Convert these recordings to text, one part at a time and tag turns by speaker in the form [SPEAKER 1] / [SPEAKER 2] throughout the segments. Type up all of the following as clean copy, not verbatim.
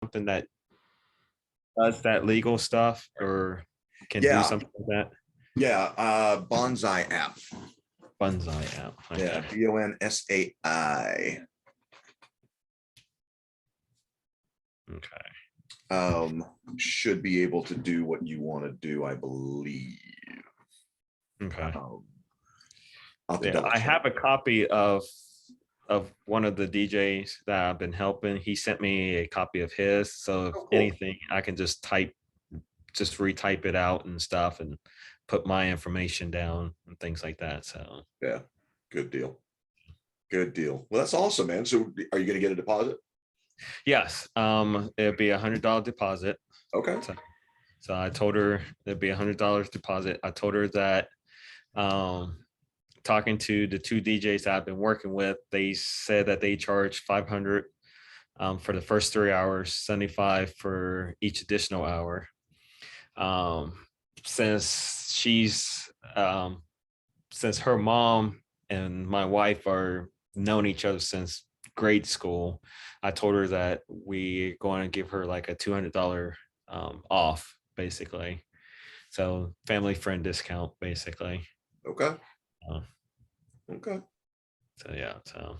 [SPEAKER 1] something that does that legal stuff or can do
[SPEAKER 2] Yeah,
[SPEAKER 1] something like that?
[SPEAKER 2] yeah. Bonsai app.
[SPEAKER 1] Bonsai app.
[SPEAKER 2] Yeah,
[SPEAKER 1] Okay.
[SPEAKER 2] Bonsai.
[SPEAKER 1] Okay.
[SPEAKER 2] Should be able to do what you want to do, I believe.
[SPEAKER 1] Okay.
[SPEAKER 2] I'll have to
[SPEAKER 1] Yeah,
[SPEAKER 2] double
[SPEAKER 1] I
[SPEAKER 2] check.
[SPEAKER 1] have a copy of one of the DJs that I've been helping. He sent me a copy of his. So if
[SPEAKER 2] Oh, cool.
[SPEAKER 1] anything, I can just retype it out and stuff and put my information down and things like that. So
[SPEAKER 2] Yeah, good deal. Good deal. Well, that's awesome, man. So are you going to get a deposit?
[SPEAKER 1] yes, it'd be $100 deposit.
[SPEAKER 2] Okay.
[SPEAKER 1] So I told her it'd be $100 deposit. I told her that um talking to the two DJs I've been working with, they said that they charge 500 for the first 3 hours, 75 for each additional hour. Um, since she's since her mom and my wife are known each other since grade school, I told her that we going to give her like a $200 off, basically. So family friend discount, basically.
[SPEAKER 2] Okay.
[SPEAKER 1] Uh,
[SPEAKER 2] Okay.
[SPEAKER 1] so yeah, so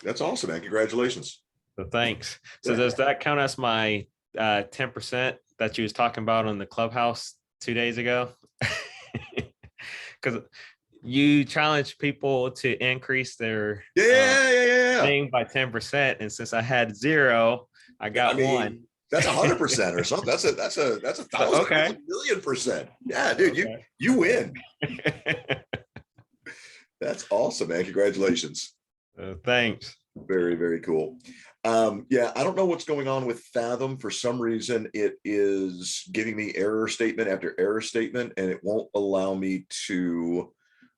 [SPEAKER 2] That's awesome, man. Congratulations.
[SPEAKER 1] thanks. So
[SPEAKER 2] Yeah.
[SPEAKER 1] does that count as my 10% that you was talking about on the clubhouse 2 days ago? Because you challenge people to increase their
[SPEAKER 2] Yeah.
[SPEAKER 1] thing by 10%, and since I had zero, I
[SPEAKER 2] I
[SPEAKER 1] got one.
[SPEAKER 2] mean, that's 100% or something. That's a thousand. That's
[SPEAKER 1] Okay.
[SPEAKER 2] a million%. Yeah, dude, you win. That's awesome, man. Congratulations.
[SPEAKER 1] Thanks.
[SPEAKER 2] Very, very cool. Yeah, I don't know what's going on with Fathom. For some reason, it is giving me error statement after error statement, and it won't allow me to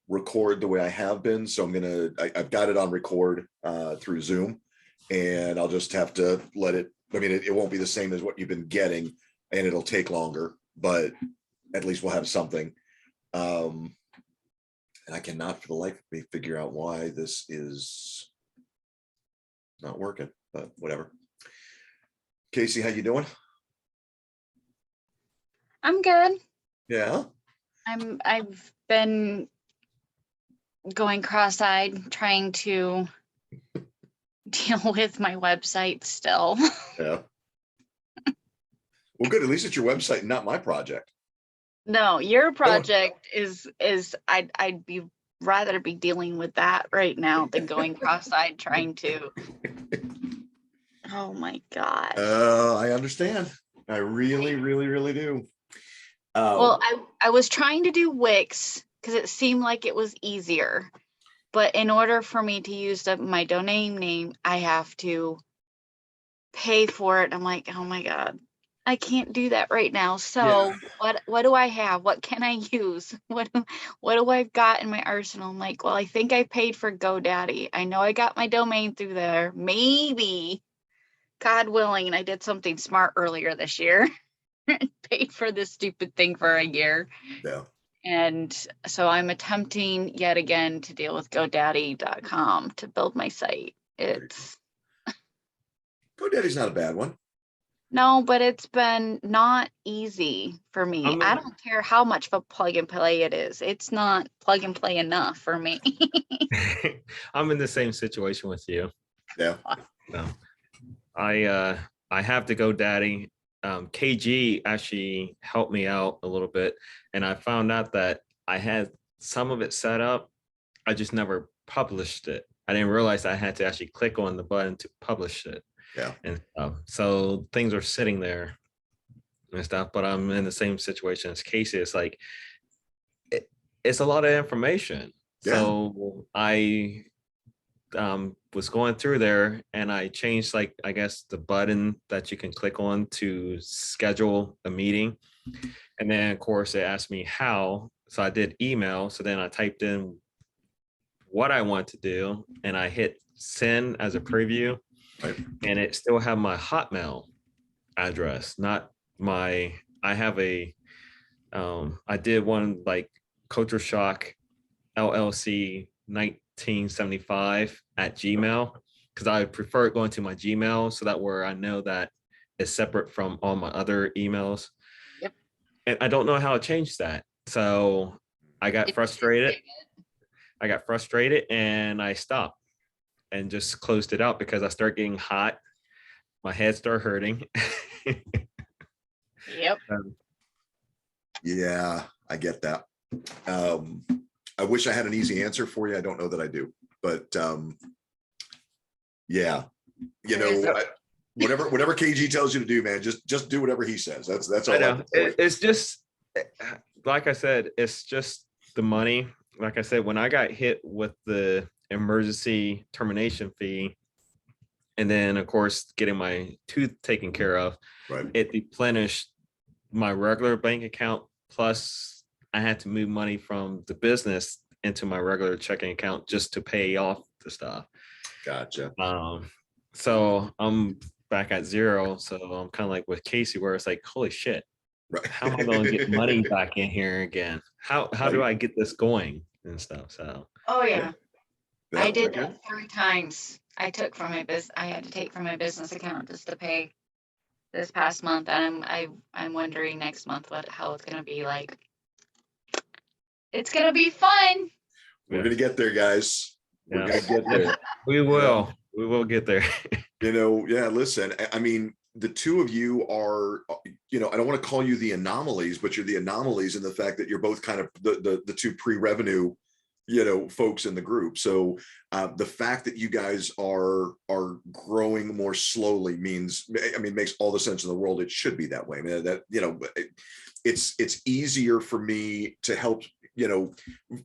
[SPEAKER 2] record the way I have been. So I've got it on record through Zoom, and I'll just have to let it. I mean, it won't be the same as what you've been getting, and it'll take longer, but at least we'll have something. And I cannot for the life of me figure out why this is not working, but whatever. Casey, how you doing?
[SPEAKER 3] I'm good.
[SPEAKER 2] Yeah.
[SPEAKER 3] I've been going cross-eyed trying to deal with my website still.
[SPEAKER 2] Yeah. Well, good. At least it's your website, not my project.
[SPEAKER 3] No, your project is I'd be rather be dealing with that right now than going cross-eyed trying to. Oh my God.
[SPEAKER 2] I understand. I really, really, really do.
[SPEAKER 3] Well, I was trying to do Wix because it seemed like it was easier. But in order for me to use my domain name, I have to pay for it. I'm like, oh my God, I can't do that right now. So what do I have? What can I use? What do I got in my arsenal? I'm like, well, I think I paid for GoDaddy. I know I got my domain through there. Maybe, God willing, and I did something smart earlier this year. Paid for this stupid thing for a year.
[SPEAKER 2] Yeah.
[SPEAKER 3] And so I'm attempting yet again to deal with GoDaddy.com to build my site. It's
[SPEAKER 2] GoDaddy's not a bad one.
[SPEAKER 3] no, but it's been not easy for me. I don't care how much of a plug and play it is. It's not plug and play enough for me.
[SPEAKER 1] I'm in the same situation with you.
[SPEAKER 2] Yeah.
[SPEAKER 1] No. I have to GoDaddy. KG actually helped me out a little bit, and I found out that I had some of it set up. I just never published it. I didn't realize I had to actually click on the button to publish it.
[SPEAKER 2] Yeah.
[SPEAKER 1] And so things are sitting there and stuff, but I'm in the same situation as Casey. It's like it's a lot of information.
[SPEAKER 2] Yeah.
[SPEAKER 1] So I was going through there and I changed, like, I guess the button that you can click on to schedule a meeting. And then of course it asked me how. So I did email. So then I typed in what I want to do and I hit send as a preview.
[SPEAKER 2] Right.
[SPEAKER 1] And it still have my Hotmail address, not my, I have a, I did one like Culture Shock LLC 1975 at Gmail, because I prefer going to my Gmail so that where I know that is separate from all my other emails.
[SPEAKER 3] Yep.
[SPEAKER 1] And I don't know how to change that. So I got frustrated. And I stopped and just closed it out because I started getting hot. My head started hurting.
[SPEAKER 3] Yep.
[SPEAKER 2] Yeah, I get that. I wish I had an easy answer for you. I don't know that I do, but yeah, you know, whatever KG tells you to do, man, just do whatever he says. That's all.
[SPEAKER 1] I know. It's just like I said, it's just the money. Like I said, when I got hit with the emergency termination fee, and then of course getting my tooth taken care of,
[SPEAKER 2] Right.
[SPEAKER 1] it replenished my regular bank account. Plus, I had to move money from the business into my regular checking account just to pay off the stuff.
[SPEAKER 2] Gotcha.
[SPEAKER 1] So I'm back at zero. So I'm kind of like with Casey, where it's like, holy shit,
[SPEAKER 2] Right.
[SPEAKER 1] how am I going to get money back in here again? How do I get this going and stuff? So
[SPEAKER 3] Oh yeah.
[SPEAKER 2] Yeah,
[SPEAKER 3] I did
[SPEAKER 2] okay.
[SPEAKER 3] that 3 times. I took from my business. I had to take from my business account just to pay this past month, and I'm wondering next month how it's gonna be like. It's gonna be fun.
[SPEAKER 2] We're gonna get there, guys. We're
[SPEAKER 1] Yeah.
[SPEAKER 2] gonna get there.
[SPEAKER 1] We will. We will get there.
[SPEAKER 2] You know, yeah, listen, I mean, the two of you are, you know, I don't want to call you the anomalies, but you're the anomalies in the fact that you're both kind of the two pre-revenue, you know, folks in the group. So the fact that you guys are growing more slowly means, I mean, makes all the sense in the world. It should be that way. I mean, that, you know, it's easier for me to help, you know,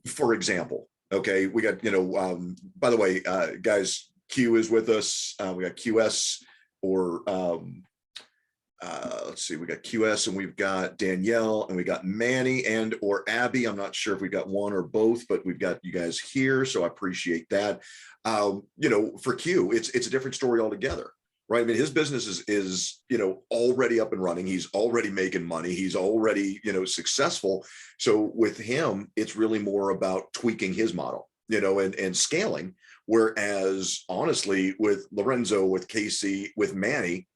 [SPEAKER 2] for example, okay, we got, you know, by the way, guys, Q is with us. We got QS or let's see, we got QS and we've got Danielle and we got Manny and or Abby. I'm not sure if we've got one or both, but we've got you guys here. So I appreciate that. You know, for Q, it's a different story altogether, right? I mean, his business is, you know, already up and running. He's already making money. He's already, you know, successful. So with him, it's really more about tweaking his model, you know, and scaling. Whereas honestly, with Lorenzo, with Casey, with Manny,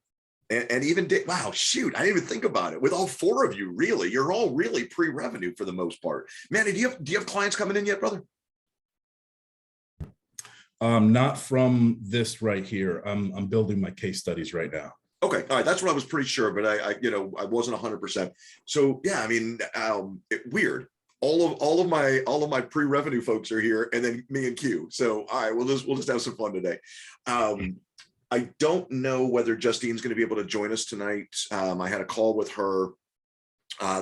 [SPEAKER 2] and even Dick, wow, shoot, I didn't even think about it. With all 4 of you, really, you're all really pre-revenue for the most part. Manny, do you have clients coming in yet, brother?
[SPEAKER 4] Not from this right here. I'm building my case studies right now.
[SPEAKER 2] Okay, all right, that's what I was pretty sure, but I you know, I wasn't 100%. So yeah, I mean, weird. All of my pre-revenue folks are here, and then me and Q. So all right, we'll just have some fun today. I don't know whether Justine's going to be able to join us tonight. I had a call with her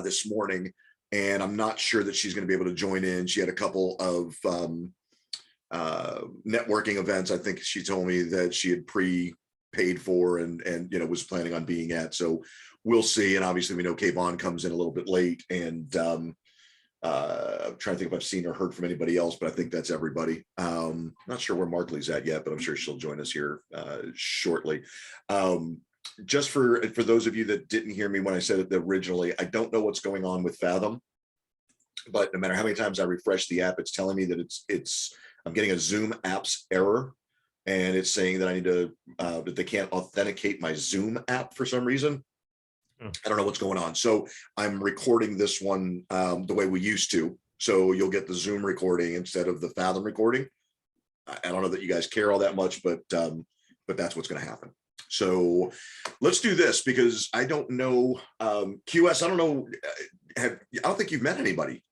[SPEAKER 2] this morning, and I'm not sure that she's going to be able to join in. She had a couple of networking events. I think she told me that she had paid for and you know, was planning on being at. So we'll see. And obviously, we know Kayvon comes in a little bit late, and I'm trying to think if I've seen or heard from anybody else, but I think that's everybody. Not sure where Markley's at yet, but I'm sure she'll join us here shortly. Just for those of you that didn't hear me when I said it originally, I don't know what's going on with Fathom, but no matter how many times I refresh the app, it's telling me that I'm getting a Zoom apps error, and it's saying that I need to that they can't authenticate my Zoom app for some reason. I don't know what's going on. So I'm recording this one the way we used to. So you'll get the Zoom recording instead of the Fathom recording. I don't know that you guys care all that much, but that's what's going to happen. So let's do this, because I don't know, QS, I don't know, I don't think you've met anybody.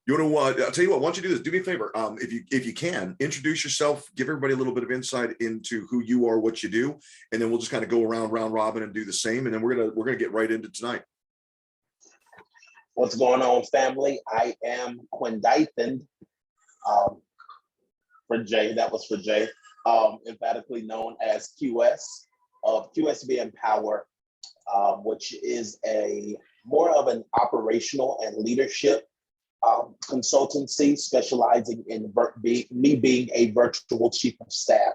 [SPEAKER 2] You want to, I'll tell you what, why don't you do this? Do me a favor. If you can, introduce yourself, give everybody a little bit of insight into who you are, what you do, and then we'll just kind of go around round robin and do the same. And then we're gonna get right into tonight.
[SPEAKER 5] What's going on, family? I am Quinn Dyson. For Jay, that was for Jay. Emphatically known as QS of QSB Empower, which is more of an operational and leadership consultancy specializing in me being a virtual chief of staff,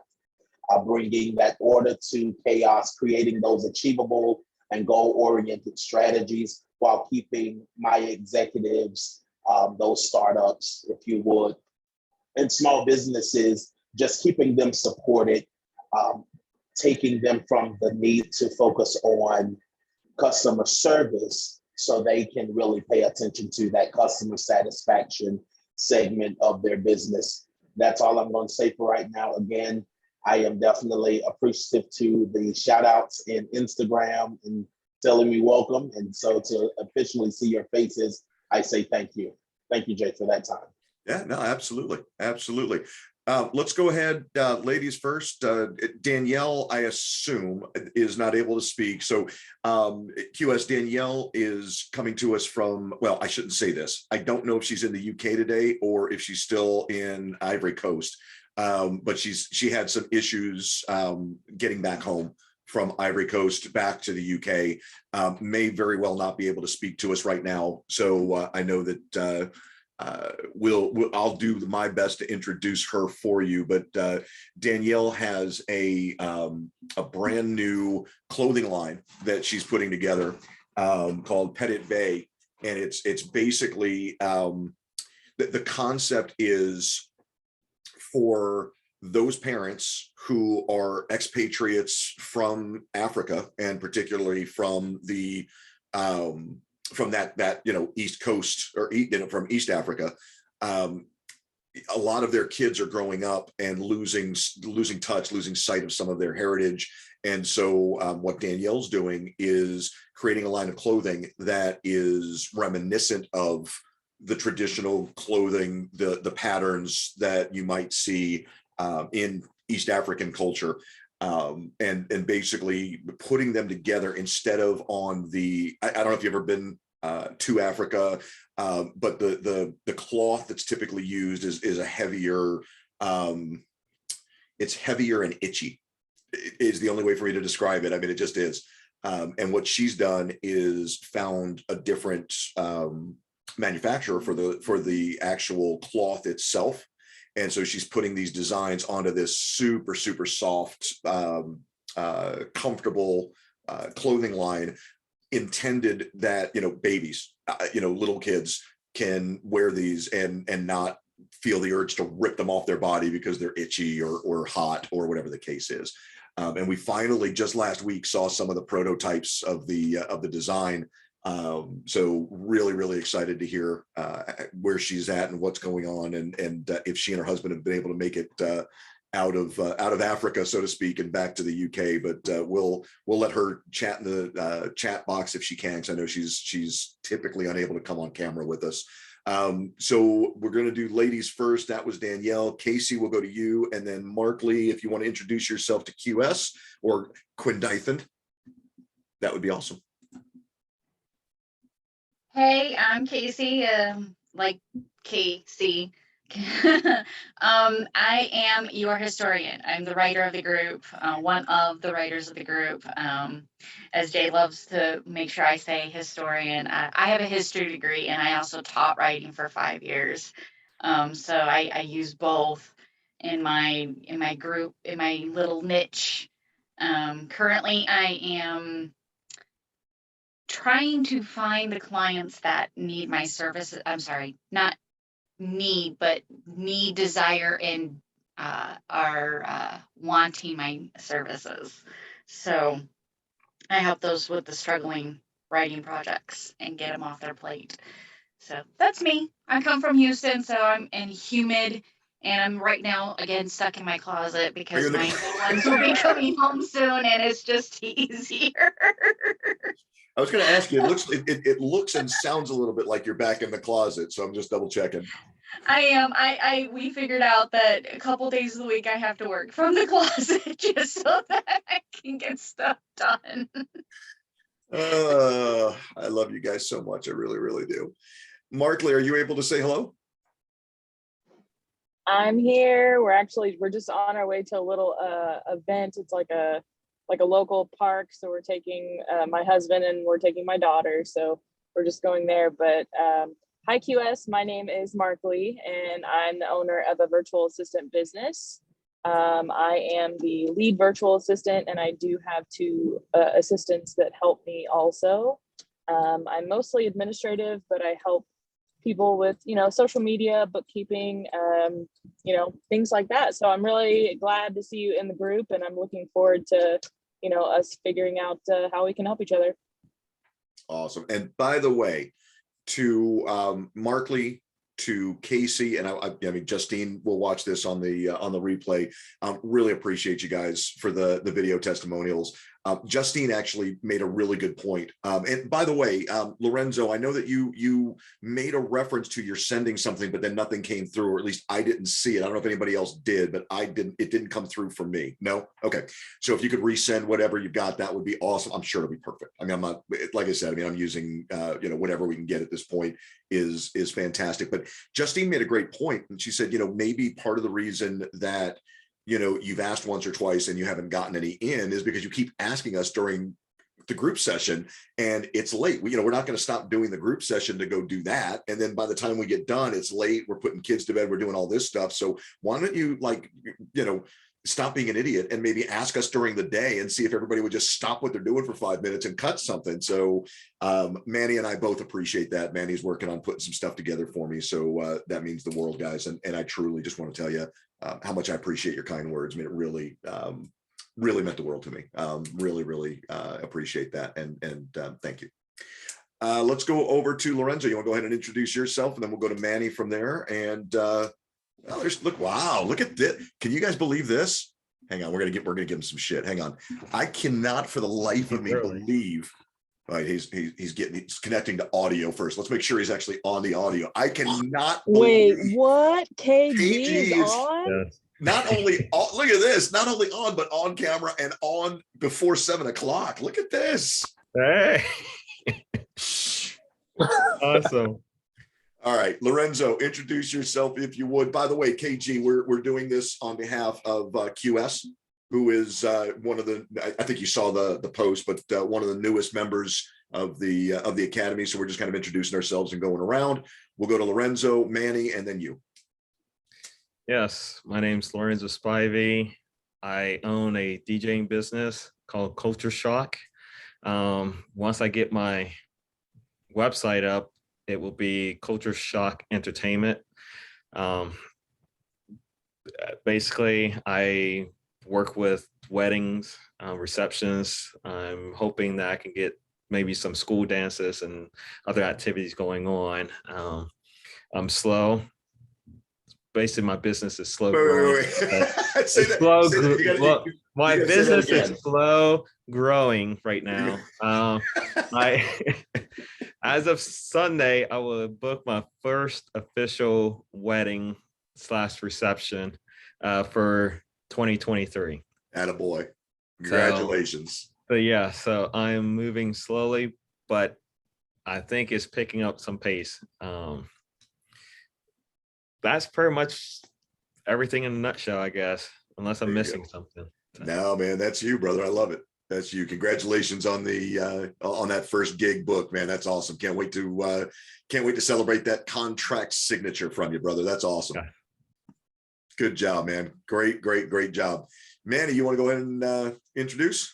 [SPEAKER 5] bringing that order to chaos, creating those achievable and goal-oriented strategies while keeping my executives, those startups, if you would, and small businesses, just keeping them supported taking them from the need to focus on customer service so they can really pay attention to that customer satisfaction segment of their business. That's all I'm going to say for right now. Again, I am definitely appreciative to the shout outs in Instagram and telling me welcome. And so to officially see your faces, I say thank you. Thank you, Jay, for that time.
[SPEAKER 2] Yeah, no, absolutely. Absolutely. Let's go ahead, ladies first. Danielle, I assume, is not able to speak. So QS, Danielle is coming to us from, well, I shouldn't say this. I don't know if she's in the UK today or if she's still in Ivory Coast, but she had some issues getting back home from Ivory Coast back to the UK, may very well not be able to speak to us right now. So I know that I'll do my best to introduce her for you, but Danielle has a brand new clothing line that she's putting together called Petit Bay, and it's basically the concept is for those parents who are expatriates from Africa, and particularly from the from that East Coast, or from East Africa. A lot of their kids are growing up and losing touch, losing sight of some of their heritage. And so what Danielle's doing is creating a line of clothing that is reminiscent of the traditional clothing, the patterns that you might see in East African culture. And basically putting them together instead of on the, I don't know if you've ever been to Africa, but the cloth that's typically used is a heavier, it's heavier and itchy is the only way for me to describe it. I mean, it just is. And what she's done is found a different manufacturer for the actual cloth itself. And so she's putting these designs onto this super, super soft, comfortable clothing line intended that, babies, little kids can wear these and not feel the urge to rip them off their body because they're itchy or hot or whatever the case is. And we finally just last week saw some of the prototypes of the design. So really, really excited to hear where she's at and what's going on, and if she and her husband have been able to make it out of Africa, so to speak, and back to the UK. But we'll let her chat in the chat box if she can, because I know she's typically unable to come on camera with us. So we're going to do ladies first. That was Danielle. Casey, will go to you, and then Markley, if you want to introduce yourself to QS or Quindithan, that would be awesome.
[SPEAKER 3] Hey, I'm Casey, like Casey. I am your historian. I'm the writer of the group, one of the writers of the group. As Jay loves to make sure I say historian, I have a history degree, and I also taught writing for 5 years. So I use both in my group, in my little niche. Currently, I am trying to find the clients that need my services. I'm sorry, not need, but need, desire, and are wanting my services. So I help those with the struggling writing projects and get them off their plate. So that's me. I come from Houston, so I'm in humid, and I'm right now again stuck in my closet because my little ones will be coming home soon, and it's just easier.
[SPEAKER 2] I was going to ask you, it looks and sounds a little bit like you're back in the closet, so I'm just double checking.
[SPEAKER 3] I am. We figured out that a couple days of the week I have to work from the closet just so that I can get stuff done.
[SPEAKER 2] I love you guys so much. I really, really do. Markley, are you able to say hello?
[SPEAKER 6] I'm here. We're just on our way to a little event. It's like a local park. So we're taking my husband and we're taking my daughter. So we're just going there. But hi QS, my name is Markley and I'm the owner of a virtual assistant business. I am the lead virtual assistant and I do have 2 assistants that help me also. I'm mostly administrative, but I help people with, social media, bookkeeping, things like that. So I'm really glad to see you in the group, and I'm looking forward to, us figuring out how we can help each other.
[SPEAKER 2] Awesome. And by the way, to Markley, to Casey, and I mean, Justine will watch this on the replay. Really appreciate you guys for the video testimonials. Justine actually made a really good point. And by the way, Lorenzo, I know that you made a reference to you're sending something, but then nothing came through, or at least I didn't see it. I don't know if anybody else did, but I didn't. It didn't come through for me. No. Okay. So if you could resend whatever you got, that would be awesome. I'm sure it'll be perfect. I mean, I'm not, like I said, I mean, I'm using whatever we can get at this point is fantastic. But Justine made a great point, and she said, maybe part of the reason that you've asked once or twice and you haven't gotten any in is because you keep asking us during the group session and it's late. We're not going to stop doing the group session to go do that. And then by the time we get done, it's late. We're putting kids to bed. We're doing all this stuff. So why don't you stop being an idiot and maybe ask us during the day and see if everybody would just stop what they're doing for 5 minutes and cut something. So Manny and I both appreciate that. Manny's working on putting some stuff together for me. So that means the world, guys. And I truly just want to tell you how much I appreciate your kind words. I mean, it really, really meant the world to me. Really appreciate that. And thank you. Let's go over to Lorenzo. You want to go ahead and introduce yourself, and then we'll go to Manny from there. And look at this. Can you guys believe this? Hang on, we're gonna give him some shit. Hang on. I cannot for the life of me believe. All right, he's connecting to audio first. Let's make sure he's actually on the audio. I cannot
[SPEAKER 6] wait. What? KG is on?
[SPEAKER 2] Not only look at this, not only on, but on camera and on before 7 o'clock. Look at this.
[SPEAKER 1] Hey. Awesome.
[SPEAKER 2] All right, Lorenzo, introduce yourself if you would. By the way, KG, we're doing this on behalf of QS, who is one of the, I think you saw the post, but one of the newest members of the Academy. So we're just kind of introducing ourselves and going around. We'll go to Lorenzo, Manny, and then you.
[SPEAKER 1] Yes, my name's Lorenzo Spivey. I own a DJing business called Culture Shock. Once I get my website up, it will be Culture Shock Entertainment. Basically, I work with weddings, receptions. I'm hoping that I can get maybe some school dances and other activities going on. I'm slow. Basically, my business is slow growing. My business is slow growing right now. As of Sunday, I will book my first official wedding / reception for 2023.
[SPEAKER 2] Attaboy. Congratulations.
[SPEAKER 1] So I am moving slowly, but I think it's picking up some pace. That's pretty much everything in a nutshell, I guess, unless I'm missing something.
[SPEAKER 2] No, man, that's you, brother. I love it. That's you. Congratulations on the on that first gig book, man. That's awesome. Can't wait to celebrate that contract signature from you, brother. That's awesome. Yeah. Good job, man. Great job. Manny, you want to go ahead and introduce?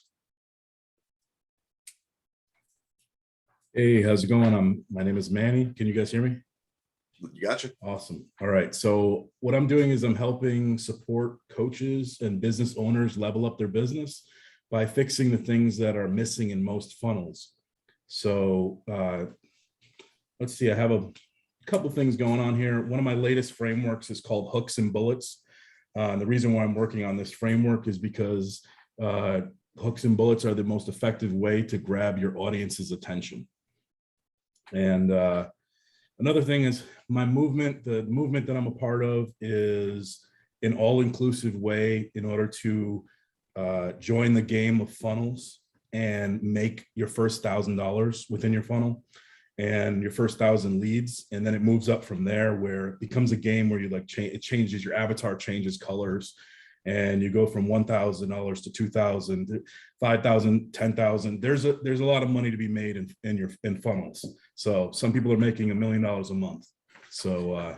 [SPEAKER 4] Hey, how's it going? My name is Manny. Can you guys hear me?
[SPEAKER 2] You gotcha.
[SPEAKER 4] Awesome. All right. So what I'm doing is I'm helping support coaches and business owners level up their business by fixing the things that are missing in most funnels. So let's see, I have a couple things going on here. One of my latest frameworks is called Hooks and Bullets. The reason why I'm working on this framework is because hooks and bullets are the most effective way to grab your audience's attention. And another thing is my movement, the movement that I'm a part of is an all-inclusive way in order to join the game of funnels and make your first $1,000 within your funnel and your first 1,000 leads. And then it moves up from there where it becomes a game where you it changes, your avatar changes colors and you go from $1,000 to 2,000, 5,000, 10,000. There's a lot of money to be made in funnels. So some people are making $1 million a month. So,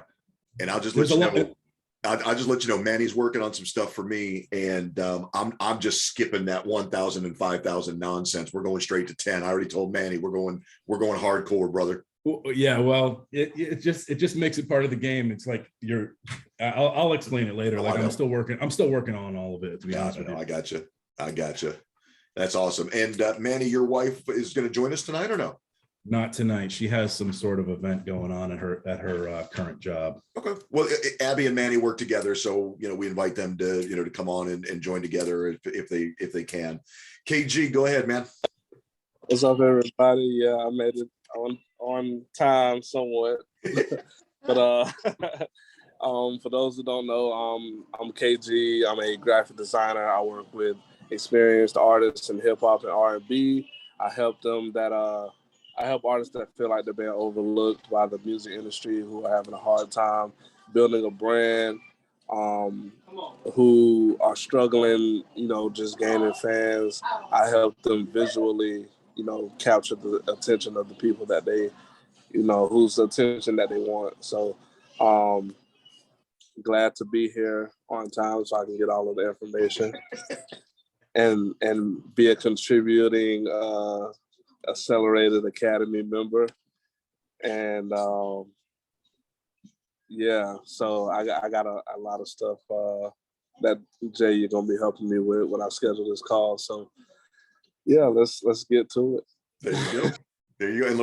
[SPEAKER 2] and I'll just let you know, I'll just let you know, Manny's working on some stuff for me, and I'm just skipping that 1,000 and 5,000 nonsense. We're going straight to 10. I already told Manny we're going hardcore, brother.
[SPEAKER 4] Well, yeah, well, it just makes it part of the game. It's like I'll explain it later.
[SPEAKER 2] Oh,
[SPEAKER 4] Like
[SPEAKER 2] I know.
[SPEAKER 4] I'm still working on all of it, to be honest with you.
[SPEAKER 2] I got you. I got you. That's awesome. And Manny, your wife is going to join us tonight or no?
[SPEAKER 4] Not tonight. She has some sort of event going on at her current job.
[SPEAKER 2] Okay. Well, Abby and Manny work together, so we invite them to to come on and join together if they can. KG, go ahead, man.
[SPEAKER 7] What's up, everybody? Yeah, I made it on time somewhat. But for those who don't know, I'm KG. I'm a graphic designer. I work with experienced artists in hip hop and R&B. I help artists that feel like they're being overlooked by the music industry, who are having a hard time building a brand, who are struggling, just gaining fans. I help them visually, capture the attention of the people that they, whose attention that they want. So glad to be here on time so I can get all of the information and be a contributing Accelerated Academy member. And yeah, so I got a lot of stuff that Jay, you're gonna be helping me with when I schedule this call. So yeah, let's get to it.
[SPEAKER 2] There you go. There you go. And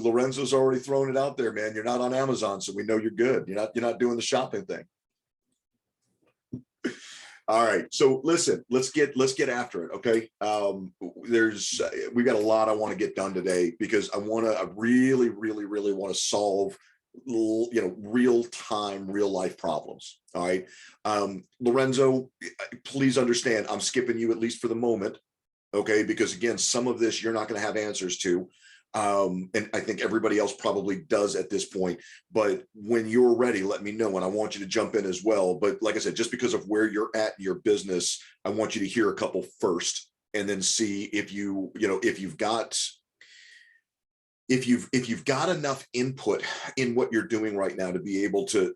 [SPEAKER 2] Lorenzo's already thrown it out there, man. You're not on Amazon, so we know you're good. You're not doing the shopping thing. All right. So listen, let's get after it. Okay. We got a lot I want to get done today because I really want to solve real time, real life problems. All right. Lorenzo, please understand, I'm skipping you at least for the moment. Okay, because again, some of this you're not going to have answers to. And I think everybody else probably does at this point. But when you're ready, let me know. And I want you to jump in as well. But like I said, just because of where you're at in your business, I want you to hear a couple first and then see if if you've got enough input in what you're doing right now to be able to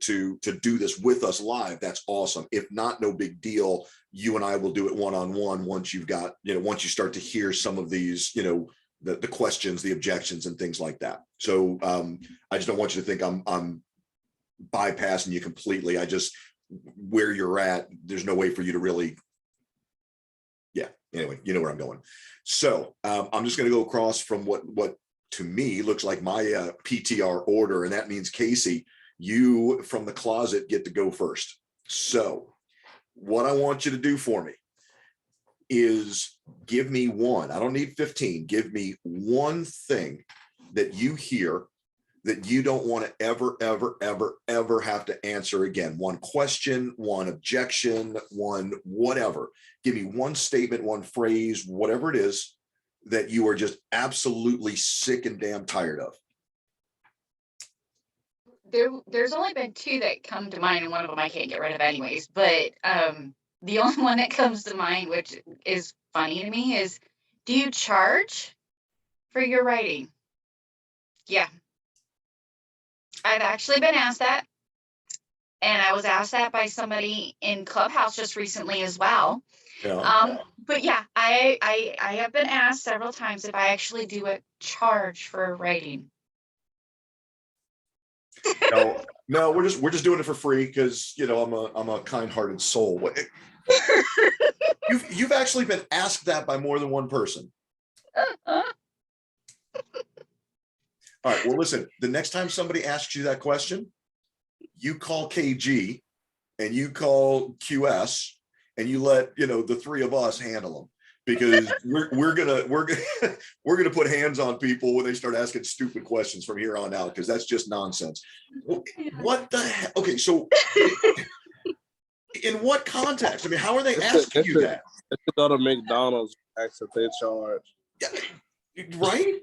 [SPEAKER 2] do this with us live. That's awesome. If not, no big deal. You and I will do it one-on-one once you've got, once you start to hear some of these, the questions, the objections and things like that. So I just don't want you to think I'm bypassing you completely. Where you're at, there's no way for you to really, anyway, you know where I'm going. So I'm just going to go across from what to me looks like my PTR order, and that means Casey, you from the closet get to go first. So what I want you to do for me is give me one. I don't need 15. Give me one thing that you hear that you don't want to ever have to answer again. One question, one objection, one whatever. Give me one statement, one phrase, whatever it is that you are just absolutely sick and damn tired of.
[SPEAKER 3] There's only been two that come to mind, and one of them I can't get rid of anyways. But the only one that comes to mind, which is funny to me, is, do you charge for your writing? Yeah. I've actually been asked that. And I was asked that by somebody in Clubhouse just recently as well.
[SPEAKER 2] Yeah.
[SPEAKER 3] But yeah, I have been asked several times if I actually do a charge for writing.
[SPEAKER 2] No, we're just doing it for free because I'm a kind-hearted soul. You've actually been asked that by more than one person. All right. Well, listen, the next time somebody asks you that question, you call KG and you call QS and you let the three of us handle them, because we're gonna put hands on people when they start asking stupid questions from here on out, because that's just nonsense. What the heck? Okay, so in what context? I mean, how are they asking you that?
[SPEAKER 7] If you go to McDonald's, ask if they charge.
[SPEAKER 2] Yeah, right?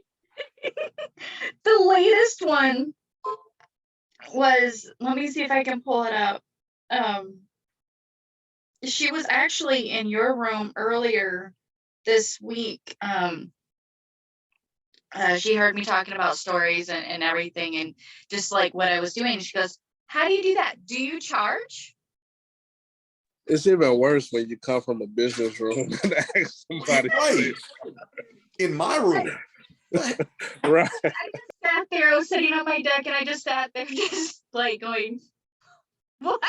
[SPEAKER 3] The latest one was, let me see if I can pull it up. She was actually in your room earlier this week. She heard me talking about stories and everything, and just like what I was doing. She goes, "How do you do that? Do you charge?"
[SPEAKER 7] It's even worse when you come from a business room and ask somebody.
[SPEAKER 2] Right. In my room.
[SPEAKER 7] Right.
[SPEAKER 3] I just sat there, I was sitting on my deck and I just sat there just like going, what?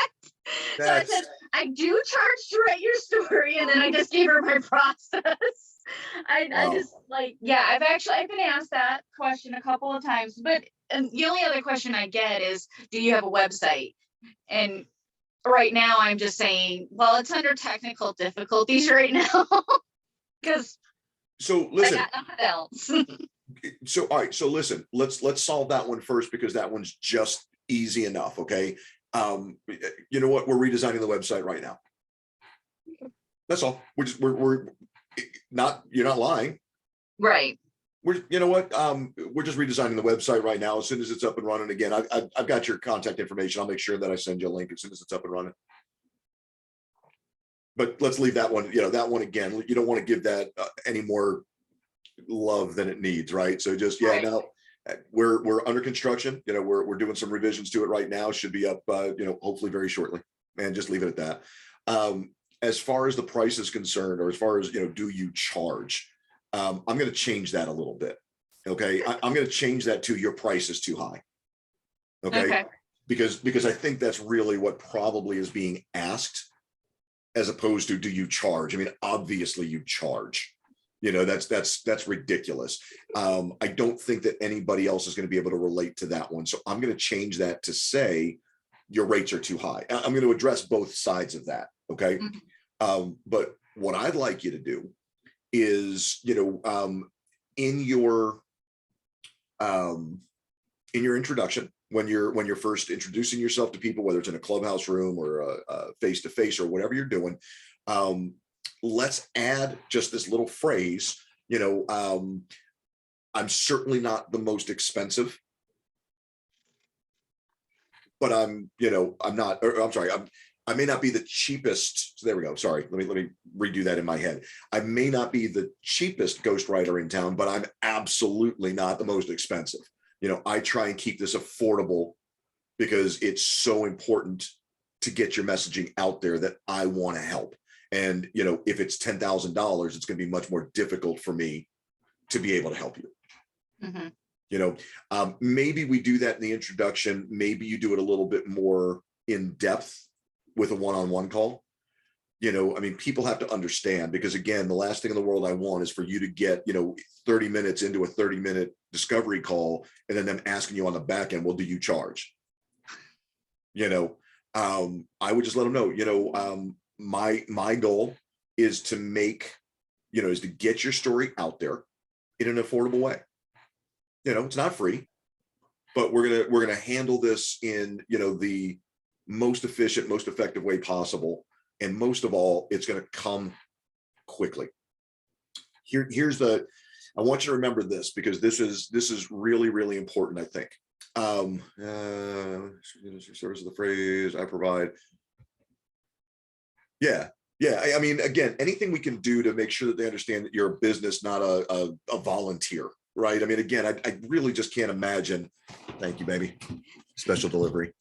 [SPEAKER 3] So I said, I do charge to write your story. And then I just gave her my process. I
[SPEAKER 2] Wow.
[SPEAKER 3] just like, yeah, I've been asked that question a couple of times, but and the only other question I get is, do you have a website? And right now I'm just saying, well, it's under technical difficulties right now. Because
[SPEAKER 2] So
[SPEAKER 3] I
[SPEAKER 2] listen,
[SPEAKER 3] got nothing else.
[SPEAKER 2] so all right, so listen, let's solve that one first because that one's just easy enough. Okay. You know what? We're redesigning the website right now. That's all. We're not, you're not lying.
[SPEAKER 3] Right.
[SPEAKER 2] You know what? We're just redesigning the website right now. As soon as it's up and running again, I've got your contact information. I'll make sure that I send you a link as soon as it's up and running. But let's leave that one, that one again. You don't want to give that any more love than it needs, right? So just,
[SPEAKER 3] Right.
[SPEAKER 2] no, we're under construction. We're doing some revisions to it right now. Should be up, hopefully very shortly. And just leave it at that. As far as the price is concerned, or as far as, do you charge? I'm going to change that a little bit. Okay. I'm going to change that to your price is too high. Okay. Because I think that's really what probably is being asked, as opposed to, do you charge? I mean, obviously you charge, that's ridiculous. I don't think that anybody else is going to be able to relate to that one. So I'm going to change that to say your rates are too high. I'm going to address both sides of that. Okay. But what I'd like you to do is, in your introduction, when you're first introducing yourself to people, whether it's in a clubhouse room or a face-to-face or whatever you're doing, let's add just this little phrase, I'm certainly not the most expensive, but I'm not, or I'm sorry, I may not be the cheapest. So there we go. Sorry. Let me redo that in my head. I may not be the cheapest ghostwriter in town, but I'm absolutely not the most expensive. I try and keep this affordable because it's so important to get your messaging out there that I want to help. And, if it's $10,000, it's going to be much more difficult for me to be able to help you.
[SPEAKER 3] Mm-hmm.
[SPEAKER 2] Maybe we do that in the introduction. Maybe you do it a little bit more in depth with a one-on-one call. People have to understand, because again, the last thing in the world I want is for you to get, 30 minutes into a 30-minute discovery call and then them asking you on the back end, well, do you charge? I would just let them know, my goal is to make, is to get your story out there in an affordable way. It's not free, but we're gonna handle this in, the most efficient, most effective way possible. And most of all, it's going to come quickly. I want you to remember this, because this is really, really important, I think. Service of the phrase I provide. Yeah. I mean, again, anything we can do to make sure that they understand that you're a business, not a volunteer, right? I mean, again, I really just can't imagine. Thank you, baby. Special delivery.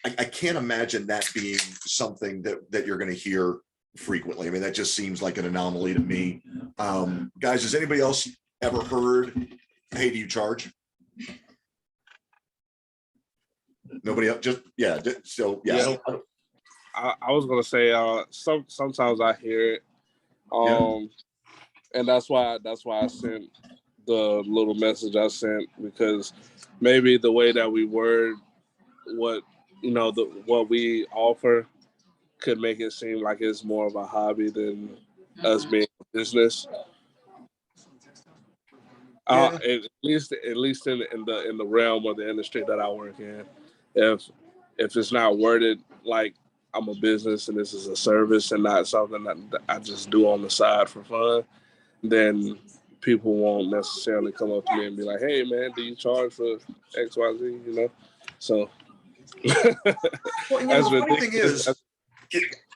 [SPEAKER 2] I can't imagine that being something that you're going to hear frequently. I mean, that just seems like an anomaly to me. Guys, has anybody else ever heard, hey, do you charge? Nobody else?
[SPEAKER 7] I was gonna say sometimes I hear it, and that's why I sent the little message I sent, because maybe the way that we word what what we offer could make it seem like it's more of a hobby than us being a business. At least in the realm of the industry that I work in, if it's not worded like I'm a business and this is a service and not something that I just do on the side for fun, then people won't necessarily come up to me and be like, "Hey, man, do you charge for X, Y, Z?" So.
[SPEAKER 2] Well, the funny thing is,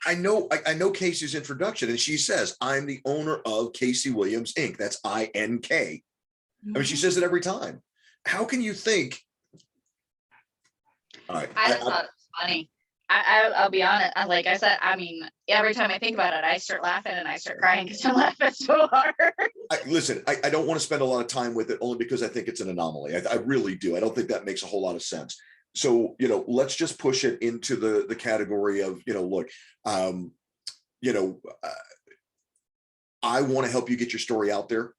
[SPEAKER 2] I know Casey's introduction, and she says, "I'm the owner of Casey Williams Inc." That's INK. I mean, she says it every time. How can you think? All right,
[SPEAKER 3] I just thought it was funny. I'll be honest. Like I said, I mean, every time I think about it, I start laughing and I start crying because I'm laughing so hard.
[SPEAKER 2] Listen, I don't want to spend a lot of time with it only because I think it's an anomaly. I really do. I don't think that makes a whole lot of sense. So, let's just push it into the category of, look, you know, uh, I want to help you get your story out there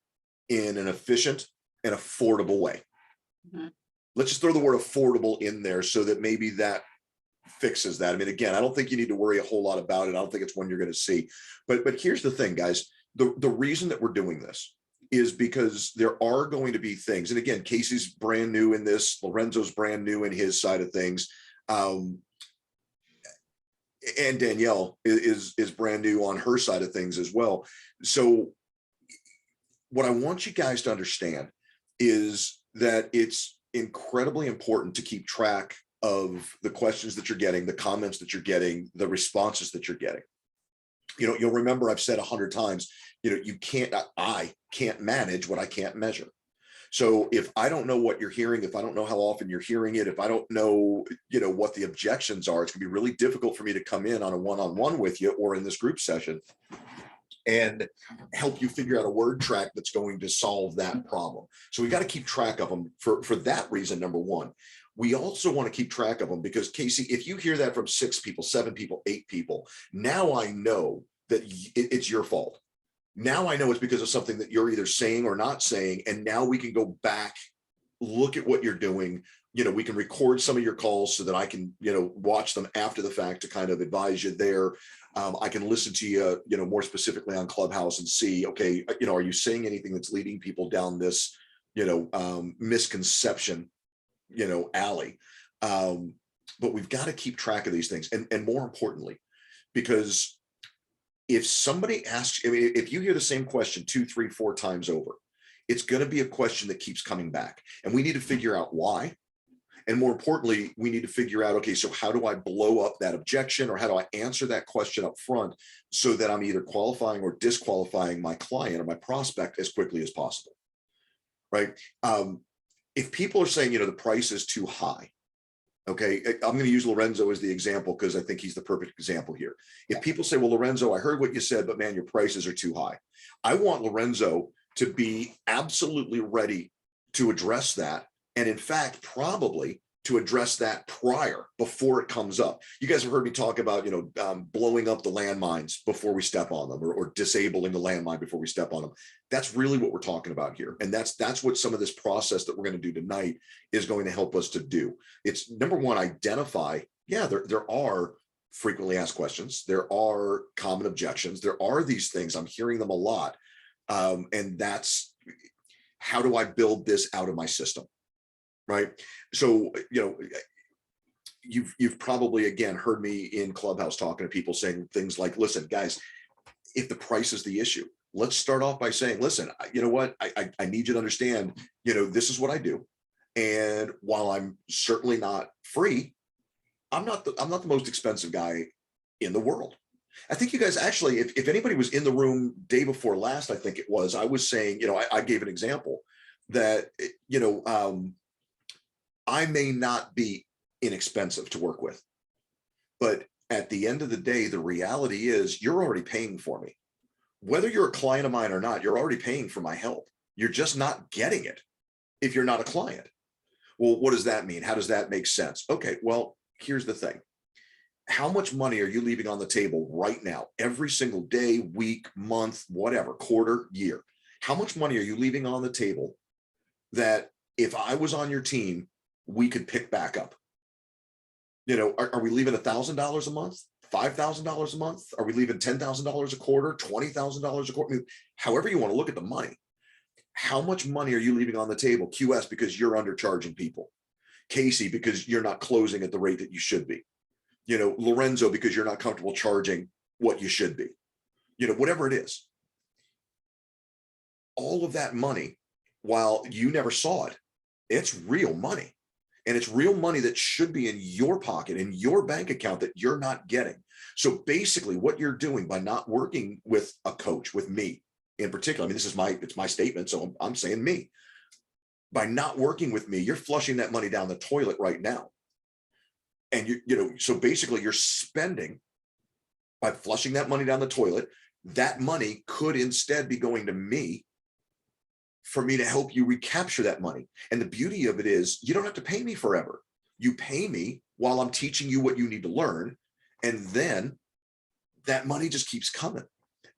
[SPEAKER 2] in an efficient and affordable way.
[SPEAKER 3] Mhm.
[SPEAKER 2] Let's just throw the word affordable in there so that maybe that fixes that. I mean, again, I don't think you need to worry a whole lot about it. I don't think it's one you're going to see. But here's the thing, guys. The reason that we're doing this is because there are going to be things. And again, Casey's brand new in this. Lorenzo's brand new in his side of things. And Danielle is brand new on her side of things as well. So what I want you guys to understand is that it's incredibly important to keep track of the questions that you're getting, the comments that you're getting, the responses that you're getting. You'll remember I've said 100 times, I can't manage what I can't measure. So if I don't know what you're hearing, if I don't know how often you're hearing it, if I don't know, what the objections are, it's gonna be really difficult for me to come in on a one-on-one with you or in this group session and help you figure out a word track that's going to solve that problem. So we got to keep track of them for that reason, number one. We also want to keep track of them because, Casey, if you hear that from 6 people, 7 people, 8 people, now I know that it's your fault. Now I know it's because of something that you're either saying or not saying. And now we can go back, look at what you're doing. We can record some of your calls so that I can, watch them after the fact to kind of advise you there. I can listen to you, more specifically on Clubhouse and see, okay, are you saying anything that's leading people down this, misconception, alley? But we've got to keep track of these things. And more importantly, because if somebody asks, I mean, if you hear the same question 2, 3, 4 times over, it's going to be a question that keeps coming back. And we need to figure out why. And more importantly, we need to figure out, okay, so how do I blow up that objection, or how do I answer that question up front so that I'm either qualifying or disqualifying my client or my prospect as quickly as possible, right? If people are saying, the price is too high, okay, I'm going to use Lorenzo as the example because I think he's the perfect example here. If people say, well, Lorenzo, I heard what you said, but man, your prices are too high. I want Lorenzo to be absolutely ready to address that. And in fact, probably to address that before it comes up. You guys have heard me talk about, blowing up the landmines before we step on them, or disabling the landmine before we step on them. That's really what we're talking about here. And that's what some of this process that we're going to do tonight is going to help us to do. It's number one, identify, there are frequently asked questions. There are common objections. There are these things. I'm hearing them a lot. And that's, how do I build this out of my system? Right. So, you've probably, again, heard me in Clubhouse talking to people saying things like, listen, guys, if the price is the issue, let's start off by saying, listen, you know what, I need you to understand, this is what I do. And while I'm certainly not free, I'm not the most expensive guy in the world. I think you guys actually, if anybody was in the room day before last, I think it was, I was saying, I gave an example that, I may not be inexpensive to work with, but at the end of the day, the reality is you're already paying for me. Whether you're a client of mine or not, you're already paying for my help. You're just not getting it if you're not a client. Well, what does that mean? How does that make sense? Okay, well, here's the thing. How much money are you leaving on the table right now, every single day, week, month, whatever, quarter, year? How much money are you leaving on the table that if I was on your team, we could pick back up? Are we leaving $1,000 a month, $5,000 a month? Are we leaving $10,000 a quarter, $20,000 a quarter? I mean, however you want to look at the money. How much money are you leaving on the table? QS, because you're undercharging people. Casey, because you're not closing at the rate that you should be. Lorenzo, because you're not comfortable charging what you should be. Whatever it is. All of that money, while you never saw it, it's real money. And it's real money that should be in your pocket, in your bank account, that you're not getting. So basically what you're doing by not working with a coach, with me in particular, I mean, it's my statement, so I'm saying me. By not working with me, you're flushing that money down the toilet right now. And so basically you're spending, by flushing that money down the toilet, that money could instead be going to me for me to help you recapture that money. And the beauty of it is you don't have to pay me forever. You pay me while I'm teaching you what you need to learn. And then that money just keeps coming.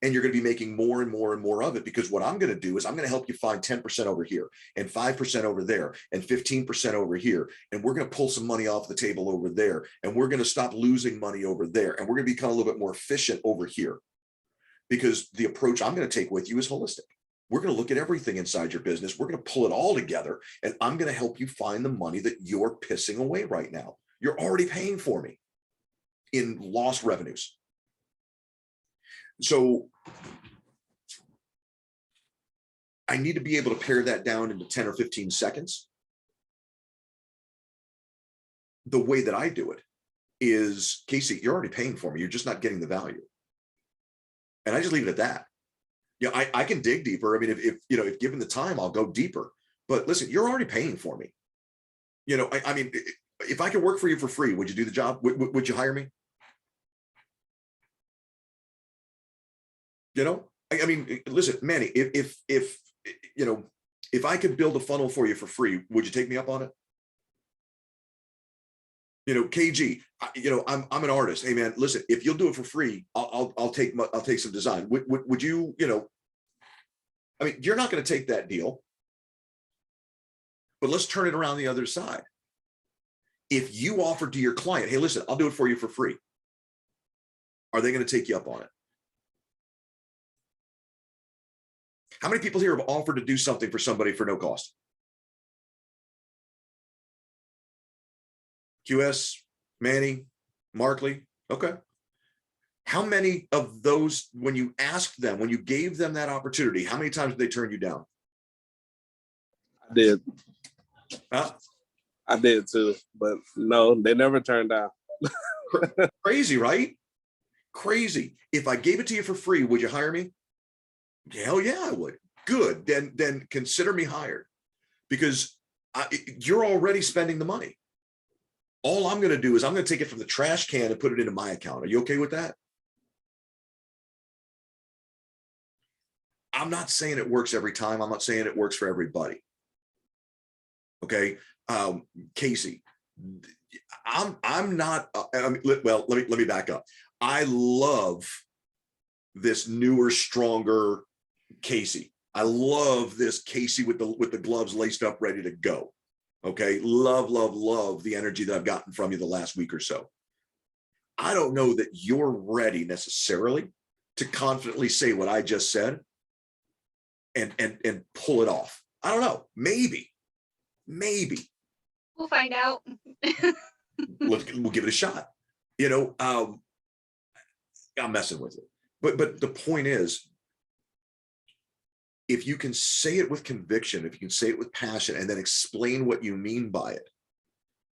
[SPEAKER 2] And you're going to be making more and more and more of it, because what I'm going to do is I'm going to help you find 10% over here and 5% over there and 15% over here. And we're going to pull some money off the table over there. And we're going to stop losing money over there. And we're going to become a little bit more efficient over here, because the approach I'm going to take with you is holistic. We're going to look at everything inside your business. We're going to pull it all together. And I'm going to help you find the money that you're pissing away right now. You're already paying for me in lost revenues. So I need to be able to pare that down into 10 or 15 seconds. The way that I do it is, Casey, you're already paying for me. You're just not getting the value. And I just leave it at that. Yeah, I can dig deeper. I mean, if given the time, I'll go deeper. But listen, you're already paying for me. I mean, if I could work for you for free, would you do the job? Would you hire me? I mean, listen, Manny, if I could build a funnel for you for free, would you take me up on it? KG, I'm an artist. Hey man, listen, if you'll do it for free, I'll take some design. Would you, I mean, you're not going to take that deal, but let's turn it around the other side. If you offer to your client, hey, listen, I'll do it for you for free, are they going to take you up on it? How many people here have offered to do something for somebody for no cost? QS, Manny, Markley. Okay. How many of those, when you asked them, when you gave them that opportunity, how many times did they turn you down?
[SPEAKER 7] I did.
[SPEAKER 2] Huh?
[SPEAKER 7] I did too, but no, they never turned down.
[SPEAKER 2] Crazy, right? Crazy. If I gave it to you for free, would you hire me? Hell yeah, I would. Good. Then consider me hired, because you're already spending the money. All I'm going to do is I'm going to take it from the trash can and put it into my account. Are you okay with that? I'm not saying it works every time. I'm not saying it works for everybody. Okay. Casey, I'm not, well, let me back up. I love this newer, stronger Casey. I love this Casey with the gloves laced up, ready to go. Okay. Love the energy that I've gotten from you the last week or so. I don't know that you're ready necessarily to confidently say what I just said and pull it off. I don't know. Maybe.
[SPEAKER 3] We'll find out.
[SPEAKER 2] We'll give it a shot. I'm messing with it. But the point is, if you can say it with conviction, if you can say it with passion, and then explain what you mean by it,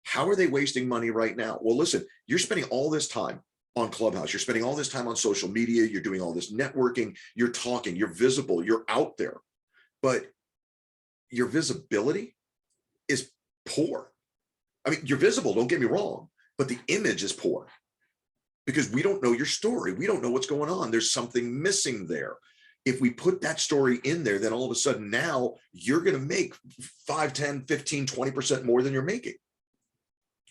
[SPEAKER 2] how are they wasting money right now? Well, listen, you're spending all this time on Clubhouse. You're spending all this time on social media. You're doing all this networking. You're talking. You're visible. You're out there. But your visibility is poor. I mean, you're visible, don't get me wrong, but the image is poor, because we don't know your story. We don't know what's going on. There's something missing there. If we put that story in there, then all of a sudden now you're going to make 5, 10, 15, 20% more than you're making.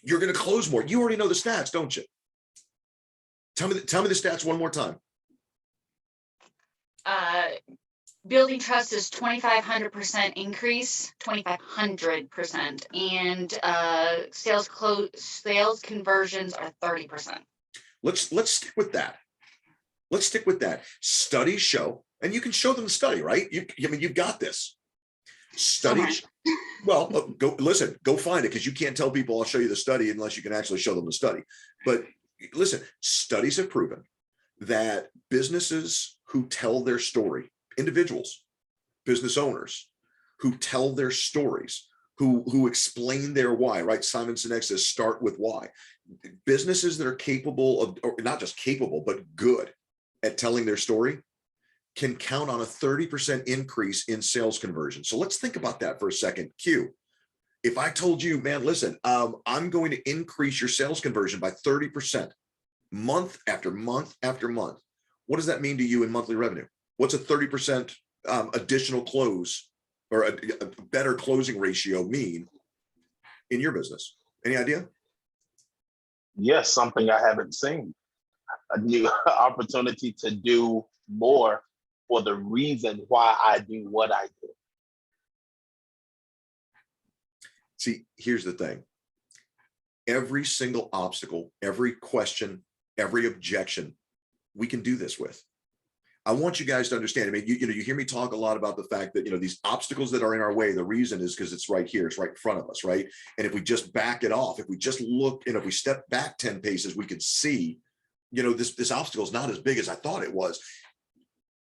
[SPEAKER 2] You're going to close more. You already know the stats, don't you? Tell me the stats one more time.
[SPEAKER 3] Building trust is 2,500% increase, 2,500%, and sales conversions are 30%.
[SPEAKER 2] Let's stick with that. Let's stick with that. Studies show, and you can show them the study, right? I mean, you've got this. Studies. Well, go find it, because you can't tell people I'll show you the study unless you can actually show them the study. But listen, studies have proven that businesses who tell their story, individuals, business owners who tell their stories, who explain their why, right? Simon Sinek says, start with why. Businesses that are capable of, or not just capable, but good at telling their story, can count on a 30% increase in sales conversion. So let's think about that for a second. Q, if I told you, man, listen, I'm going to increase your sales conversion by 30% month after month after month, what does that mean to you in monthly revenue? What's a 30% additional close or a better closing ratio mean in your business? Any idea?
[SPEAKER 5] Yes, something I haven't seen. A new opportunity to do more for the reason why I do what I do.
[SPEAKER 2] See, here's the thing. Every single obstacle, every question, every objection, we can do this with. I want you guys to understand. I mean, you know, you hear me talk a lot about the fact that, you know, these obstacles that are in our way, the reason is because it's right here, it's right in front of us, right? And if we just back it off, if we just look, and if we step back 10 paces, we can see, you know, this obstacle is not as big as I thought it was.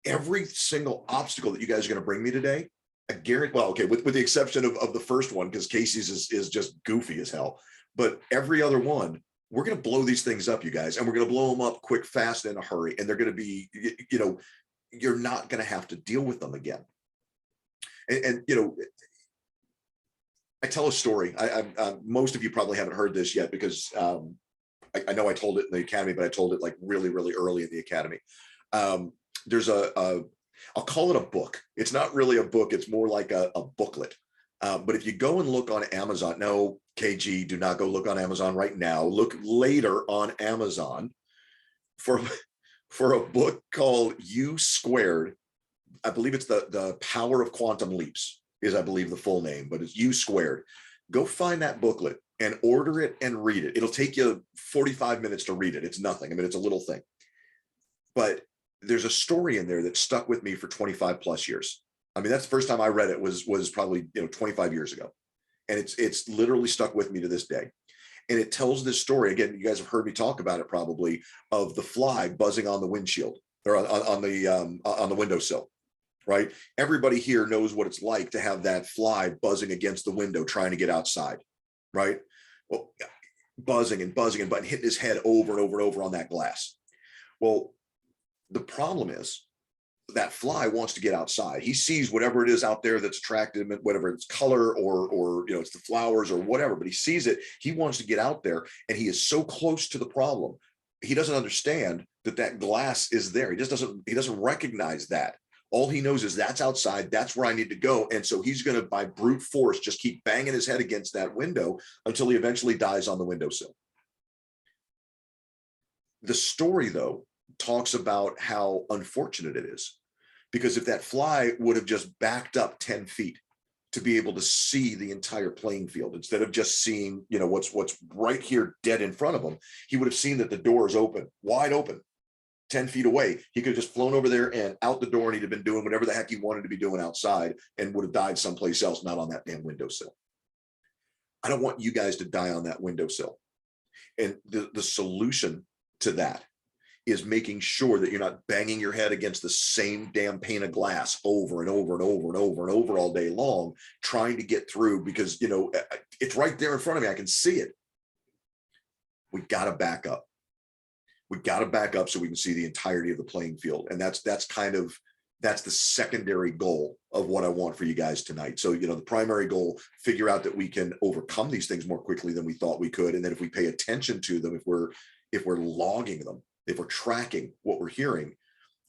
[SPEAKER 2] Every single obstacle that you guys are going to bring me today, I guarantee, well, okay, with the exception of the first one, because Casey's is just goofy as hell, but every other one, we're going to blow these things up, you guys, and we're going to blow them up quick, fast, in a hurry. And they're going to be, you know, you're not going to have to deal with them again. And you know, I tell a story. Most of you probably haven't heard this yet because I know I told it in the academy, but I told it like really, really early in the academy. There's I'll call it a book. It's not really a book. It's more like a booklet. But if you go and look on Amazon, no, KG, do not go look on Amazon right now. Look later on Amazon for a book called U Squared. I believe it's the Power of Quantum Leaps is, I believe, the full name, but it's U Squared. Go find that booklet and order it and read it. It'll take you 45 minutes to read it. It's nothing. I mean, it's a little thing. But there's a story in there that stuck with me for 25 plus years. I mean, that's the first time I read it was probably, you know, 25 years ago. And it's literally stuck with me to this day. And it tells this story, again, you guys have heard me talk about it probably, of the fly buzzing on the windshield or on the windowsill, right? Everybody here knows what it's like to have that fly buzzing against the window trying to get outside, right? Well, buzzing and hitting his head over and over and over on that glass. Well, the problem is that fly wants to get outside. He sees whatever it is out there that's attractive, whatever it's color or you know, it's the flowers or whatever, but he sees it. He wants to get out there, and he is so close to the problem. He doesn't understand that glass is there. He doesn't recognize that. All he knows is that's outside. That's where I need to go. And so he's going to, by brute force, just keep banging his head against that window until he eventually dies on the windowsill. The story, though, talks about how unfortunate it is, because if that fly would have just backed up 10 feet to be able to see the entire playing field, instead of just seeing, you know, what's right here dead in front of him, he would have seen that the door is open, wide open, 10 feet away. He could have just flown over there and out the door, and he'd have been doing whatever the heck he wanted to be doing outside and would have died someplace else, not on that damn windowsill. I don't want you guys to die on that windowsill. And the solution to that is making sure that you're not banging your head against the same damn pane of glass over and over and over and over and over all day long, trying to get through, because, you know, it's right there in front of me. I can see it. We got to back up. We got to back up so we can see the entirety of the playing field. And that's the secondary goal of what I want for you guys tonight. So, you know, the primary goal, figure out that we can overcome these things more quickly than we thought we could. And then if we pay attention to them, if we're logging them, if we're tracking what we're hearing,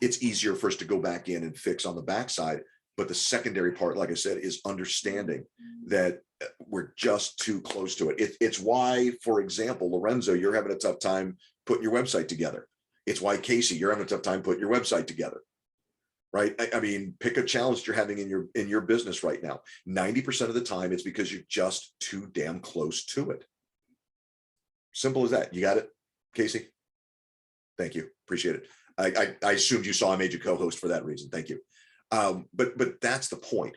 [SPEAKER 2] it's easier for us to go back in and fix on the backside. But the secondary part, like I said, is understanding that we're just too close to it. It's why, for example, Lorenzo, you're having a tough time putting your website together. It's why, Casey, you're having a tough time putting your website together, right? I mean, pick a challenge you're having in your business right now. 90% of the time, it's because you're just too damn close to it. Simple as that. You got it, Casey? Thank you. Appreciate it. I assumed you saw I made you co-host for that reason. Thank you. But that's the point.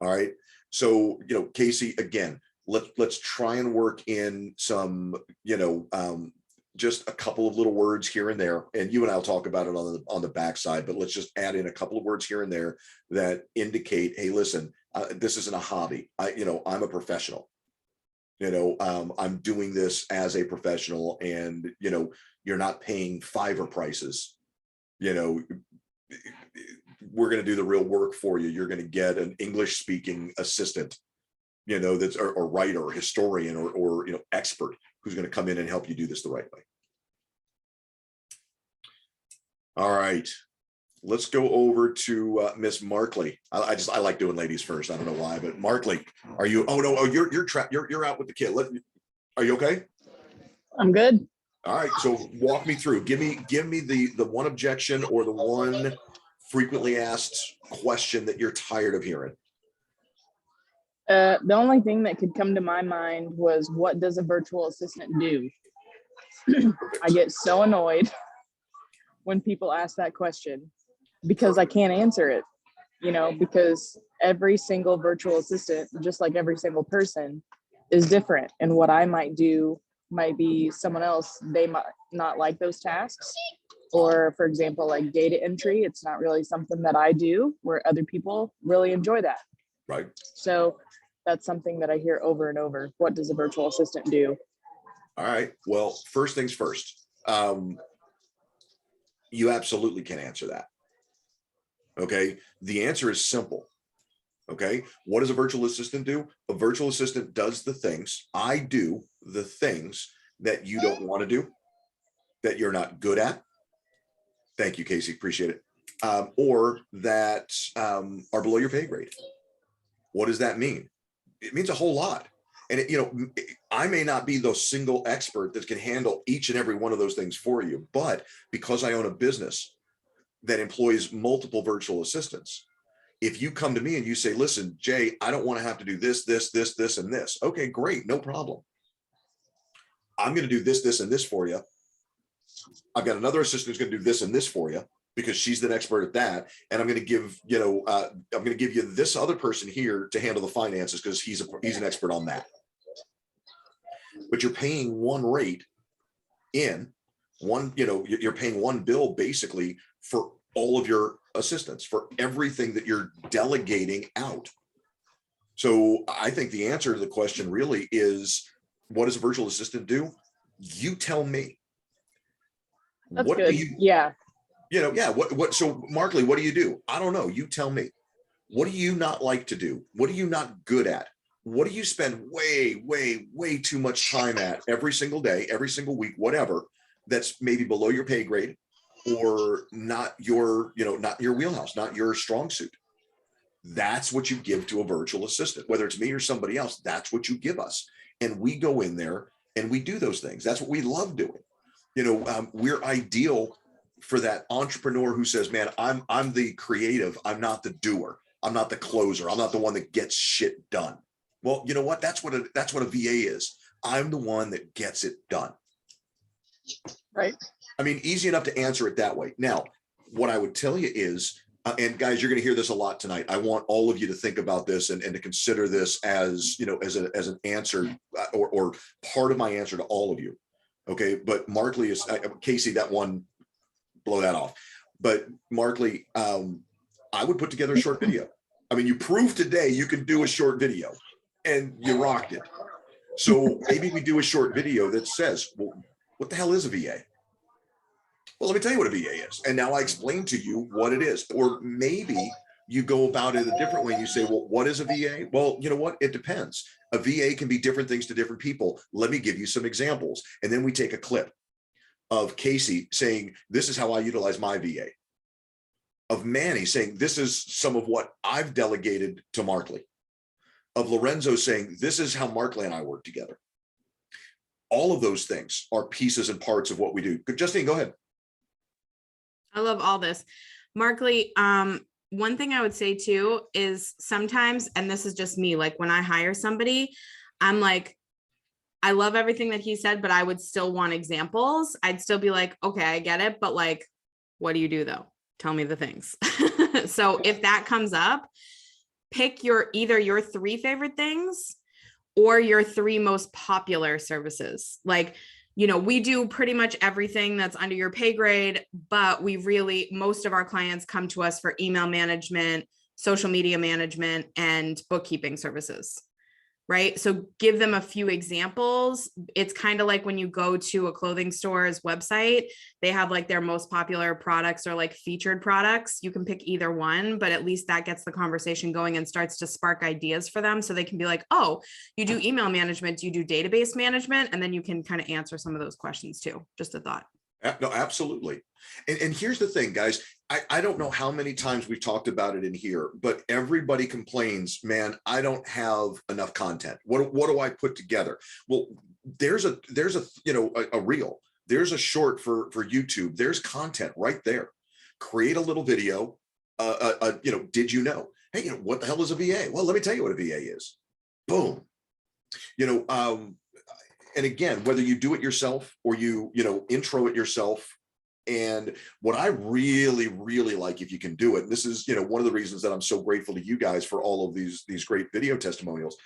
[SPEAKER 2] All right. So, you know, Casey, again, let's try and work in some, you know, just a couple of little words here and there. And you and I'll talk about it on the backside, but let's just add in a couple of words here and there that indicate, hey, listen, this isn't a hobby. I'm a professional. You know, I'm doing this as a professional, and, you know, you're not paying Fiverr prices. You know, we're going to do the real work for you. You're going to get an English speaking assistant, you know, that's or writer or historian or, you know, expert who's going to come in and help you do this the right way. All right. let's go over to Miss Markley. I like doing ladies first. I don't know why, but Markley, are you? Oh no, you're out with the kid. Are you okay?
[SPEAKER 6] I'm good.
[SPEAKER 2] All right, so walk me through. Give me the one objection or the one frequently asked question that you're tired of hearing.
[SPEAKER 6] The only thing that could come to my mind was, what does a virtual assistant do? I get so annoyed when people ask that question because I can't answer it, because every single virtual assistant, just like every single person, is different. And what I might do might be someone else, they might not like those tasks. Or for example, like data entry, it's not really something that I do, where other people really enjoy that.
[SPEAKER 2] Right.
[SPEAKER 6] So that's something that I hear over and over. What does a virtual assistant do?
[SPEAKER 2] All right. Well, first things first. You absolutely can answer that. Okay. The answer is simple. Okay. What does a virtual assistant do? A virtual assistant does the things. I do the things that you don't want to do, that you're not good at. Thank you, Casey. Appreciate it. Or that are below your pay grade. What does that mean? It means a whole lot. And I may not be the single expert that can handle each and every one of those things for you, but because I own a business that employs multiple virtual assistants, if you come to me and you say, listen, Jay, I don't want to have to do this, this, this, this, and this. Okay, great. No problem. I'm going to do this, this, and this for you. I've got another assistant who's going to do this and this for you, because she's an expert at that. And I'm going to give, I'm going to give you this other person here to handle the finances because he's an expert on that. But you're paying one rate in one, you're paying one bill basically for all of your assistants, for everything that you're delegating out. So I think the answer to the question really is, what does a virtual assistant do? You tell me.
[SPEAKER 6] That's
[SPEAKER 2] what
[SPEAKER 6] good.
[SPEAKER 2] do you,
[SPEAKER 6] yeah.
[SPEAKER 2] So Markley, what do you do? I don't know. You tell me. What do you not like to do? What are you not good at? What do you spend way, way, way too much time at every single day, every single week, whatever, that's maybe below your pay grade or not your, not your wheelhouse, not your strong suit? That's what you give to a virtual assistant, whether it's me or somebody else. That's what you give us. And we go in there and we do those things. That's what we love doing. We're ideal for that entrepreneur who says, man, I'm the creative. I'm not the doer. I'm not the closer. I'm not the one that gets shit done. Well, you know what? That's what a VA is. I'm the one that gets it done.
[SPEAKER 6] Right.
[SPEAKER 2] I mean, easy enough to answer it that way. Now, what I would tell you is, and guys, you're going to hear this a lot tonight. I want all of you to think about this and to consider this as, as an answer or part of my answer to all of you. Okay. But Markley is, Casey, that one, blow that off. But Markley, I would put together a short video. I mean, you proved today you can do a short video and you rocked it. So maybe we do a short video that says, well, what the hell is a VA? Well, let me tell you what a VA is. And now I explain to you what it is. Or maybe you go about it a different way. You say, well, what is a VA? Well, you know what? It depends. A VA can be different things to different people. Let me give you some examples. And then we take a clip of Casey saying, this is how I utilize my VA. Of Manny saying, this is some of what I've delegated to Markley. Of Lorenzo saying, this is how Markley and I work together. All of those things are pieces and parts of what we do. Justine, go ahead.
[SPEAKER 8] I love all this. Markley, one thing I would say too is sometimes, and this is just me, like when I hire somebody, I'm like, I love everything that he said, but I would still want examples. I'd still be like, okay, I get it. But like, what do you do though? Tell me the things. So if that comes up, pick either your 3 favorite things or your 3 most popular services. Like, we do pretty much everything that's under your pay grade, but most of our clients come to us for email management, social media management, and bookkeeping services. Right? So give them a few examples. It's kind of like when you go to a clothing store's website, they have like their most popular products or like featured products. You can pick either one, but at least that gets the conversation going and starts to spark ideas for them. So they can be like, oh, you do email management, you do database management, and then you can kind of answer some of those questions too. Just a thought.
[SPEAKER 2] No, absolutely. And here's the thing, guys. I don't know how many times we've talked about it in here, but everybody complains, man, I don't have enough content. What do I put together? Well, there's a a reel. There's a short for YouTube. There's content right there. Create a little video. Did you know? Hey, what the hell is a VA? Well, let me tell you what a VA is. Boom. And again, whether you do it yourself or you intro it yourself. And what I really, really like, if you can do it, and this is, one of the reasons that I'm so grateful to you guys for all of these great video testimonials.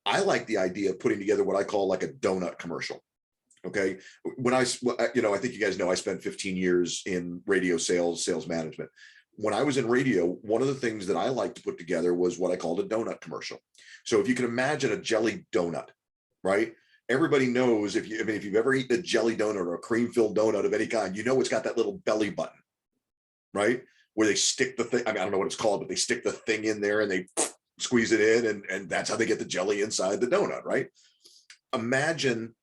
[SPEAKER 2] I like the idea of putting together what I call like a donut commercial. Okay. When I think you guys know, I spent 15 years in radio sales management. When I was in radio, one of the things that I liked to put together was what I called a donut commercial. So if you can imagine a jelly donut, right? Everybody knows if you've ever eaten a jelly donut or a cream-filled donut of any kind, it's got that little belly button, right? Where they stick the thing. I mean, I don't know what it's called, but they stick the thing in there and they squeeze it in, and that's how they get the jelly inside the donut, right? Imagine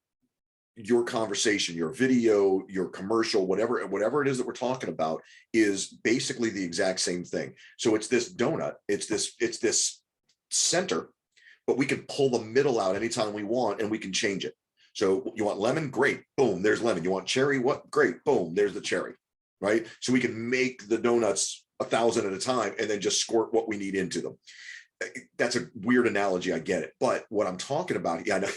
[SPEAKER 2] your conversation, your video, your commercial, whatever it is that we're talking about is basically the exact same thing. So it's this donut, it's this center, but we can pull the middle out anytime we want and we can change it. So you want lemon? Great. Boom, there's lemon. You want cherry? What? Great. Boom, there's the cherry, right? So we can make the donuts 1,000 at a time and then just squirt what we need into them. That's a weird analogy. I get it. But what I'm talking about, yeah, I know.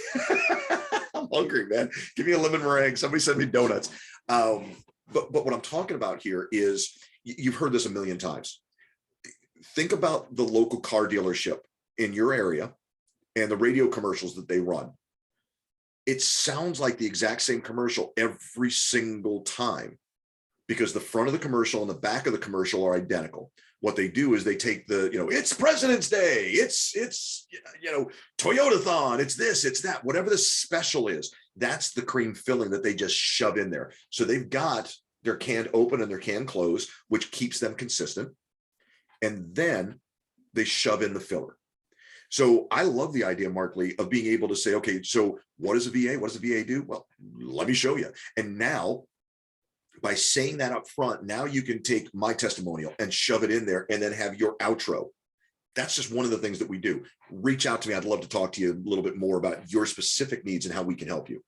[SPEAKER 2] I'm hungry, man. Give me a lemon meringue. Somebody send me donuts. But what I'm talking about here is, you've heard this a million times. Think about the local car dealership in your area and the radio commercials that they run. It sounds like the exact same commercial every single time, because the front of the commercial and the back of the commercial are identical. What they do is they take it's President's Day, it's Toyotathon, it's this, it's that, whatever the special is, that's the cream filling that they just shove in there. So they've got their can open and their can close, which keeps them consistent. And then they shove in the filler. So I love the idea, Mark Lee, of being able to say, okay, so what is a VA? What does a VA do? Well, let me show you. And now, by saying that up front, now you can take my testimonial and shove it in there and then have your outro. That's just one of the things that we do. Reach out to me. I'd love to talk to you a little bit more about your specific needs and how we can help you.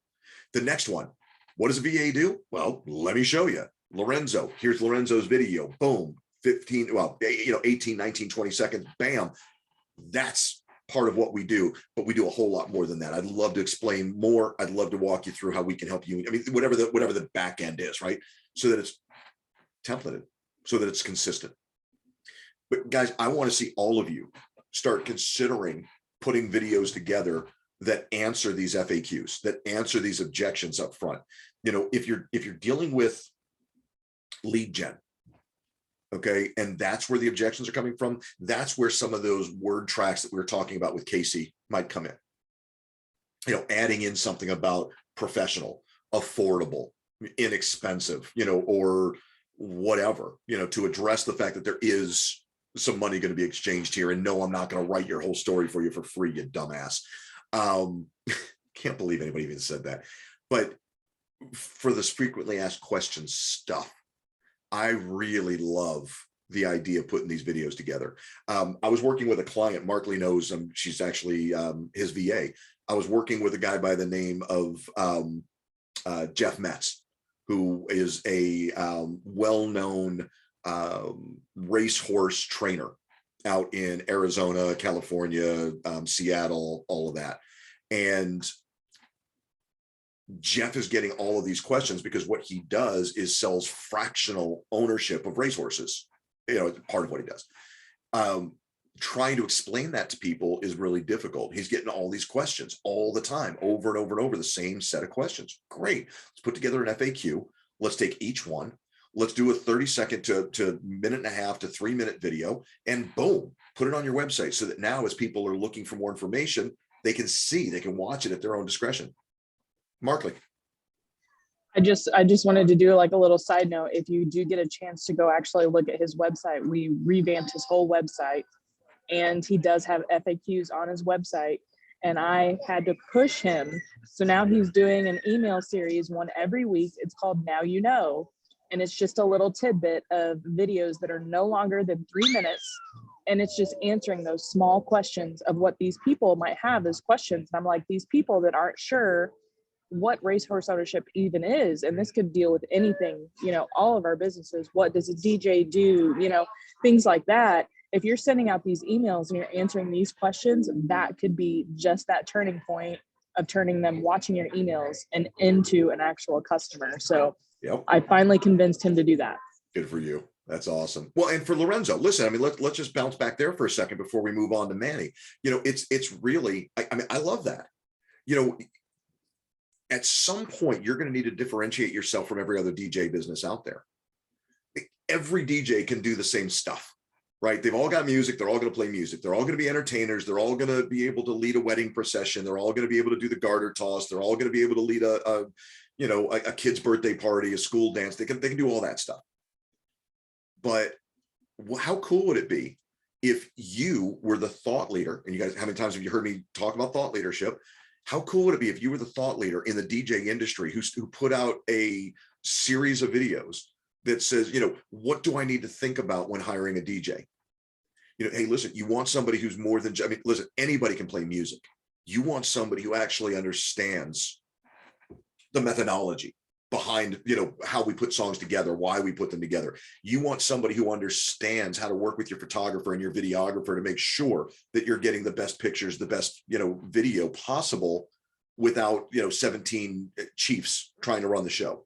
[SPEAKER 2] The next one, what does a VA do? Well, let me show you. Lorenzo, here's Lorenzo's video. Boom, 18, 19, 20 seconds. Bam. That's part of what we do, but we do a whole lot more than that. I'd love to explain more. I'd love to walk you through how we can help you. I mean, whatever the back end is, right? So that it's templated, so that it's consistent. But guys, I want to see all of you start considering putting videos together that answer these FAQs, that answer these objections up front. If you're dealing with lead gen, okay, and that's where the objections are coming from, that's where some of those word tracks that we were talking about with Casey might come in. Adding in something about professional, affordable, inexpensive, or whatever, to address the fact that there is some money going to be exchanged here. And no, I'm not going to write your whole story for you for free, you dumbass. Can't believe anybody even said that. But for this frequently asked questions stuff, I really love the idea of putting these videos together. I was working with a client, Mark Lee knows, she's actually his VA. I was working with a guy by the name of Jeff Metz, who is a well-known racehorse trainer out in Arizona, California, Seattle, all of that. And Jeff is getting all of these questions because what he does is sells fractional ownership of racehorses. Part of what he does. Trying to explain that to people is really difficult. He's getting all these questions all the time, over and over and over, the same set of questions. Great. Let's put together an FAQ. Let's take each one. Let's do a 30-second to minute and a half to 3-minute video, and boom, put it on your website so that now as people are looking for more information, they can watch it at their own discretion. Markley.
[SPEAKER 6] I just wanted to do like a little side note. If you do get a chance to go actually look at his website, we revamped his whole website, and he does have FAQs on his website. and I had to push him. So now he's doing an email series, one every week. It's called Now You Know. And it's just a little tidbit of videos that are no longer than 3 minutes. And it's just answering those small questions of what these people might have as questions. And I'm like, these people that aren't sure what racehorse ownership even is, and this could deal with anything, all of our businesses. What does a DJ do? Things like that. If you're sending out these emails and you're answering these questions, that could be just that turning point of turning them watching your emails and into an actual customer. So
[SPEAKER 2] Yep.
[SPEAKER 6] I finally convinced him to do that.
[SPEAKER 2] Good for you. That's awesome. Well, and for Lorenzo, listen, I mean, let's just bounce back there for a second before we move on to Manny. It's really, I mean, I love that. At some point, you're going to need to differentiate yourself from every other DJ business out there. Every DJ can do the same stuff, right? They've all got music. They're all going to play music. They're all going to be entertainers. They're all going to be able to lead a wedding procession. They're all going to be able to do the garter toss. They're all going to be able to lead a kid's birthday party, a school dance. They can do all that stuff. But how cool would it be if you were the thought leader? And you guys, how many times have you heard me talk about thought leadership? How cool would it be if you were the thought leader in the DJ industry who put out a series of videos that says, what do I need to think about when hiring a DJ? Hey, listen, you want somebody who's more than, listen, anybody can play music. You want somebody who actually understands the methodology behind, how we put songs together, why we put them together. You want somebody who understands how to work with your photographer and your videographer to make sure that you're getting the best pictures, the best, video possible without, 17 chiefs trying to run the show.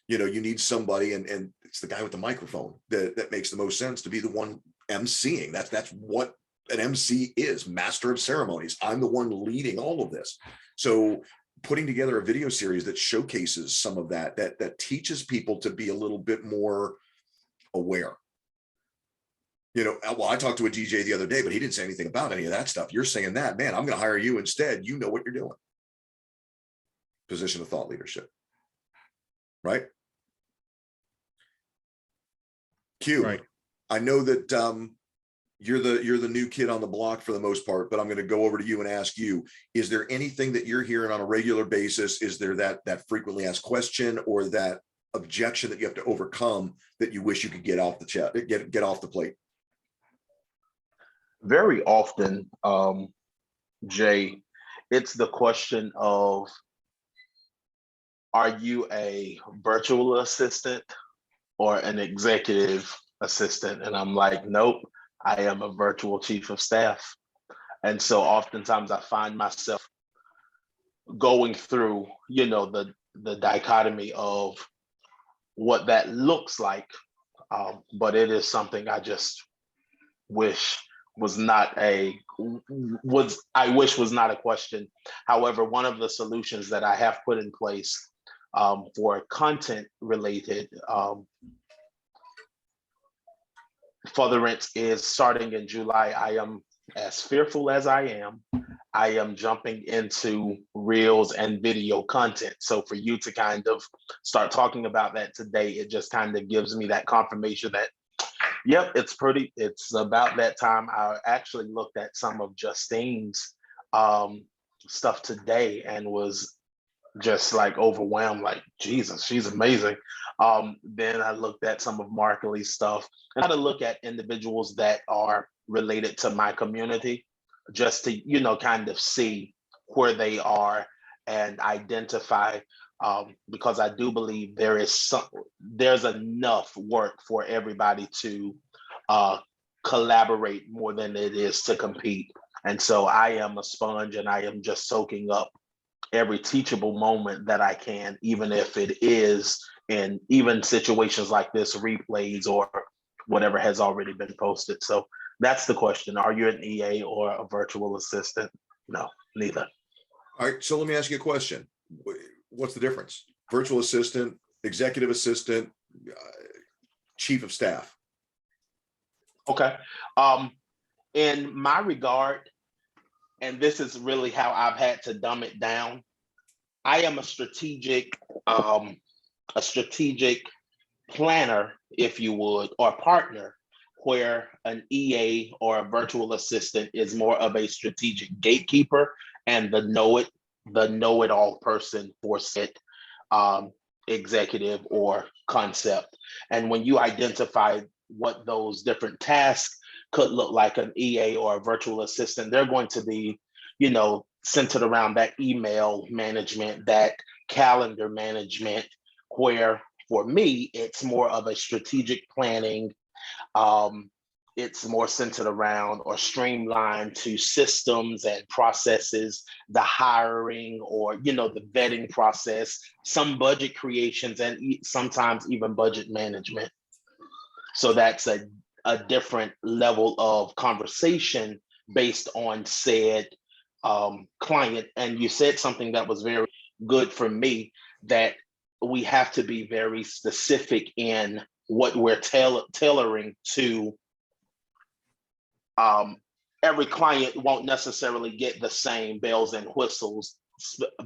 [SPEAKER 2] You need somebody, and it's the guy with the microphone that makes the most sense to be the one emceeing. That's what an MC is, master of ceremonies. I'm the one leading all of this. So putting together a video series that showcases some of that teaches people to be a little bit more aware. Well, I talked to a DJ the other day, but he didn't say anything about any of that stuff. You're saying that, man, I'm going to hire you instead. You know what you're doing. Position of thought leadership, right? Q,
[SPEAKER 1] Right.
[SPEAKER 2] I know that you're the new kid on the block for the most part, but I'm going to go over to you and ask you, is there anything that you're hearing on a regular basis? Is there that frequently asked question or that objection that you have to overcome that you wish you could get off the chat, get off the plate?
[SPEAKER 5] Very often, Jay, it's the question of, are you a virtual assistant or an executive assistant? And I'm like, nope. I am a virtual chief of staff. And so oftentimes I find myself going through, the dichotomy of what that looks like. But it is something I just wish was not a question. However, one of the solutions that I have put in place for content related furtherance is starting in July. I am, as fearful as I am jumping into reels and video content. So for you to kind of start talking about that today, it just kind of gives me that confirmation that, yep, it's about that time. I actually looked at some of Justine's stuff today and was just like overwhelmed, like, Jesus, she's amazing. Then I looked at some of Markley's stuff and how to look at individuals that are related to my community, just to, kind of see where they are and identify, because I do believe there's enough work for everybody to collaborate more than it is to compete. And so I am a sponge and I am just soaking up every teachable moment that I can, even if it is in even situations like this, replays or whatever has already been posted. So that's the question. Are you an EA or a virtual assistant? No, neither.
[SPEAKER 2] All right, so let me ask you a question. What's the difference? Virtual assistant, executive assistant, chief of staff.
[SPEAKER 5] Okay. In my regard, and this is really how I've had to dumb it down, I am a strategic planner, if you would, or partner where an EA or a virtual assistant is more of a strategic gatekeeper and the know-it-all person for said executive or concept. And when you identify what those different tasks could look like, an EA or a virtual assistant, they're going to be, centered around that email management, that calendar management, where for me, it's more of a strategic planning. It's more centered around or streamlined to systems and processes, the hiring or, the vetting process, some budget creations, and sometimes even budget management. So that's a different level of conversation based on said client. And you said something that was very good for me, that we have to be very specific in what we're tailoring to. Every client won't necessarily get the same bells and whistles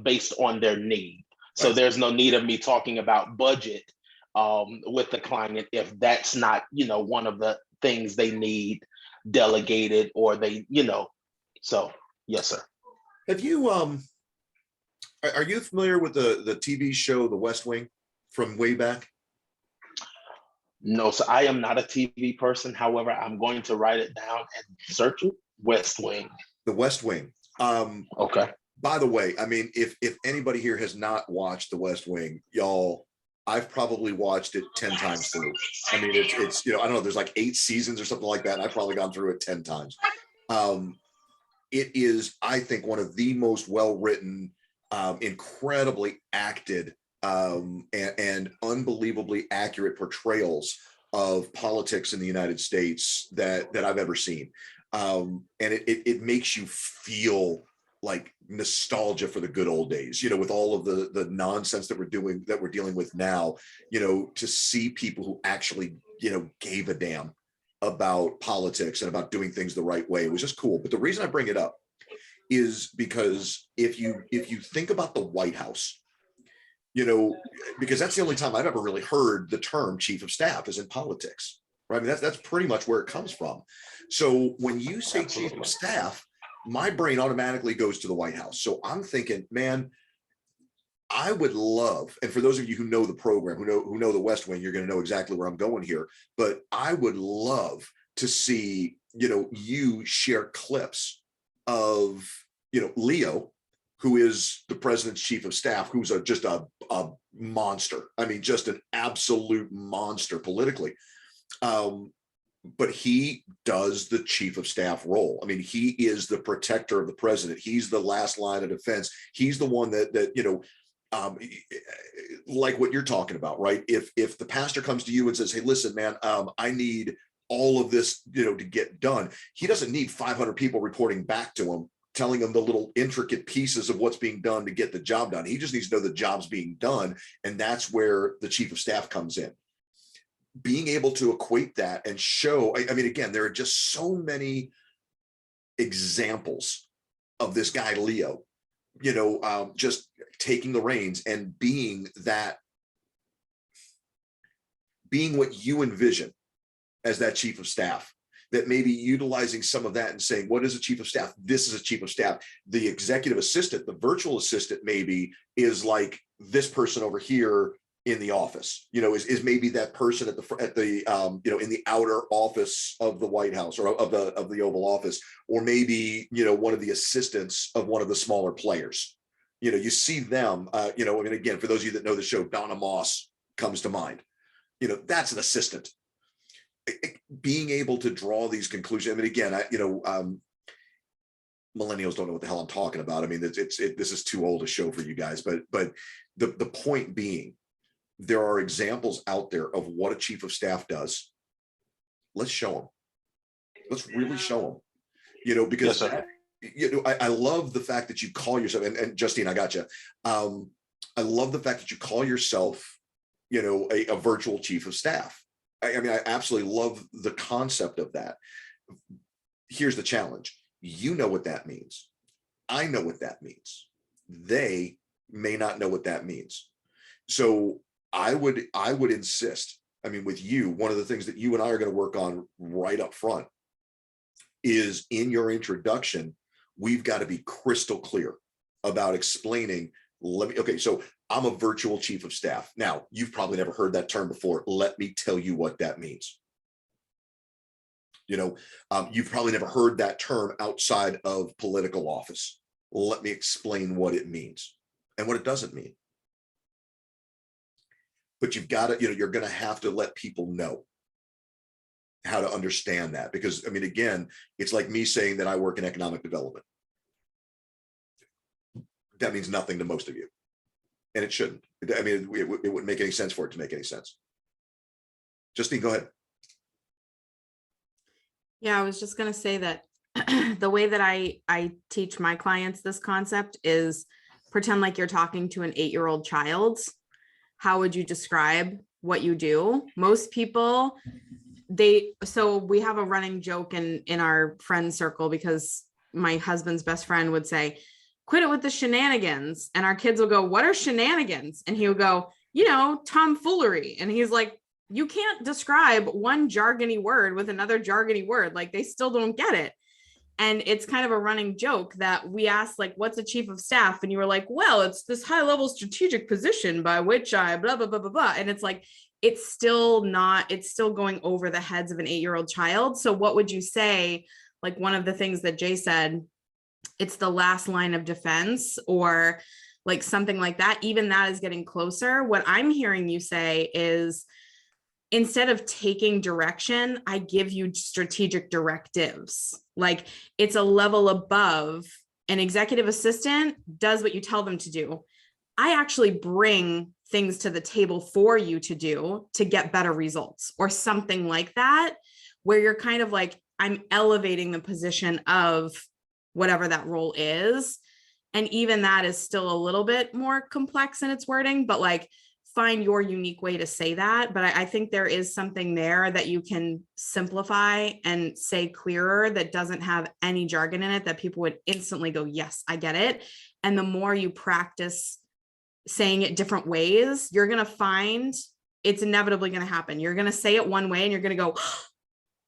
[SPEAKER 5] based on their need. So there's no need of me talking about budget with the client if that's not, one of the things they need delegated, or they, so yes, sir.
[SPEAKER 2] Have you, are you familiar with the TV show, The West Wing, from way back?
[SPEAKER 5] No, so I am not a TV person. However, I'm going to write it down and search it. West Wing.
[SPEAKER 2] The West Wing.
[SPEAKER 5] Okay.
[SPEAKER 2] By the way, I mean, if anybody here has not watched The West Wing, y'all, I've probably watched it 10 times through. I mean, it's I don't know, there's like 8 seasons or something like that, and I've probably gone through it 10 times. It is, I think, one of the most well-written, incredibly acted, and unbelievably accurate portrayals of politics in the United States that I've ever seen. And it makes you feel like nostalgia for the good old days, with all of the nonsense that we're dealing with now, to see people who actually, gave a damn about politics and about doing things the right way. It was just cool. But the reason I bring it up is because if you think about the White House, because that's the only time I've ever really heard the term chief of staff is in politics, right? I mean, that's pretty much where it comes from. So when you say chief of staff, my brain automatically goes to the White House. So I'm thinking, man, I would love, and for those of you who know the program, who know the West Wing, you're going to know exactly where I'm going here, but I would love to see, you share clips of, Leo, who is the president's chief of staff, who's just a monster. I mean, just an absolute monster politically. But he does the chief of staff role. I mean, he is the protector of the president. He's the last line of defense. He's the one that like what you're talking about, right? If the pastor comes to you and says, hey, listen, man, I need all of this, to get done. He doesn't need 500 people reporting back to him, telling him the little intricate pieces of what's being done to get the job done. He just needs to know the job's being done. And that's where the chief of staff comes in. Being able to equate that and show, I mean, again, there are just so many examples of this guy, Leo, just taking the reins and being what you envision as that chief of staff, that maybe utilizing some of that and saying, what is a chief of staff? This is a chief of staff. The executive assistant, the virtual assistant maybe is like this person over here in the office, is maybe that person at the in the outer office of the White House or of the Oval Office, or maybe, one of the assistants of one of the smaller players. You see them, I mean, again, for those of you that know the show, Donna Moss comes to mind. That's an assistant. Being able to draw these conclusions. I mean, again, millennials don't know what the hell I'm talking about. I mean, this is too old a show for you guys, but the point being, there are examples out there of what a chief of staff does. Let's show them. Let's really show them, because I love the fact that you call yourself, and Justine, I got you. I love the fact that you call yourself, a virtual chief of staff. I mean, I absolutely love the concept of that. Here's the challenge. You know what that means. I know what that means. They may not know what that means. So I would insist, I mean, with you, one of the things that you and I are going to work on right up front is in your introduction, we've got to be crystal clear about explaining, okay, so I'm a virtual chief of staff. Now, you've probably never heard that term before. Let me tell you what that means. You know, you've probably never heard that term outside of political office. Let me explain what it means and what it doesn't mean. But you've got to, you're going to have to let people know how to understand that. Because, I mean, again, it's like me saying that I work in economic development. That means nothing to most of you. And it shouldn't. I mean, it wouldn't make any sense for it to make any sense. Justine, go ahead.
[SPEAKER 8] Yeah, I was just going to say that the way that I teach my clients this concept is pretend like you're talking to an 8-year-old child. How would you describe what you do? Most people, so we have a running joke in our friend circle, because my husband's best friend would say, quit it with the shenanigans. And our kids will go, what are shenanigans? And he would go, tomfoolery. And he's like, you can't describe one jargony word with another jargony word. Like, they still don't get it. And it's kind of a running joke that we asked, like, what's a chief of staff? And you were like, well, it's this high level strategic position by which I blah, blah, blah, blah, blah. And it's like, it's still going over the heads of an 8-year-old child. So what would you say? Like, one of the things that Jay said, it's the last line of defense, or like something like that. Even that is getting closer. What I'm hearing you say is, instead of taking direction, I give you strategic directives. Like, it's a level above. An executive assistant does what you tell them to do. I actually bring things to the table for you to do to get better results, or something like that, where you're kind of like, I'm elevating the position of whatever that role is. And even that is still a little bit more complex in its wording, but like, find your unique way to say that. But I think there is something there that you can simplify and say clearer, that doesn't have any jargon in it, that people would instantly go, yes, I get it. And the more you practice saying it different ways, you're going to find it's inevitably going to happen. You're going to say it one way and you're going to go,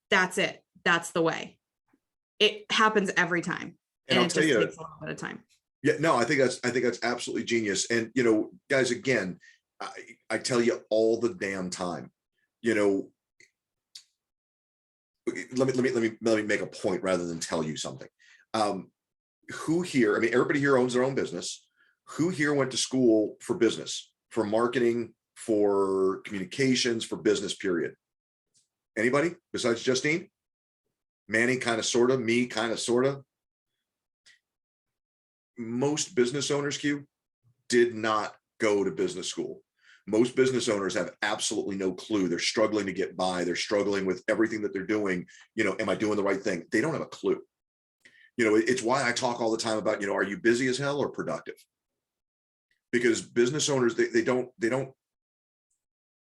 [SPEAKER 8] that's it. That's the way. It happens every time.
[SPEAKER 2] And I'll
[SPEAKER 8] it
[SPEAKER 2] tell
[SPEAKER 8] just
[SPEAKER 2] you,
[SPEAKER 8] takes a little bit of time.
[SPEAKER 2] Yeah, no, I think that's absolutely genius. And, guys, again, I tell you all the damn time, let me make a point rather than tell you something. Who here, I mean, everybody here owns their own business. Who here went to school for business, for marketing, for communications, for business, period? Anybody besides Justine? Manny, kind of, sort of. Me, kind of, sort of. Most business owners, Q, did not go to business school. Most business owners have absolutely no clue. They're struggling to get by. They're struggling with everything that they're doing. Am I doing the right thing? They don't have a clue. It's why I talk all the time about, are you busy as hell or productive? Because business owners, they don't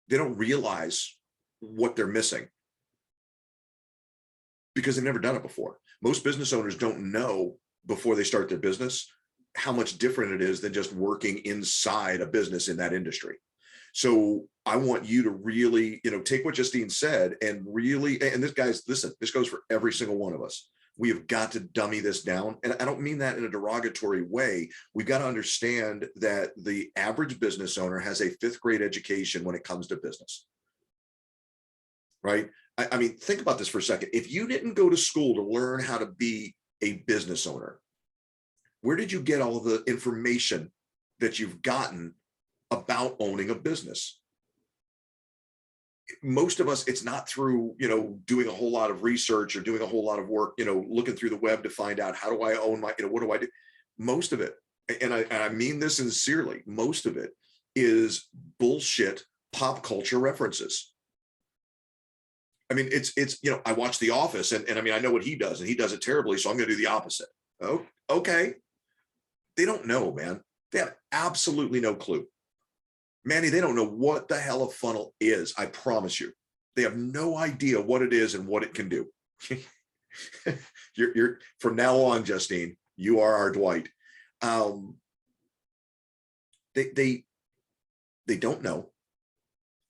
[SPEAKER 2] realize what they're missing, because they've never done it before. Most business owners don't know before they start their business how much different it is than just working inside a business in that industry. So I want you to really, take what Justine said and really, and this, guys, listen, this goes for every single one of us. We have got to dummy this down. And I don't mean that in a derogatory way. We've got to understand that the average business owner has a 5th grade education when it comes to business, right? I mean, think about this for a second. If you didn't go to school to learn how to be a business owner, where did you get all the information that you've gotten about owning a business? Most of us, it's not through, doing a whole lot of research or doing a whole lot of work, looking through the web to find out, how do I own my, what do I do? Most of it, and I mean this sincerely, most of it is bullshit pop culture references. I mean, it's I watch The Office, and I mean, I know what he does, and he does it terribly, so I'm going to do the opposite. Oh, okay. They don't know, man. They have absolutely no clue. Manny, they don't know what the hell a funnel is. I promise you. They have no idea what it is and what it can do. You're from now on, Justine, you are our Dwight. They don't know.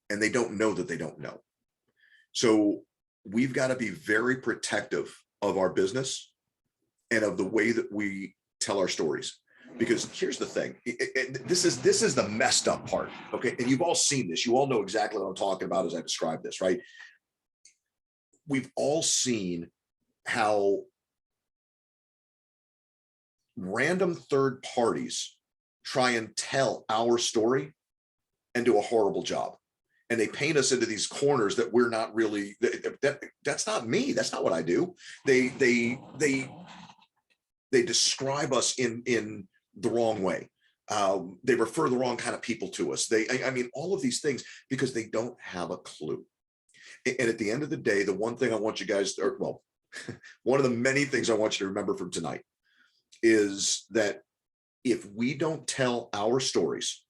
[SPEAKER 2] and they don't know that they don't know. So we've got to be very protective of our business and of the way that we tell our stories. Because here's the thing, this is the messed up part, okay? And you've all seen this. You all know exactly what I'm talking about as I describe this, right? We've all seen how random third parties try and tell our story and do a horrible job. And they paint us into these corners that we're not really, that's not me. That's not what I do. They describe us in the wrong way. They refer the wrong kind of people to us. I mean, all of these things because they don't have a clue. And at the end of the day, the one thing I want you guys, one of the many things I want you to remember from tonight is that if we don't tell our stories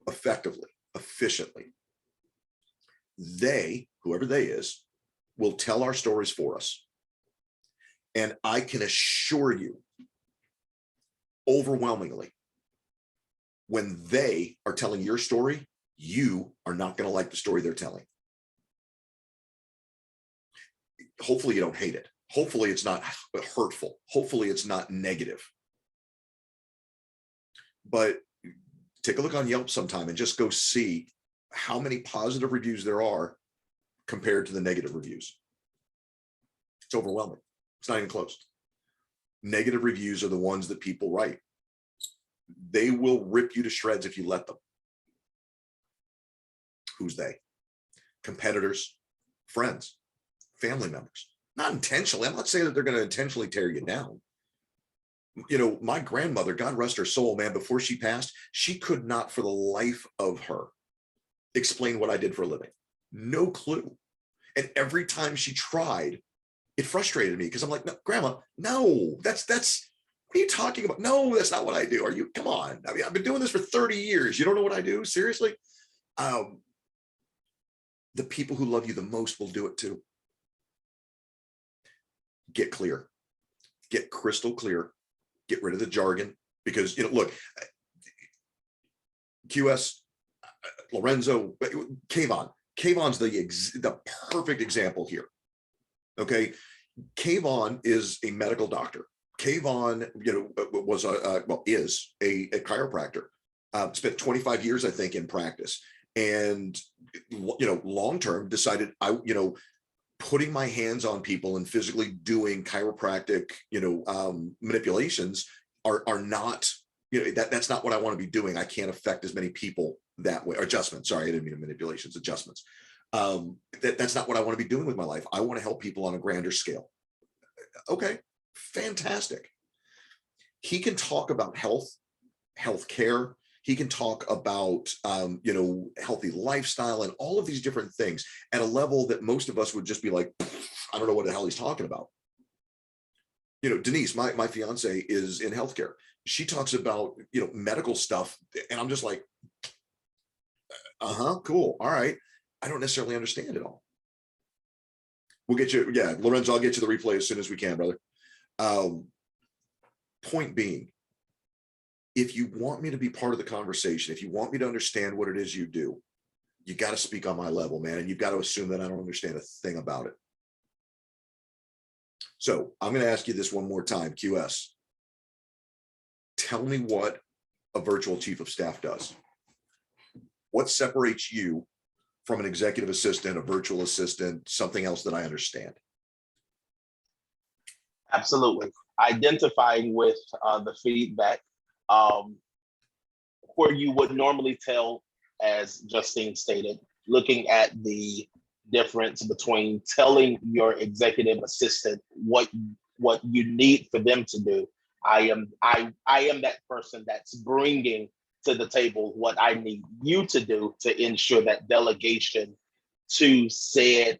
[SPEAKER 2] effectively, efficiently, whoever they is, will tell our stories for us. And I can assure you, overwhelmingly, when they are telling your story, you are not going to like the story they're telling. Hopefully you don't hate it. Hopefully it's not hurtful. Hopefully it's not negative. But take a look on Yelp sometime and just go see how many positive reviews there are compared to the negative reviews. It's overwhelming. It's not even close. Negative reviews are the ones that people write. They will rip you to shreds if you let them. Who's they? Competitors, friends, family members. Not intentionally. I'm not saying that they're going to intentionally tear you down. You know, my grandmother, God rest her soul, man, before she passed, she could not for the life of her explain what I did for a living. No clue. And every time she tried, it frustrated me because I'm like, no, Grandma, no, that's, what are you talking about? No, that's not what I do. Are you, come on. I mean, I've been doing this for 30 years. You don't know what I do? Seriously? The people who love you the most will do it too. Get clear, get crystal clear, get rid of the jargon because, you know, look, QS, Lorenzo, Kayvon's the perfect example here. Okay. Kayvon is a medical doctor. Kayvon, you know, is a chiropractor. Spent 25 years, I think, in practice. And, you know, long-term decided putting my hands on people and physically doing chiropractic, manipulations are not, that's not what I want to be doing. I can't affect as many people that way. Or adjustments. Sorry, I didn't mean manipulations, adjustments. That's not what I want to be doing with my life. I want to help people on a grander scale. Okay, fantastic. He can talk about health care. He can talk about, healthy lifestyle and all of these different things at a level that most of us would just be like, I don't know what the hell he's talking about. You know, Denise, my fiance is in healthcare. She talks about, medical stuff. And I'm just like, cool. All right. I don't necessarily understand it all. We'll get you. Yeah. Lorenzo, I'll get you the replay as soon as we can, brother. Point being, if you want me to be part of the conversation, if you want me to understand what it is you do, you got to speak on my level, man. And you've got to assume that I don't understand a thing about it. So I'm going to ask you this one more time, QS. Tell me what a virtual chief of staff does. What separates you from an executive assistant, a virtual assistant, something else that I understand?
[SPEAKER 5] Absolutely. Identifying with the feedback. Where you would normally tell, as Justine stated, looking at the difference between telling your executive assistant what you need for them to do. I am that person that's bringing to the table what I need you to do to ensure that delegation to said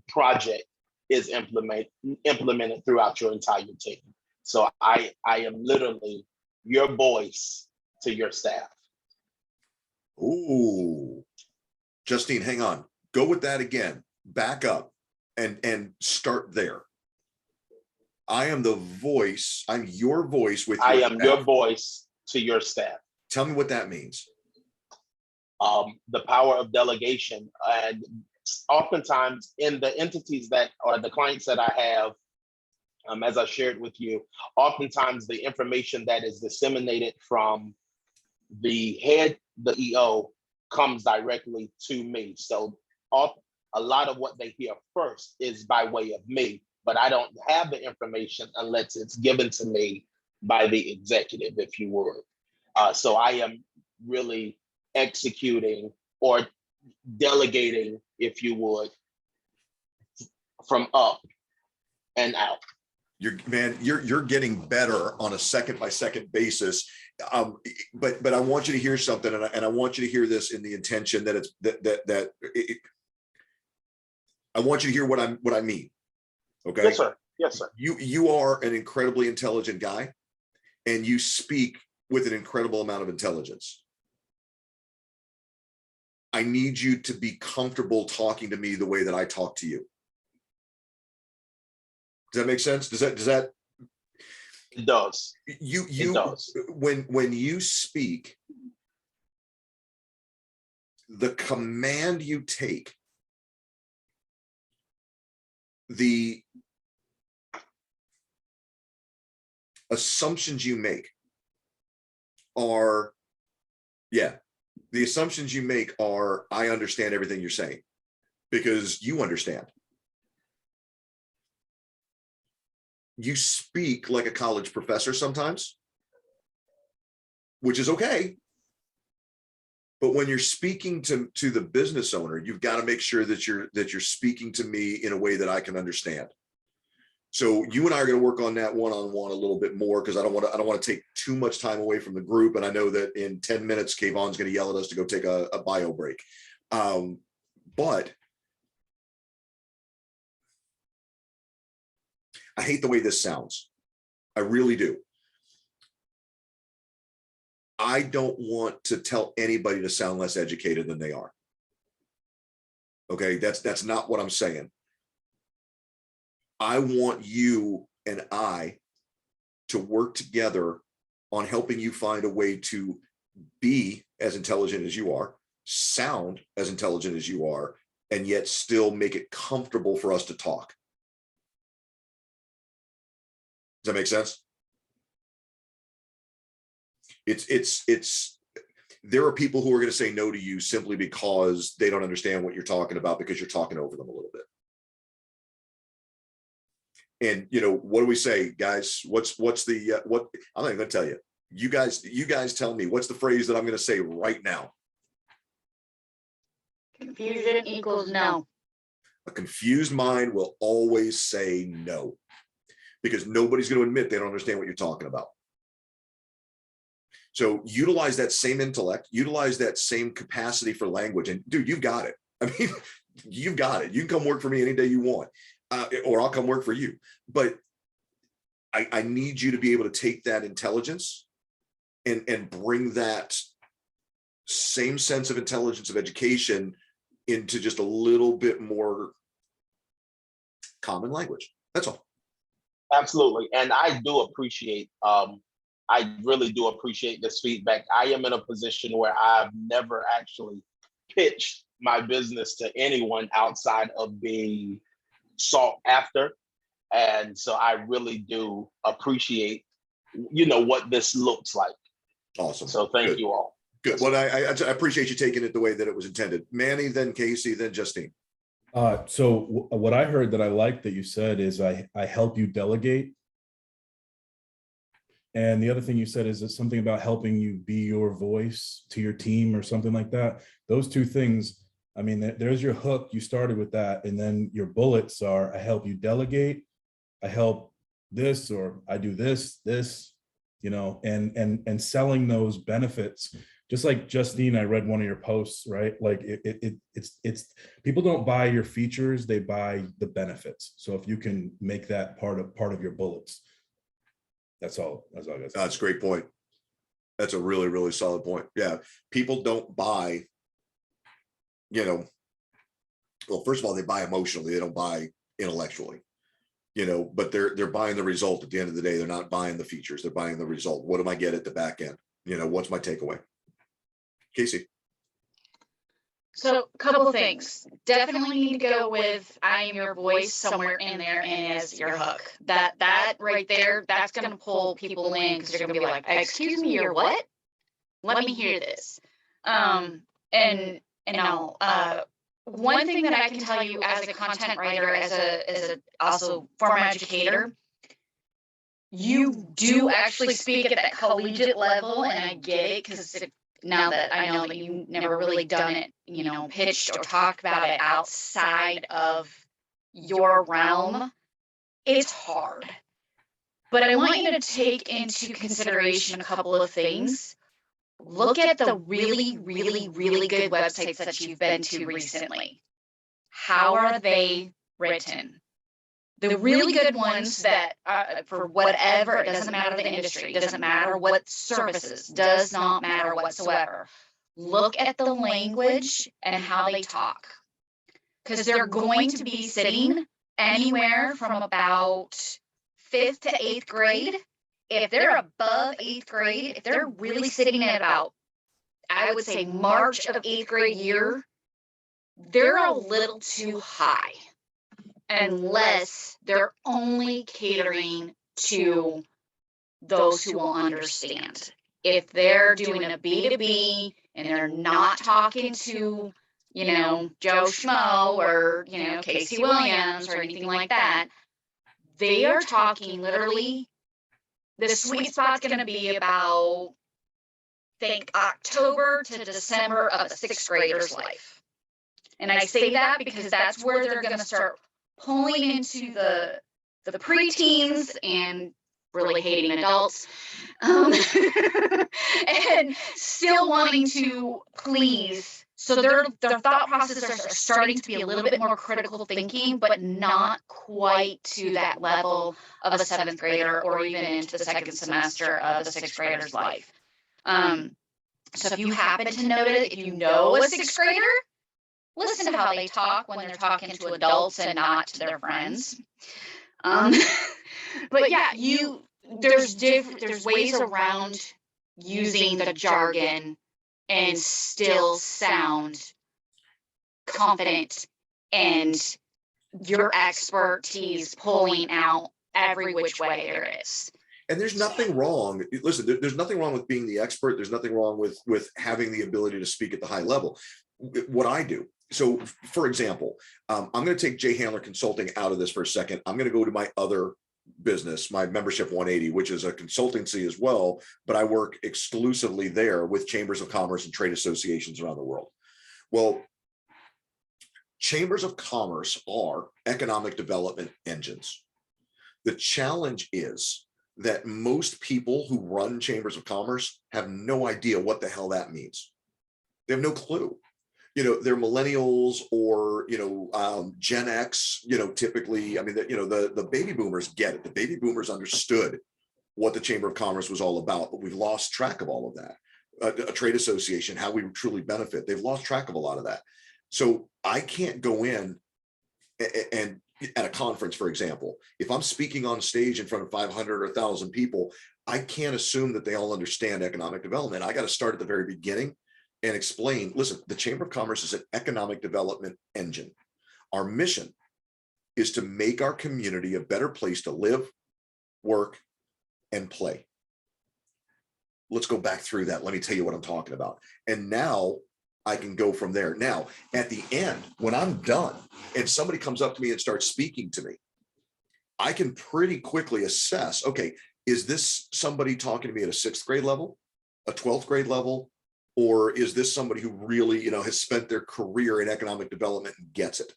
[SPEAKER 5] project is implemented throughout your entire team. So I am literally your voice to your staff.
[SPEAKER 2] Ooh, Justine, hang on. Go with that again. Back up and start there. I am the voice. I'm your voice with your
[SPEAKER 5] I am
[SPEAKER 2] staff.
[SPEAKER 5] your voice to your staff.
[SPEAKER 2] Tell me what that means.
[SPEAKER 5] the power of delegation. And oftentimes in the entities that, or the clients that I have, as I shared with you, oftentimes the information that is disseminated from the head, the EO, comes directly to me. So a lot of what they hear first is by way of me, but I don't have the information unless it's given to me by the executive, if you would. So I am really executing or delegating, if you would, from up and out.
[SPEAKER 2] You're getting better on a second by second basis. But I want you to hear something, and I want you to hear this in the intention that I want you to hear what I mean. Okay.
[SPEAKER 5] Yes, sir. Yes, sir.
[SPEAKER 2] You are an incredibly intelligent guy, and you speak with an incredible amount of intelligence. I need you to be comfortable talking to me the way that I talk to you. Does that make sense? Does that?
[SPEAKER 5] It does.
[SPEAKER 2] It does. When you speak, the command you take, the assumptions you make are, the assumptions you make are, I understand everything you're saying, because you understand. You speak like a college professor sometimes, which is okay. But when you're speaking to the business owner, you've got to make sure that you're speaking to me in a way that I can understand. So you and I are going to work on that one-on-one a little bit more, because I don't want to take too much time away from the group. And I know that in 10 minutes, Kayvon's going to yell at us to go take a bio break. But I hate the way this sounds. I really do. I don't want to tell anybody to sound less educated than they are. Okay, that's not what I'm saying. I want you and I to work together on helping you find a way to be as intelligent as you are, sound as intelligent as you are, and yet still make it comfortable for us to talk. Does that make sense? It's there are people who are going to say no to you simply because they don't understand what you're talking about, because you're talking over them a little bit. And what do we say, guys? What's the what? I'm not even going to tell you. You guys tell me, what's the phrase that I'm going to say right now?
[SPEAKER 3] Confusion equals no.
[SPEAKER 2] A confused mind will always say no, because nobody's going to admit they don't understand what you're talking about. So utilize that same intellect, utilize that same capacity for language. And dude, you've got it. I mean, you've got it. You can come work for me any day you want, or I'll come work for you. But I need you to be able to take that intelligence and bring that same sense of intelligence of education into just a little bit more common language. That's all.
[SPEAKER 5] Absolutely. And I do appreciate, I really do appreciate this feedback. I am in a position where I've never actually pitched my business to anyone outside of being sought after. And so I really do appreciate, what this looks like.
[SPEAKER 2] Awesome.
[SPEAKER 5] So thank you all.
[SPEAKER 2] Good. Well, I appreciate you taking it the way that it was intended. Manny, then Casey, then Justine.
[SPEAKER 4] So what I heard that I liked that you said is I help you delegate. And the other thing you said is it's something about helping you be your voice to your team or something like that. Those two things, I mean, there's your hook. You started with that. And then your bullets are, I help you delegate, I help this, or I do this, and selling those benefits. Just like Justine, I read one of your posts, right? Like it's people don't buy your features, they buy the benefits. So if you can make that part of your bullets, that's all I got.
[SPEAKER 2] That's a great point. That's a really, really solid point. Yeah. People don't buy, well, first of all, they buy emotionally, they don't buy intellectually, but they're buying the result at the end of the day. They're not buying the features, they're buying the result. What do I get at the back end? What's my takeaway? Casey.
[SPEAKER 3] So a couple of things. Definitely need to go with I am your voice somewhere in there and as your hook. That right there, that's gonna pull people in because they're gonna be like, excuse me, you're what? Let me hear this. And now one thing that I can tell you as a content writer, as a also former educator, you do actually speak at that collegiate level, and I get it because now that I know that you've never really done it, you know, pitched or talked about it outside of your realm, it's hard. But I want you to take into consideration a couple of things. Look at the really, really, really good websites that you've been to recently. How are they written? The really good ones that, for whatever, it doesn't matter the industry, doesn't matter what services, does not matter whatsoever. Look at the language and how they talk. Because they're going to be sitting anywhere from about 5th to 8th grade. If they're above 8th grade, if they're really sitting at about, I would say March of 8th grade year, they're a little too high. Unless they're only catering to those who will understand. If they're doing a B2B and they're not talking to, you know, Joe Schmo or, you know, Casey Williams or anything like that, they are talking literally, the sweet spot's going to be about, think October to December of a 6th grader's life. And I say that because that's where they're going to start pulling into the preteens and really hating adults, and still wanting to please. So their thought processes are starting to be a little bit more critical thinking, but not quite to that level of a 7th grader or even into the 2nd semester of the 6th grader's life. So if you happen to notice, if you know a 6th grader, listen to how they talk when they're talking to adults and not to their friends. But yeah, there's ways around using the jargon and still sound confident and your expertise pulling out every which way there is.
[SPEAKER 2] And there's nothing wrong. Listen, there's nothing wrong with being the expert. There's nothing wrong with having the ability to speak at the high level. What I do. So, for example, I'm going to take Jay Handler Consulting out of this for a second. I'm going to go to my other business, my Membership 180, which is a consultancy as well, but I work exclusively there with chambers of commerce and trade associations around the world. Well, chambers of commerce are economic development engines. The challenge is that most people who run chambers of commerce have no idea what the hell that means. They have no clue. You know, they're millennials or, you know, Gen X, you know, typically, I mean, the baby boomers get it. The baby boomers understood what the Chamber of Commerce was all about, but we've lost track of all of that. A trade association, how we truly benefit. They've lost track of a lot of that. So I can't go in and at a conference, for example, if I'm speaking on stage in front of 500 or 1,000 people, I can't assume that they all understand economic development. I got to start at the very beginning and explain, listen, the Chamber of Commerce is an economic development engine. Our mission is to make our community a better place to live, work, and play. Let's go back through that. Let me tell you what I'm talking about. And now I can go from there. Now, at the end, when I'm done and somebody comes up to me and starts speaking to me, I can pretty quickly assess, okay, is this somebody talking to me at a 6th grade level, a 12th grade level, or is this somebody who really, you know, has spent their career in economic development and gets it?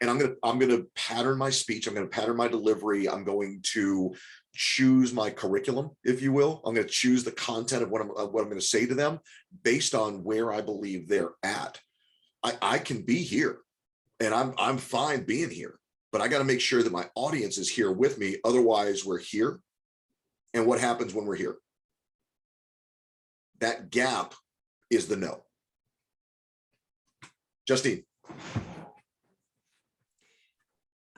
[SPEAKER 2] And I'm going to pattern my speech. I'm going to pattern my delivery. I'm going to choose my curriculum, if you will. I'm going to choose the content of what I'm going to say to them based on where I believe they're at. I can be here and I'm fine being here, but I got to make sure that my audience is here with me. Otherwise we're here. And what happens when we're here? That gap is the no. Justine.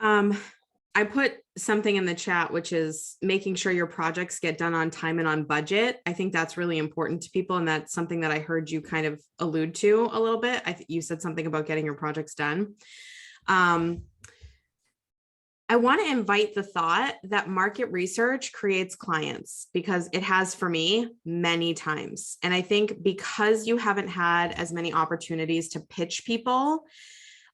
[SPEAKER 8] I put something in the chat, which is making sure your projects get done on time and on budget. I think that's really important to people. And that's something that I heard you kind of allude to a little bit. I think you said something about getting your projects done. I want to invite the thought that market research creates clients, because it has for me many times. And I think because you haven't had as many opportunities to pitch people,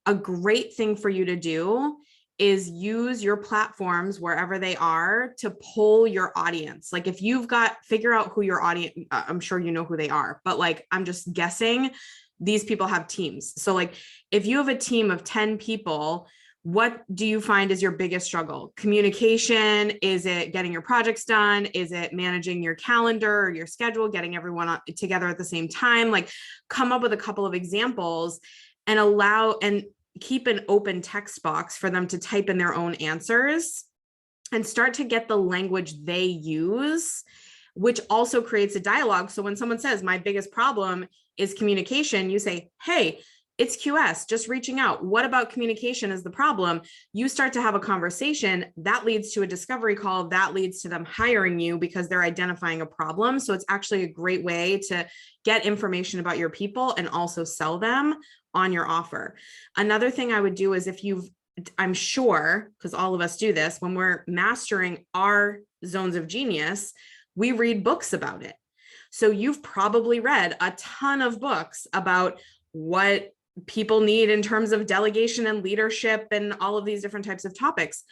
[SPEAKER 8] a great thing for you to do is use your platforms wherever they are to pull your audience. Like if you've got, figure out who your audience, I'm sure you know who they are, but like, I'm just guessing these people have teams. So like if you have a team of 10 people, what do you find is your biggest struggle? Communication? Is it getting your projects done? Is it managing your calendar or your schedule, getting everyone together at the same time? Like come up with a couple of examples and keep an open text box for them to type in their own answers and start to get the language they use, which also creates a dialogue. So when someone says, my biggest problem is communication, you say, hey, it's QS, just reaching out. What about communication is the problem? You start to have a conversation that leads to a discovery call that leads to them hiring you because they're identifying a problem. So it's actually a great way to get information about your people and also sell them on your offer. Another thing I would do is I'm sure, because all of us do this, when we're mastering our zones of genius, we read books about it. So you've probably read a ton of books about what people need in terms of delegation and leadership and all of these different types of topics.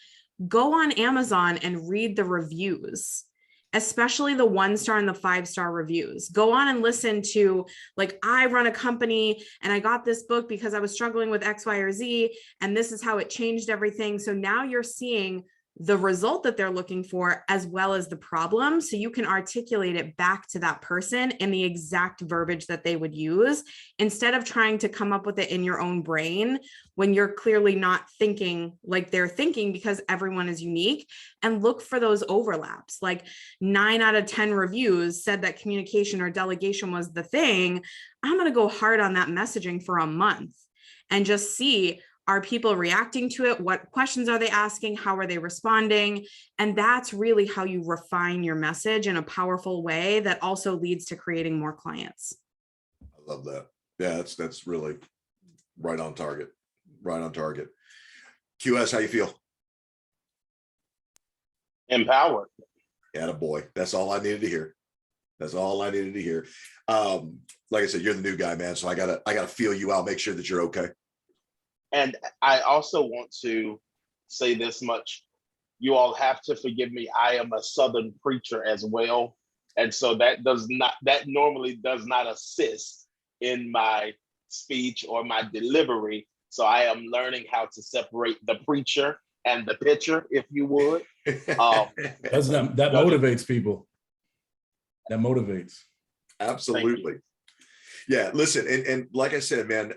[SPEAKER 8] Go on Amazon and read the reviews, especially the 1-star and the 5-star reviews. Go on and listen to, like, I run a company and I got this book because I was struggling with X, Y, or Z, and this is how it changed everything. So now you're seeing the result that they're looking for as well as the problem. So you can articulate it back to that person in the exact verbiage that they would use, instead of trying to come up with it in your own brain when you're clearly not thinking like they're thinking, because everyone is unique. And look for those overlaps. Like 9 out of 10 reviews said that communication or delegation was the thing. I'm going to go hard on that messaging for a month and just see, are people reacting to it? What questions are they asking? How are they responding? And that's really how you refine your message in a powerful way that also leads to creating more clients.
[SPEAKER 2] I love that. Yeah, that's really right on target. Right on target. QS, how you feel?
[SPEAKER 5] Empowered.
[SPEAKER 2] Attaboy. That's all I needed to hear. That's all I needed to hear. Like I said, you're the new guy, man. So I gotta feel you out, make sure that you're okay.
[SPEAKER 5] And I also want to say this much. You all have to forgive me. I am a Southern preacher as well. And so that normally does not assist in my speech or my delivery. So I am learning how to separate the preacher and the pitcher, if you would.
[SPEAKER 4] That motivates people. That motivates.
[SPEAKER 2] Absolutely. Yeah, listen, and like I said, man,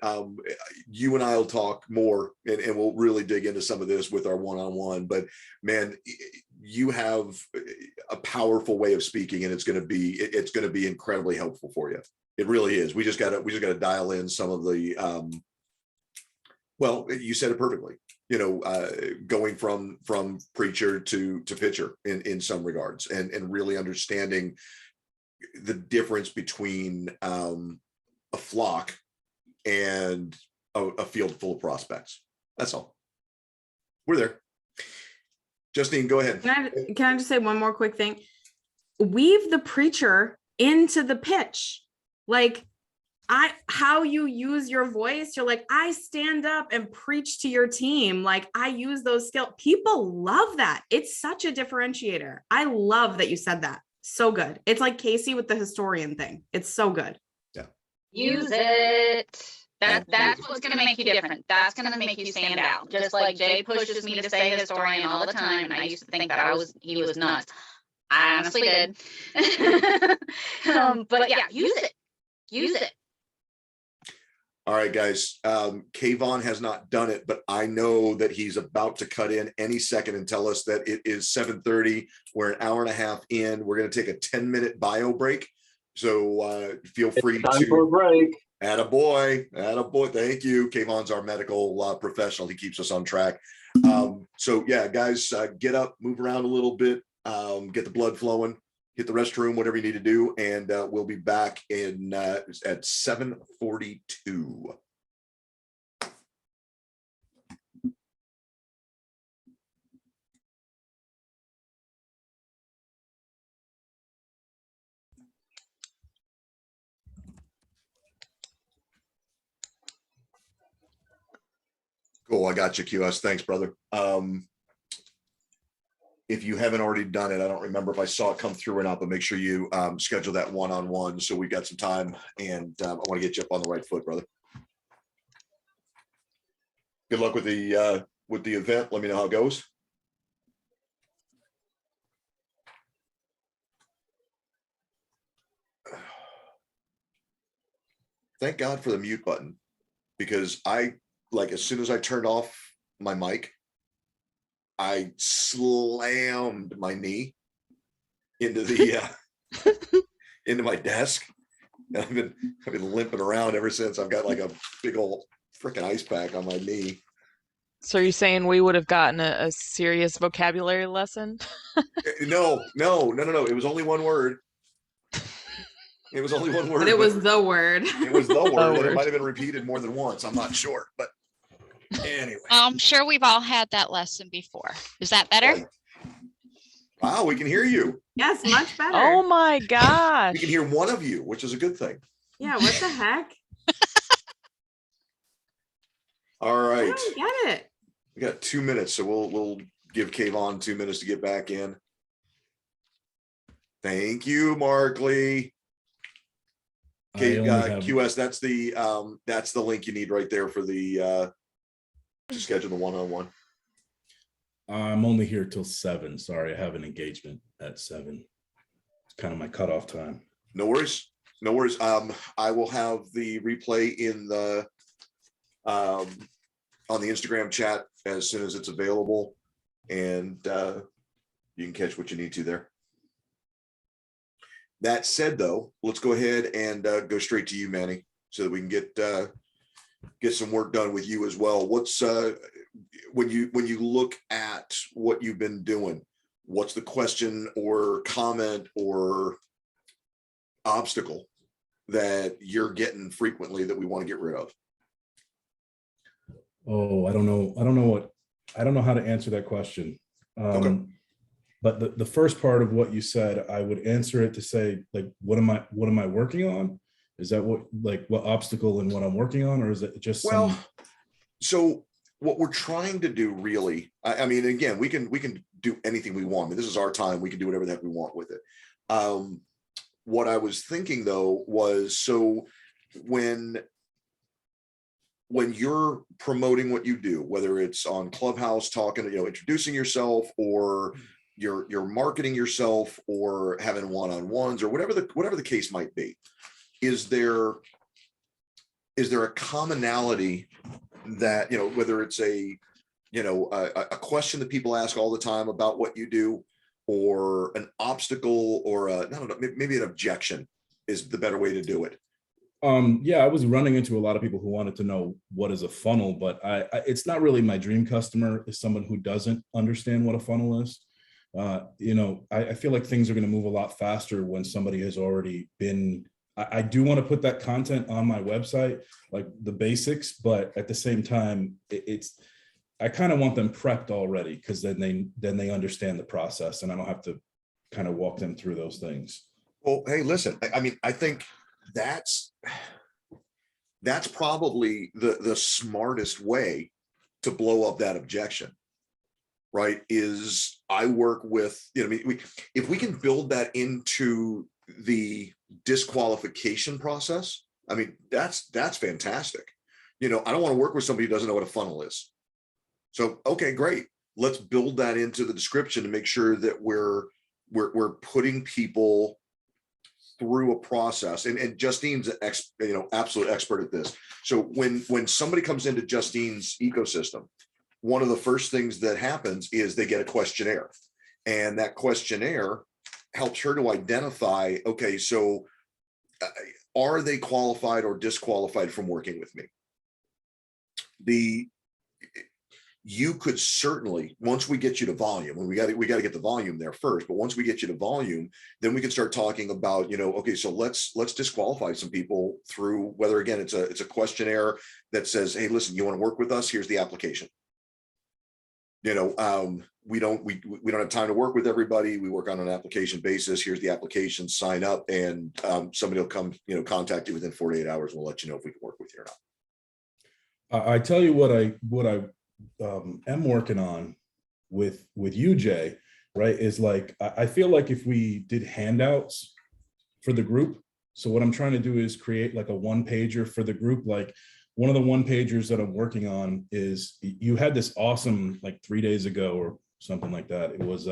[SPEAKER 2] you and I will talk more and we'll really dig into some of this with our one-on-one, but man, you have a powerful way of speaking and it's going to be incredibly helpful for you. It really is. We just got to dial in some of the, well, you said it perfectly, going from preacher to pitcher in some regards, and really understanding the difference between, a flock and a field full of prospects. That's all. We're there. Justine, go ahead.
[SPEAKER 8] Can I just say one more quick thing? Weave the preacher into the pitch. Like how you use your voice. You're like, I stand up and preach to your team. Like I use those skills. People love that. It's such a differentiator. I love that you said that. So good. It's like Casey with the historian thing. It's so good.
[SPEAKER 3] Use it. That's what's going to make you different. That's going to make you stand out. Just like Jay pushes me to say historian all the time, and I used to think that he was nuts. I honestly did. But yeah, use it. Use it.
[SPEAKER 2] All right, guys. Kayvon has not done it, but I know that he's about to cut in any second and tell us that it is 7:30. We're an hour and a half in. We're going to take a 10-minute bio break. So feel free
[SPEAKER 9] Time for a break.
[SPEAKER 2] Attaboy. Thank you. Kayvon's our medical professional. He keeps us on track. So yeah, guys, get up, move around a little bit, get the blood flowing, hit the restroom, whatever you need to do, and we'll be back in at 7:42. Cool, I got you, QS. Thanks, brother. If you haven't already done it, I don't remember if I saw it come through or not, but make sure you schedule that one-on-one so we got some time, and I want to get you up on the right foot, brother. Good luck with the event. Let me know how it goes. Thank God for the mute button, because as soon as I turned off my mic, I slammed my knee into the into my desk. And I've been limping around ever since. I've got like a big old freaking ice pack on my knee.
[SPEAKER 9] So are you saying we would have gotten a serious vocabulary lesson?
[SPEAKER 2] No. It was only one word. It was only one word.
[SPEAKER 8] But it was the word.
[SPEAKER 2] It was the word. And it
[SPEAKER 9] word.
[SPEAKER 2] might have been repeated more than once. I'm not sure, but anyway.
[SPEAKER 10] I'm sure we've all had that lesson before. Is that better?
[SPEAKER 2] Right. Wow, we can hear you.
[SPEAKER 8] Yes, much better.
[SPEAKER 9] Oh my gosh.
[SPEAKER 2] We can hear one of you, which is a good thing.
[SPEAKER 8] Yeah, what the heck?
[SPEAKER 2] All
[SPEAKER 8] I
[SPEAKER 2] right.
[SPEAKER 8] don't get it.
[SPEAKER 2] We got 2 minutes, so we'll give Kayvon 2 minutes to get back in. Thank you, Markley. Okay, QS, that's the link you need right there for the to schedule the one-on-one.
[SPEAKER 4] I'm only here till 7. Sorry, I have an engagement at 7. It's kind of my cutoff time.
[SPEAKER 2] No worries. No worries. I will have the replay in the on the Instagram chat as soon as it's available, and you can catch what you need to there. That said, though, let's go ahead and go straight to you, Manny, so that we can get some work done with you as well. What's when you look at what you've been doing, what's the question or comment or obstacle that you're getting frequently that we want to get rid of?
[SPEAKER 4] Oh, I don't know how to answer that question.
[SPEAKER 2] Okay.
[SPEAKER 4] But the first part of what you said, I would answer it to say, like, what am I working on? Is that what obstacle and what I'm working on, or is it just
[SPEAKER 2] so what we're trying to do really, I mean, again, we can do anything we want. I mean, this is our time. We can do whatever the heck we want with it. What I was thinking though was, so when you're promoting what you do, whether it's on Clubhouse talking, introducing yourself, or you're marketing yourself, or having one-on-ones, or whatever the case might be, is there a commonality that, whether it's a question that people ask all the time about what you do, or an obstacle, or I don't know, maybe an objection is the better way to do it?
[SPEAKER 4] Yeah, I was running into a lot of people who wanted to know what is a funnel, but it's not really my dream customer is someone who doesn't understand what a funnel is. I feel like things are going to move a lot faster when somebody has already been. I do want to put that content on my website, like the basics, but at the same time, I kind of want them prepped already, because then they understand the process, and I don't have to kind of walk them through those things.
[SPEAKER 2] Well, hey, listen, I mean, I think that's probably the smartest way to blow up that objection, right? Is I work with, if we can build that into the disqualification process, I mean, that's fantastic. I don't want to work with somebody who doesn't know what a funnel is. So, okay, great. Let's build that into the description to make sure that we're putting people through a process. And Justine's absolute expert at this. So when somebody comes into Justine's ecosystem, one of the first things that happens is they get a questionnaire, and that questionnaire helps her to identify, okay, so are they qualified or disqualified from working with me? you could certainly, once we get you to volume, and we got to get the volume there first, but once we get you to volume, then we can start talking about, okay, so let's disqualify some people through whether, again, it's a questionnaire that says, hey, listen, you want to work with us? Here's the application. We don't have time to work with everybody. We work on an application basis. Here's the application, sign up, and somebody will come, contact you within 48 hours. We'll let you know if we can work with you or not.
[SPEAKER 4] I tell you what I am working on with you, Jay, right, is like, I feel like if we did handouts for the group, so what I'm trying to do is create like a one-pager for the group. Like one of the one-pagers that I'm working on is, you had this awesome, like 3 days ago or something like that. It was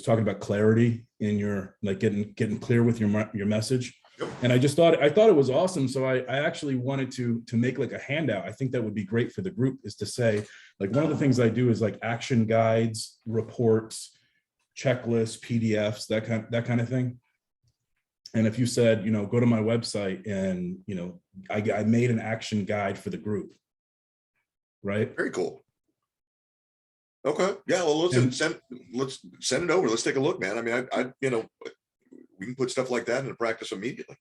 [SPEAKER 4] talking about clarity in your, like getting clear with your message. And I thought it was awesome. So I actually wanted to make like a handout. I think that would be great for the group, is to say, like, one of the things I do is like action guides, reports, checklists, PDFs, that kind of thing. And if you said, go to my website and, I made an action guide for the group. Right.
[SPEAKER 2] Very cool. Okay. Yeah. Well, let's send it over. Let's take a look, man. I mean, I we can put stuff like that into practice immediately.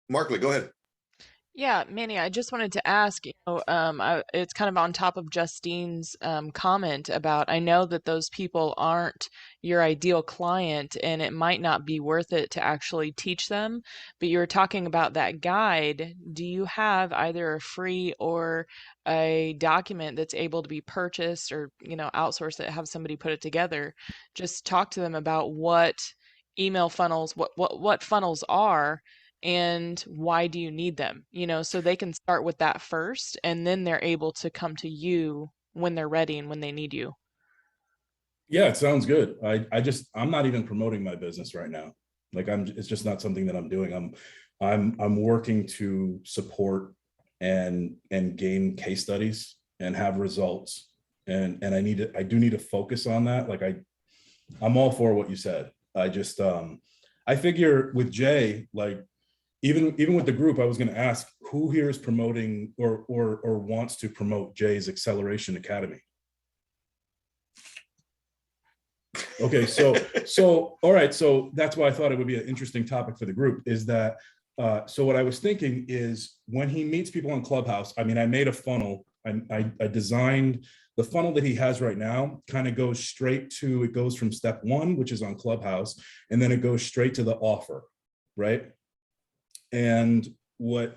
[SPEAKER 2] Markley, go ahead.
[SPEAKER 9] Yeah, Manny, I just wanted to ask, it's kind of on top of Justine's comment about, I know that those people aren't your ideal client and it might not be worth it to actually teach them, but you were talking about that guide. Do you have either a free or a document that's able to be purchased or, outsourced it, have somebody put it together? Just talk to them about what email funnels, what funnels are, and why do you need them, so they can start with that first, and then they're able to come to you when they're ready and when they need you.
[SPEAKER 4] Yeah, it sounds good. I'm not even promoting my business right now. Like, it's just not something that I'm doing. I'm working to support and gain case studies and have results. And I do need to focus on that. Like, I'm all for what you said. I figure with Jay, like, even with the group, I was going to ask who here is promoting or wants to promote Jay's Acceleration Academy. Okay, so all right, so that's why I thought it would be an interesting topic for the group, is that so what I was thinking is, when he meets people on Clubhouse, I mean, I made a funnel. I designed the funnel that he has right now, kind of goes straight to, it goes from step 1, which is on Clubhouse, and then it goes straight to the offer, right? And what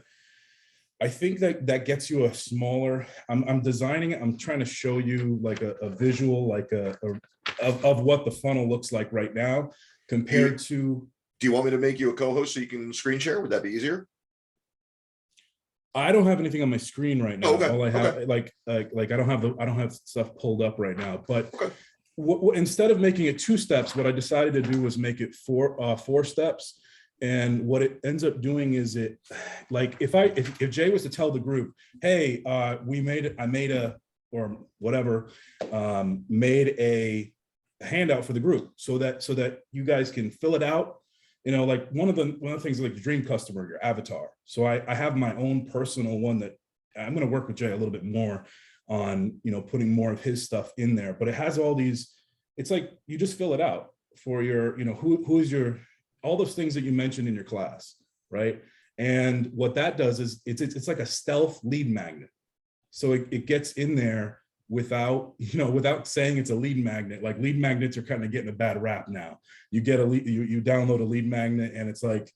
[SPEAKER 4] I think that gets you a smaller, I'm designing it, I'm trying to show you like a visual, like of what the funnel looks like right now compared to.
[SPEAKER 2] Do you want me to make you a co-host so you can screen share? Would that be easier?
[SPEAKER 4] I don't have anything on my screen right now.
[SPEAKER 2] Oh, okay.
[SPEAKER 4] All I have, like I don't have stuff pulled up right now, but instead of making it 2 steps, what I decided to do was make it 4 steps. And what it ends up doing is, it, like, if Jay was to tell the group, hey, I made a handout for the group so that you guys can fill it out. Like one of the things, like the dream customer, your avatar. So I have my own personal one that I'm going to work with Jay a little bit more on, putting more of his stuff in there. But it has all these, it's like you just fill it out for your, who is your, all those things that you mentioned in your class, right? And what that does is it's like a stealth lead magnet. So it gets in there without saying it's a lead magnet. Like, lead magnets are kind of getting a bad rap now. You get you download a lead magnet, and it's like,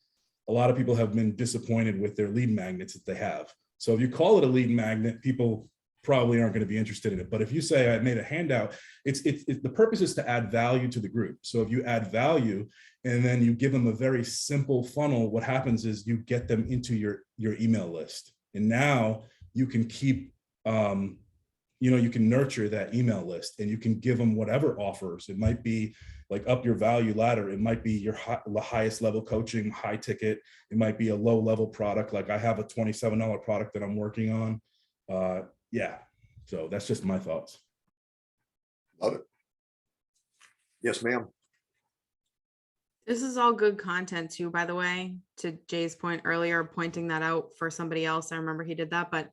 [SPEAKER 4] a lot of people have been disappointed with their lead magnets that they have. So if you call it a lead magnet, people probably aren't going to be interested in it. But if you say, I made a handout, it's the purpose is to add value to the group. So if you add value and then you give them a very simple funnel, what happens is you get them into your email list. And now you can keep, you can nurture that email list, and you can give them whatever offers. It might be like up your value ladder. It might be your highest level coaching, high ticket. It might be a low level product. Like, I have a $27 product that I'm working on. Yeah, so that's just my thoughts.
[SPEAKER 2] Love it. Yes, ma'am.
[SPEAKER 8] This is all good content too, by the way, to Jay's point earlier, pointing that out for somebody else. I remember he did that, but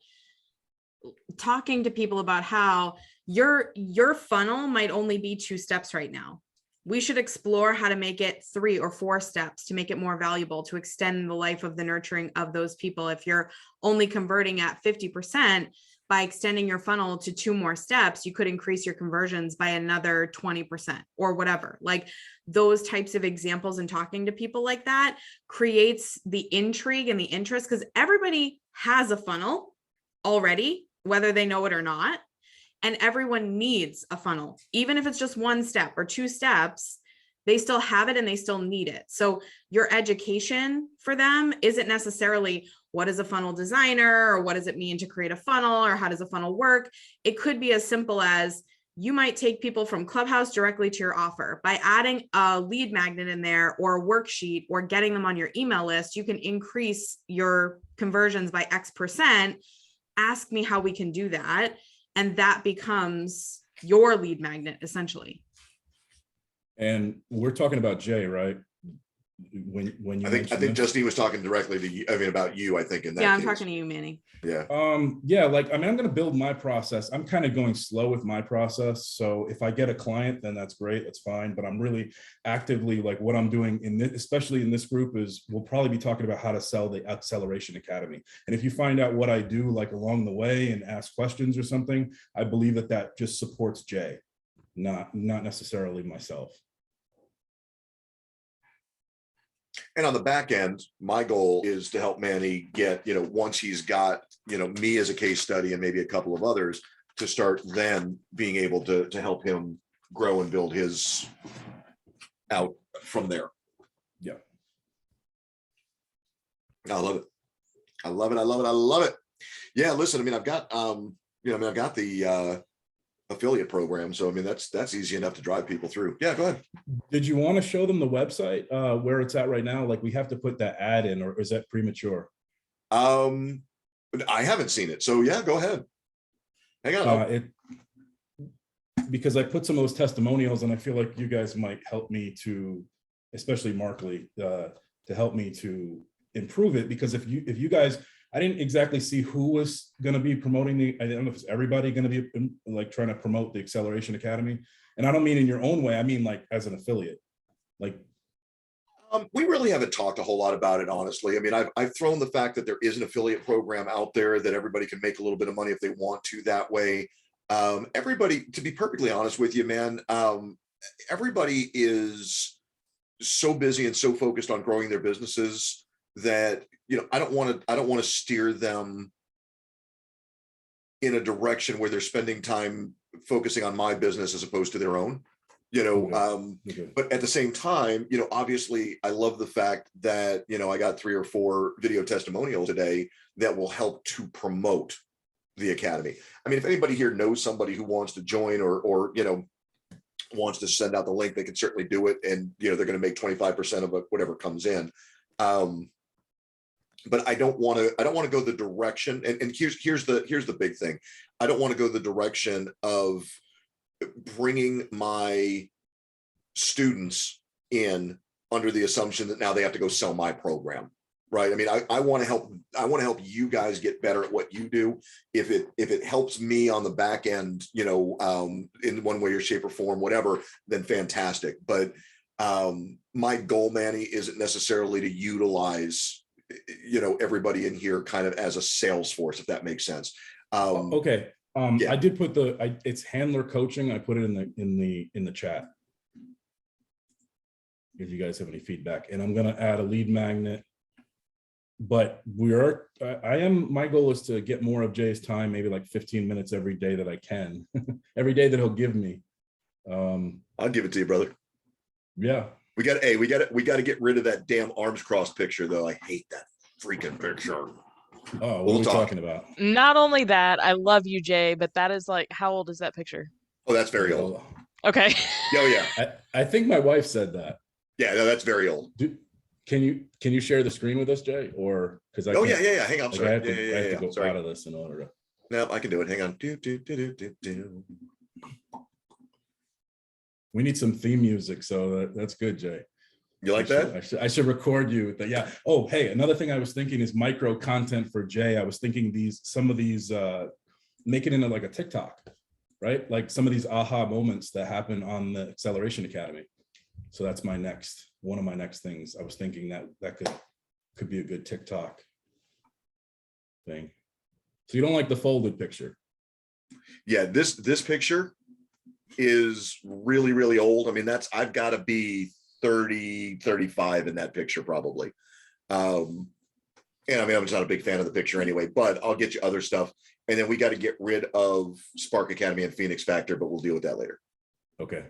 [SPEAKER 8] talking to people about how your funnel might only be 2 steps right now. We should explore how to make it 3 or 4 steps to make it more valuable, to extend the life of the nurturing of those people. If you're only converting at 50%, by extending your funnel to 2 more steps, you could increase your conversions by another 20% or whatever. Like those types of examples and talking to people like that creates the intrigue and the interest, because everybody has a funnel already, whether they know it or not. And everyone needs a funnel, even if it's just 1 step or 2 steps, they still have it and they still need it. So your education for them isn't necessarily what is a funnel designer, or what does it mean to create a funnel, or how does a funnel work? It could be as simple as you might take people from Clubhouse directly to your offer. By adding a lead magnet in there or a worksheet or getting them on your email list, you can increase your conversions by X%. Ask me how we can do that. And that becomes your lead magnet, essentially.
[SPEAKER 4] And we're talking about Jay, right? When you
[SPEAKER 2] I think Justine was talking directly to you, I mean, about you, I think in that
[SPEAKER 8] Yeah, I'm
[SPEAKER 2] case.
[SPEAKER 8] talking to you, Manny.
[SPEAKER 2] Yeah.
[SPEAKER 4] Yeah, like, I mean, I'm going to build my process. I'm kind of going slow with my process. So if I get a client, then that's great. That's fine. But I'm really actively, like, what I'm doing in this, especially in this group, is we'll probably be talking about how to sell the Acceleration Academy. And if you find out what I do, like, along the way and ask questions or something, I believe that that just supports Jay, not necessarily myself.
[SPEAKER 2] And on the back end, my goal is to help Manny get, once he's got, me as a case study and maybe a couple of others, to start then being able to help him grow and build his out from there.
[SPEAKER 4] Yeah.
[SPEAKER 2] I love it. I love it. I love it. I love it. Yeah. Listen, I mean, I've got, I've got the affiliate program. So, I mean, that's easy enough to drive people through. Yeah, go ahead.
[SPEAKER 4] Did you want to show them the website where it's at right now? Like, we have to put that ad in, or is that premature?
[SPEAKER 2] I haven't seen it. So yeah, go ahead. Hang on.
[SPEAKER 4] Because I put some of those testimonials, and I feel like you guys might help me to, especially Markley, to help me to improve it. Because if you guys, I didn't exactly see who was going to be promoting I don't know if it's everybody going to be like trying to promote the Acceleration Academy. And I don't mean in your own way. I mean, like, as an affiliate, like.
[SPEAKER 2] We really haven't talked a whole lot about it, honestly. I mean, I've thrown the fact that there is an affiliate program out there that everybody can make a little bit of money if they want to that way. Everybody, to be perfectly honest with you, man, everybody is so busy and so focused on growing their businesses that, I don't want to steer them in a direction where they're spending time focusing on my business as opposed to their own. But at the same time, obviously I love the fact that, I got 3 or 4 video testimonials today that will help to promote the Academy. I mean, if anybody here knows somebody who wants to join or wants to send out the link, they can certainly do it. And, they're going to make 25% of whatever comes in. But I don't want to go the direction. And here's the big thing. I don't want to go the direction of bringing my students in under the assumption that now they have to go sell my program, right? I mean, I want to help you guys get better at what you do. If it helps me on the back end, in one way or shape or form, whatever, then fantastic. But my goal, Manny, isn't necessarily to utilize, everybody in here kind of as a sales force, if that makes sense.
[SPEAKER 4] Okay.
[SPEAKER 2] Yeah.
[SPEAKER 4] I did put it's handler coaching. I put it in the chat. If you guys have any feedback, and I'm going to add a lead magnet, but my goal is to get more of Jay's time, maybe like 15 minutes every day that I can, every day that he'll give me.
[SPEAKER 2] I'll give it to you, brother.
[SPEAKER 4] Yeah.
[SPEAKER 2] We got to get rid of that damn arms crossed picture though. I hate that freaking picture.
[SPEAKER 4] Oh, what are we talking about?
[SPEAKER 9] Not only that, I love you, Jay, but that is like, how old is that picture?
[SPEAKER 2] Oh, that's very old.
[SPEAKER 9] Okay.
[SPEAKER 2] Oh yeah.
[SPEAKER 4] I think my wife said that.
[SPEAKER 2] Yeah, no, that's very old.
[SPEAKER 4] Can you share the screen with us, Jay? Or because I
[SPEAKER 2] yeah. Hang on, I'm sorry.
[SPEAKER 4] I have to go
[SPEAKER 2] sorry.
[SPEAKER 4] out of this in order to.
[SPEAKER 2] No, I can do it. Hang on.
[SPEAKER 4] We need some theme music, so that's good, Jay.
[SPEAKER 2] You like that?
[SPEAKER 4] I should record you with that. Yeah. Oh, hey, another thing I was thinking is micro content for Jay. I was thinking some of these make it into like a TikTok, right? Like some of these aha moments that happen on the Acceleration Academy. So that's one of my next things. I was thinking that could be a good TikTok thing. So you don't like the folded picture?
[SPEAKER 2] Yeah, this picture is really, really old. I mean, I've got to be 30, 35 in that picture probably. And I mean, I'm just not a big fan of the picture anyway, but I'll get you other stuff. And then we got to get rid of Spark Academy and Phoenix Factor, but we'll deal with that later.
[SPEAKER 4] Okay.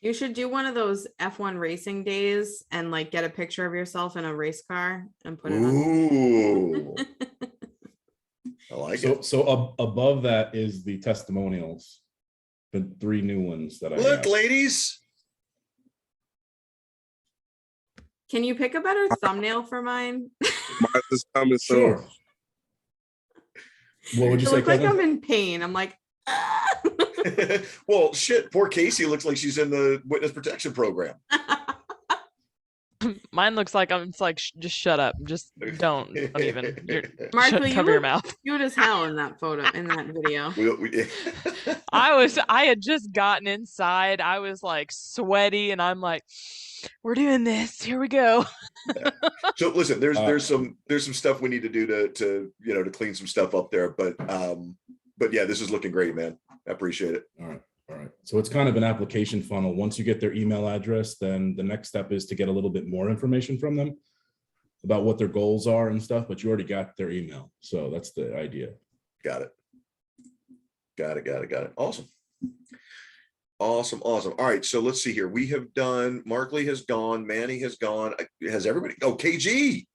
[SPEAKER 8] You should do one of those F1 racing days and like get a picture of yourself in a race car and put it on.
[SPEAKER 2] Ooh. I like it.
[SPEAKER 4] So above that is the testimonials, the 3 new ones that I
[SPEAKER 2] Look,
[SPEAKER 4] have.
[SPEAKER 2] ladies.
[SPEAKER 8] Can you pick a better thumbnail for mine?
[SPEAKER 7] Mine is coming soon.
[SPEAKER 4] Sure. What would you
[SPEAKER 8] It
[SPEAKER 4] say,
[SPEAKER 8] looks like
[SPEAKER 4] Kevin?
[SPEAKER 8] I'm in pain. I'm like,
[SPEAKER 2] Well, shit, poor Casey looks like she's in the witness protection program.
[SPEAKER 9] Mine looks like I'm. It's like just shut up. Just don't even.
[SPEAKER 8] Markley,
[SPEAKER 9] cover your mouth.
[SPEAKER 8] cute as hell in that photo, in that video.
[SPEAKER 9] I had just gotten inside. I was like sweaty, and I'm like, we're doing this. Here we go.
[SPEAKER 2] So listen, there's some stuff we need to do to clean some stuff up there, but yeah, this is looking great, man. I appreciate it.
[SPEAKER 4] All right. So it's kind of an application funnel. Once you get their email address, then the next step is to get a little bit more information from them about what their goals are and stuff, but you already got their email. So that's the idea.
[SPEAKER 2] Got it. Awesome. All right. So let's see here. We have done, Markley has gone, Manny has gone. Has everybody? Oh, KG.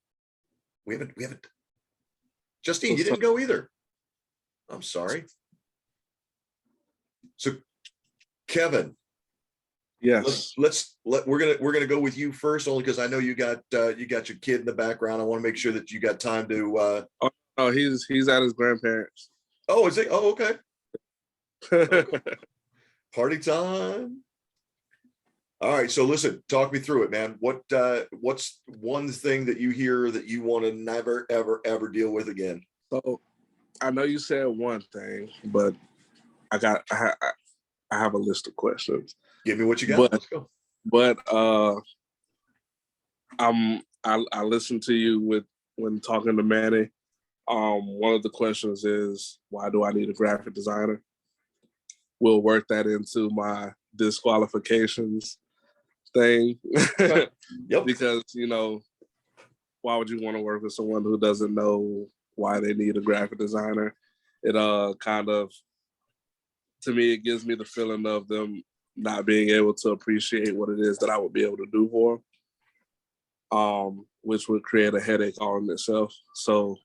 [SPEAKER 2] We haven't. Justine, you didn't go either. I'm sorry. So Kevin.
[SPEAKER 7] Yes.
[SPEAKER 2] We're gonna go with you first, only because I know you got your kid in the background. I want to make sure that you got time to
[SPEAKER 7] Oh, he's at his grandparents.
[SPEAKER 2] Oh, is it? Oh, okay. Party time. All right. So listen, talk me through it, man. What's one thing that you hear that you want to never, ever, ever deal with again?
[SPEAKER 7] So I know you said one thing, but I have a list of questions.
[SPEAKER 2] Give me what you got. Let's go.
[SPEAKER 7] But I listened to you when talking to Manny. One of the questions is, why do I need a graphic designer? We'll work that into my disqualifications thing.
[SPEAKER 2] Yep.
[SPEAKER 7] Because, why would you want to work with someone who doesn't know why they need a graphic designer? It kind of, to me, it gives me the feeling of them not being able to appreciate what it is that I would be able to do for them, which would create a headache all in itself. So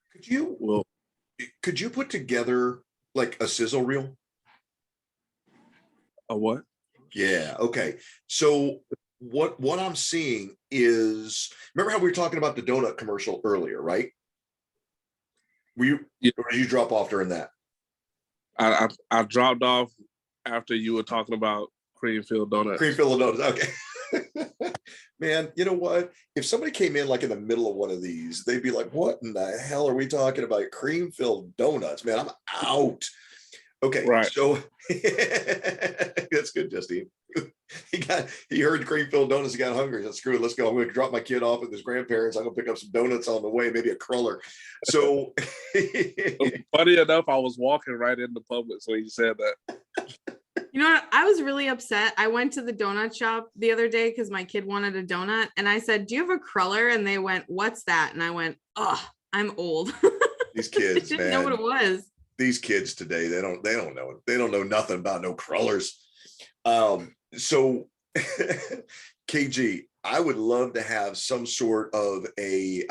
[SPEAKER 2] could you put together like a sizzle reel?
[SPEAKER 7] A what?
[SPEAKER 2] Yeah. Okay. So what I'm seeing is, remember how we were talking about the donut commercial earlier, right? Or did you drop off during that?
[SPEAKER 7] I dropped off after you were talking about Creamfield Donuts.
[SPEAKER 2] Creamfield Donuts. Okay. Man, you know what? If somebody came in like in the middle of one of these, they'd be like, what in the hell are we talking about? Creamfield Donuts, man, I'm out. Okay,
[SPEAKER 7] right.
[SPEAKER 2] So that's good, Justine. He heard Creamfield Donuts, he got hungry. He said, screw it, let's go. I'm gonna drop my kid off with his grandparents. I'm gonna pick up some donuts on the way, maybe a cruller. So
[SPEAKER 7] funny enough, I was walking right into Publix when you said that.
[SPEAKER 8] You know what? I was really upset. I went to the donut shop the other day because my kid wanted a donut. And I said, do you have a cruller? And they went, what's that? And I went, oh, I'm old.
[SPEAKER 2] These kids,
[SPEAKER 8] I didn't know what it was.
[SPEAKER 2] These kids today, they don't know it. They don't know nothing about no crullers. So KG, I would love to have some sort of a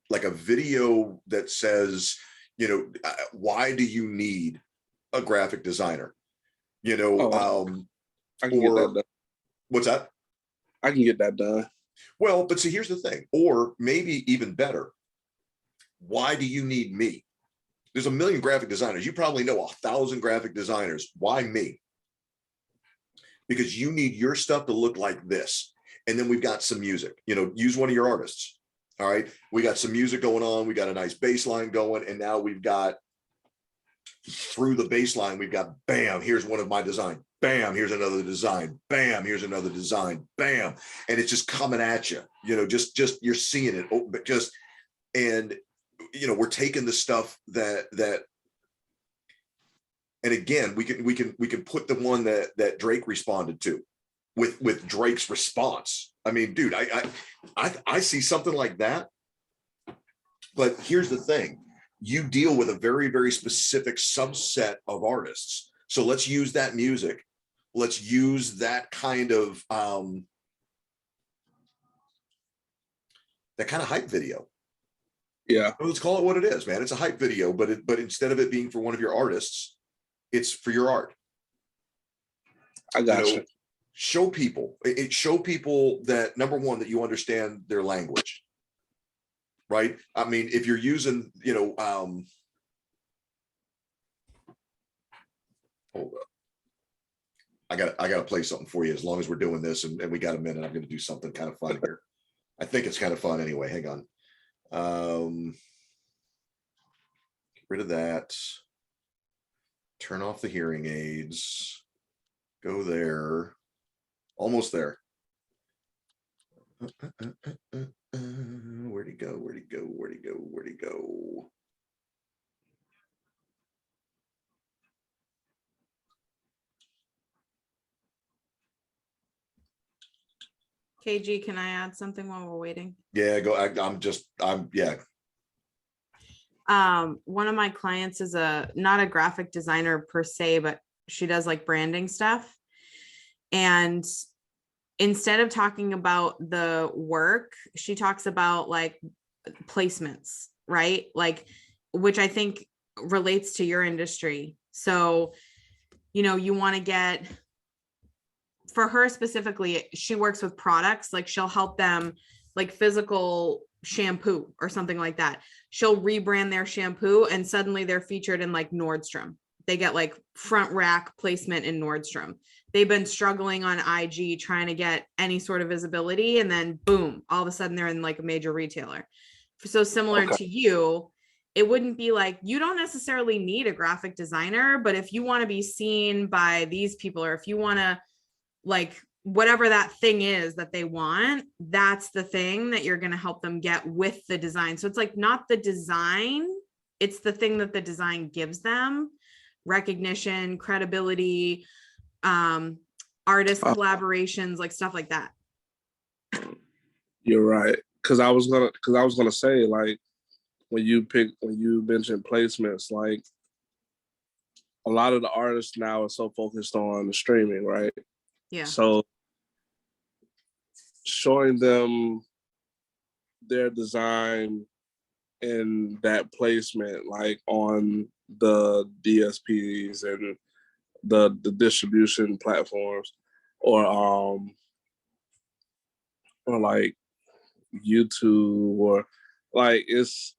[SPEAKER 2] like a video that says, why do you need a graphic designer? I
[SPEAKER 7] can get that done.
[SPEAKER 2] What's that?
[SPEAKER 7] I can get that done.
[SPEAKER 2] Well, but see, here's the thing, or maybe even better, why do you need me? There's a million graphic designers. You probably know 1,000 graphic designers. Why me? Because you need your stuff to look like this. and then we've got some music, use one of your artists. All right. We got some music going on. We got a nice bass line going. And now we've got through the bass line, we've got bam, here's one of my design. Bam, here's another design. Bam, here's another design. Bam. And it's just coming at you, just you're seeing it. But just, and we're taking the stuff that, and again, we can put the one that Drake responded to with Drake's response. I mean, dude, I see something like that. But here's the thing. You deal with a very, very specific subset of artists. So let's use that music. Let's use that kind of hype video.
[SPEAKER 7] Yeah.
[SPEAKER 2] Let's call it what it is, man. It's a hype video, but instead of it being for one of your artists, it's for your art.
[SPEAKER 7] I got you.
[SPEAKER 2] Show people that, number one, that you understand their language. Right. I mean, if you're using, hold up. I got to play something for you as long as we're doing this and we got a minute. I'm going to do something kind of fun here. I think it's kind of fun anyway. Hang on. Get rid of that. Turn off the hearing aids. Go there. Almost there. Where'd he go? Where'd he go? Where'd he go? Where'd he go?
[SPEAKER 8] KG, can I add something while we're waiting?
[SPEAKER 2] Yeah, go. Yeah.
[SPEAKER 8] One of my clients is not a graphic designer per se, but she does like branding stuff. And instead of talking about the work, she talks about like placements, right? Like, which I think relates to your industry. So, you want to get, for her specifically, she works with products, like she'll help them like physical shampoo or something like that. She'll rebrand their shampoo and suddenly they're featured in like Nordstrom. They get like front rack placement in Nordstrom. They've been struggling on IG trying to get any sort of visibility, and then boom, all of a sudden they're in like a major retailer. So similar to you, it wouldn't be like, you don't necessarily need a graphic designer, but if you want to be seen by these people, or if you want to like whatever that thing is that they want, that's the thing that you're going to help them get with the design. So it's like not the design, it's the thing that the design gives them: recognition, credibility, artist collaborations, like stuff like that.
[SPEAKER 7] You're right. Cause I was gonna say, like, when you mentioned placements, like a lot of the artists now are so focused on the streaming, right?
[SPEAKER 8] Yeah.
[SPEAKER 7] So showing them their design in that placement, like on the DSPs and the distribution platforms, or like YouTube, or like, it's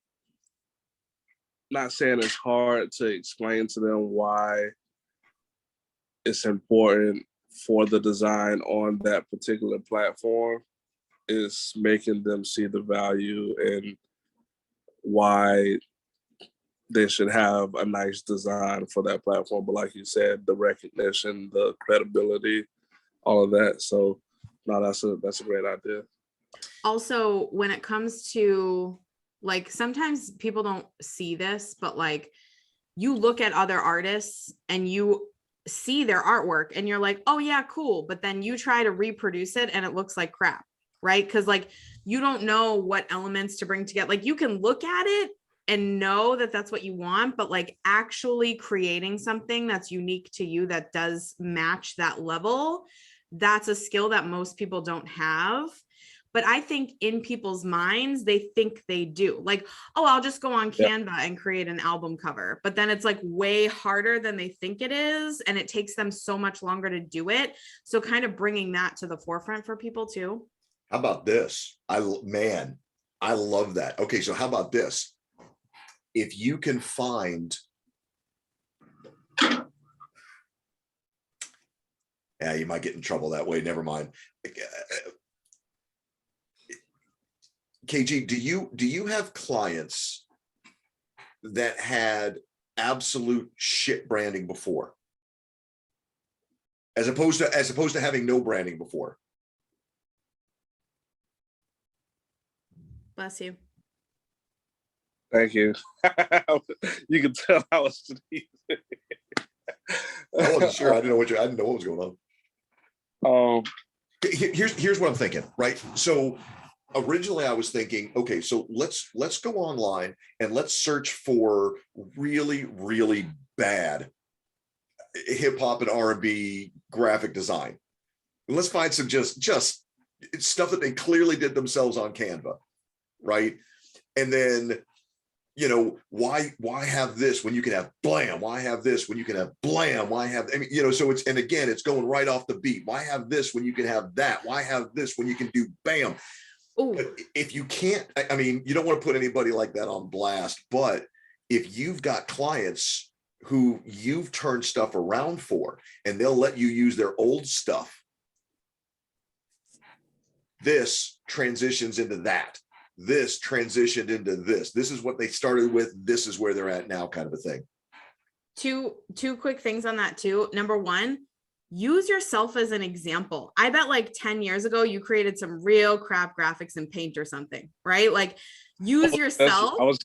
[SPEAKER 7] not saying it's hard to explain to them why it's important for the design on that particular platform. Is making them see the value and why they should have a nice design for that platform. But like you said, the recognition, the credibility, all of that. So no, that's a great idea. Also,
[SPEAKER 8] when it comes to, like, sometimes people don't see this, but like you look at other artists and you see their artwork and you're like, oh yeah, cool. But then you try to reproduce it and it looks like crap, right? Because like you don't know what elements to bring together. Like you can look at it and know that that's what you want, but like actually creating something that's unique to you that does match that level, that's a skill that most people don't have. But I think in people's minds, they think they do. Like, oh, I'll just go on Canva and create an album cover. But then it's like way harder than they think it is. And it takes them so much longer to do it. So kind of bringing that to the forefront for people too.
[SPEAKER 2] How about this? I love that. Okay, so how about this? If you can find, yeah, you might get in trouble that way. Never mind. KG, do you have clients that had absolute shit branding before, as opposed to having no branding before?
[SPEAKER 8] Bless you.
[SPEAKER 7] Thank you. You can tell I was sneezing.
[SPEAKER 2] I wasn't sure. I didn't know what was going on. Here's what I'm thinking, right? So originally I was thinking, okay, so let's go online and let's search for really, really bad hip hop and R&B graphic design. And let's find some just stuff that they clearly did themselves on Canva, right? And then, you know, why have this when you can have blam? Why have this when you can have blam? Why have, I mean, you know, so it's, and again, it's going right off the beat. Why have this when you can have that? Why have this when you can do bam? But if you can't, I mean, you don't want to put anybody like that on blast, but if you've got clients who you've turned stuff around for, and they'll let you use their old stuff, this transitions into that. This transitioned into this. This is what they started with. This is where they're at now, kind of a thing.
[SPEAKER 8] Two quick things on that too. Number one, use yourself as an example. I bet like 10 years ago, you created some real crap graphics in Paint or something, right? Like use yourself.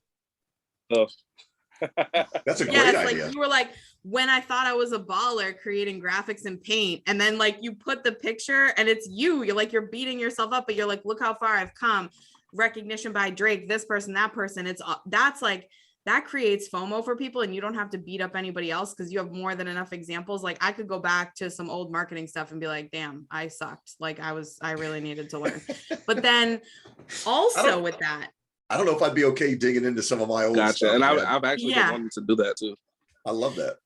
[SPEAKER 2] That's a great idea.
[SPEAKER 8] Like you were like, when I thought I was a baller creating graphics in Paint, and then like you put the picture and it's you're like, you're beating yourself up, but you're like, look how far I've come. Recognition by Drake, this person, that person. That's like, that creates FOMO for people, and you don't have to beat up anybody else because you have more than enough examples. Like I could go back to some old marketing stuff and be like, damn, I sucked. Like I really needed to learn. But then also with that,
[SPEAKER 2] I don't know if I'd be okay digging into some of my old stuff.
[SPEAKER 7] And I've actually been wanting to do that too.
[SPEAKER 2] I love that.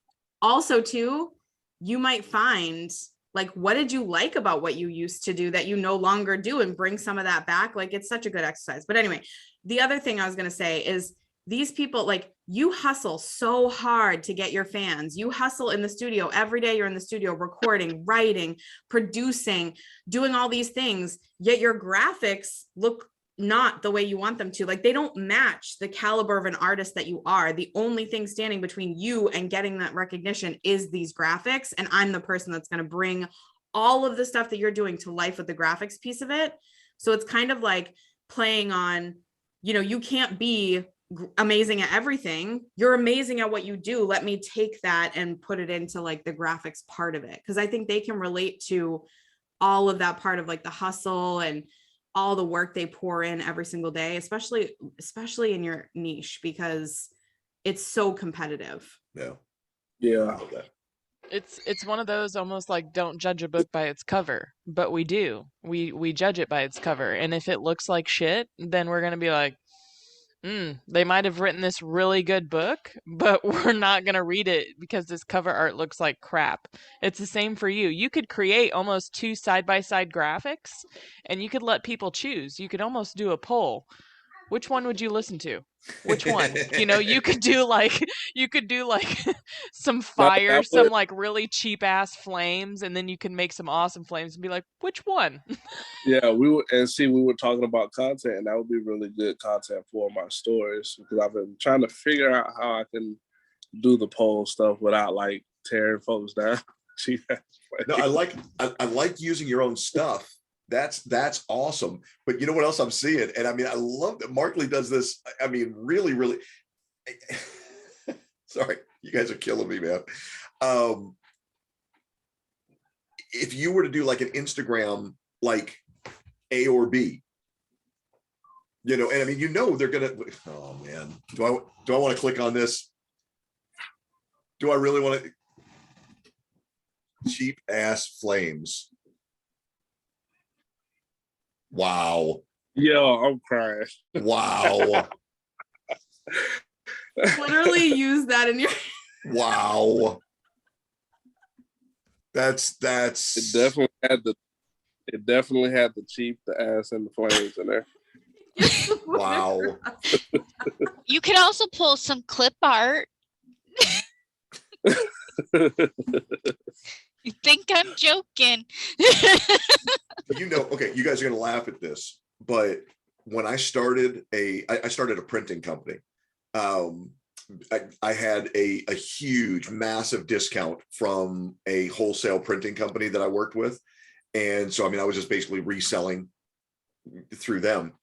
[SPEAKER 8] Also too, you might find like, what did you like about what you used to do that you no longer do, and bring some of that back? Like, it's such a good exercise. But anyway, the other thing I was going to say is these people, like you hustle so hard to get your fans. You hustle in the studio every day. You're in the studio recording, writing, producing, doing all these things, yet your graphics look not the way you want them to. Like they don't match the caliber of an artist that you are. The only thing standing between you and getting that recognition is these graphics. And I'm the person that's going to bring all of the stuff that you're doing to life with the graphics piece of it. So it's kind of like playing on, you know, you can't be amazing at everything. You're amazing at what you do. Let me take that and put it into like the graphics part of it. Cause I think they can relate to all of that part of like the hustle and all the work they pour in every single day, especially in your niche, because it's so competitive.
[SPEAKER 7] Yeah.
[SPEAKER 9] It's one of those almost like, don't judge a book by its cover, but we do. We judge it by its cover. And if it looks like shit, then we're going to be like, they might have written this really good book, but we're not going to read it because this cover art looks like crap. It's the same for you. You could create almost 2 side-by-side graphics, and you could let people choose. You could almost do a poll. Which one would you listen to? Which one? You know, you could do like some fire, some like really cheap ass flames, and then you can make some awesome flames and be like, which one?
[SPEAKER 7] Yeah, we were talking about content, and that would be really good content for my stories, because I've been trying to figure out how I can do the poll stuff without like tearing folks down.
[SPEAKER 2] No, I like using your own stuff. That's awesome. But you know what else I'm seeing? And I mean, I love that Markley does this. I mean, really, really. Sorry, you guys are killing me, man. If you were to do like an Instagram, like A or B, you know, and I mean, you know, they're gonna. Oh man, do I want to click on this? Do I really want to? Cheap ass flames. Wow.
[SPEAKER 7] Yo, I'm crying.
[SPEAKER 2] Wow.
[SPEAKER 8] Literally use that in your.
[SPEAKER 2] Wow. That's.
[SPEAKER 7] It definitely had the cheap, the ass, and the flames in there.
[SPEAKER 2] Wow.
[SPEAKER 10] You could also pull some clip art. You think I'm joking?
[SPEAKER 2] You know, okay, you guys are gonna laugh at this, but when I started I started a printing company. I had a huge, massive discount from a wholesale printing company that I worked with. And so, I mean, I was just basically reselling through them.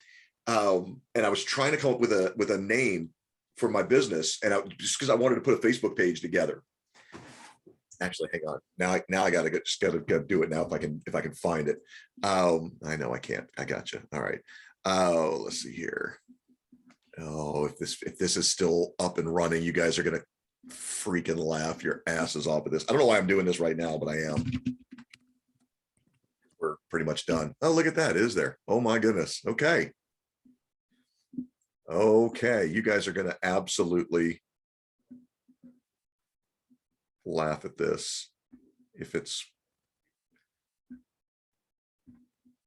[SPEAKER 2] And I was trying to come up with a name for my business. And just because I wanted to put a Facebook page together. Actually, hang on. Now I gotta go do it now if I can find it. I know I can't. I got you. All right. Let's see here. Oh, if this is still up and running, you guys are gonna freaking laugh your asses off of this. I don't know why I'm doing this right now, but I am. We're pretty much done. Oh, look at that. Is there? Oh my goodness. Okay. Okay, you guys are gonna absolutely laugh at this if it's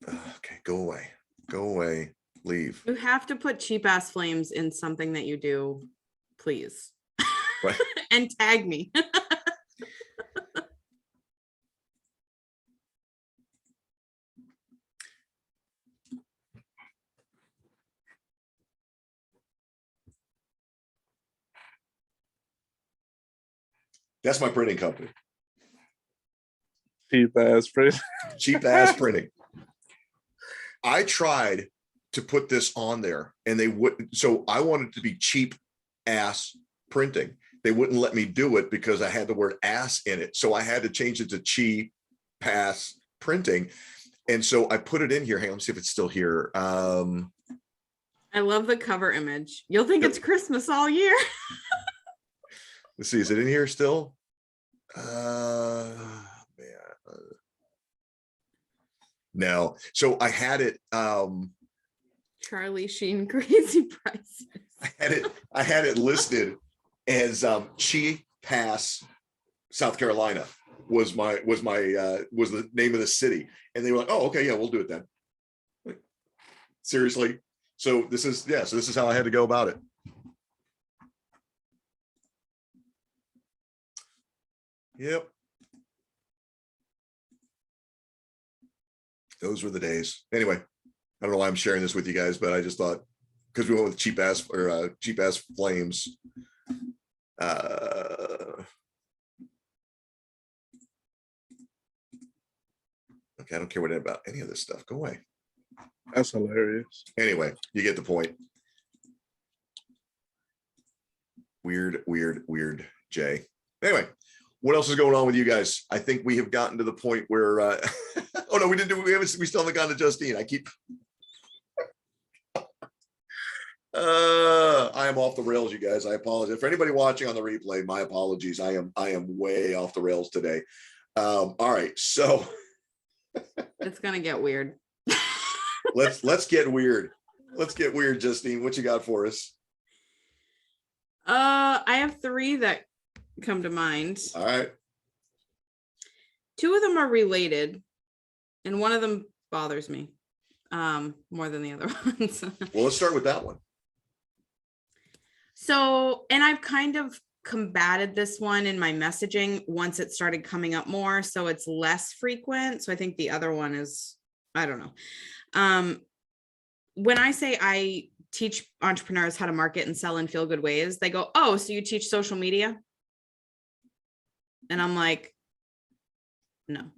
[SPEAKER 2] okay. Go away, leave.
[SPEAKER 8] You have to put cheap ass flames in something that you do, please.
[SPEAKER 2] Right.
[SPEAKER 8] And tag me.
[SPEAKER 2] That's my printing company.
[SPEAKER 7] Cheap ass printing.
[SPEAKER 2] Cheap ass printing. I tried to put this on there and they wouldn't. So I wanted to be cheap ass printing. They wouldn't let me do it because I had the word ass in it. So I had to change it to cheap ass printing. And so I put it in here. Hang on, let me see if it's still here.
[SPEAKER 8] I love the cover image. You'll think it's Christmas all year.
[SPEAKER 2] Let's see, is it in here still? No. So I had it.
[SPEAKER 8] Charlie Sheen crazy prices.
[SPEAKER 2] I had it listed as Chi Pass, South Carolina was the name of the city, and they were like, "Oh, okay, yeah, we'll do it then." Like, seriously. So this is how I had to go about it. Yep. Those were the days. Anyway, I don't know why I'm sharing this with you guys, but I just thought because we went with cheap ass flames. Okay, I don't care what about any of this stuff. Go away.
[SPEAKER 7] That's hilarious.
[SPEAKER 2] Anyway, you get the point. Weird, Jay. Anyway, what else is going on with you guys? I think we have gotten to the point where oh no, we still haven't gotten to Justine. I am off the rails, you guys. I apologize. For anybody watching on the replay, my apologies. I am way off the rails today. All right, so
[SPEAKER 8] It's gonna get weird.
[SPEAKER 2] let's get weird. Let's get weird, Justine. What you got for us?
[SPEAKER 8] I have 3 that come to mind.
[SPEAKER 2] All right.
[SPEAKER 8] 2 of them are related, and one of them bothers me more than the other ones.
[SPEAKER 2] Well, let's start with that one.
[SPEAKER 8] So, and I've kind of combated this one in my messaging once it started coming up more, so it's less frequent. So I think the other one is, I don't know. When I say I teach entrepreneurs how to market and sell in feel good ways, they go, "Oh, so you teach social media?" And I'm like, no.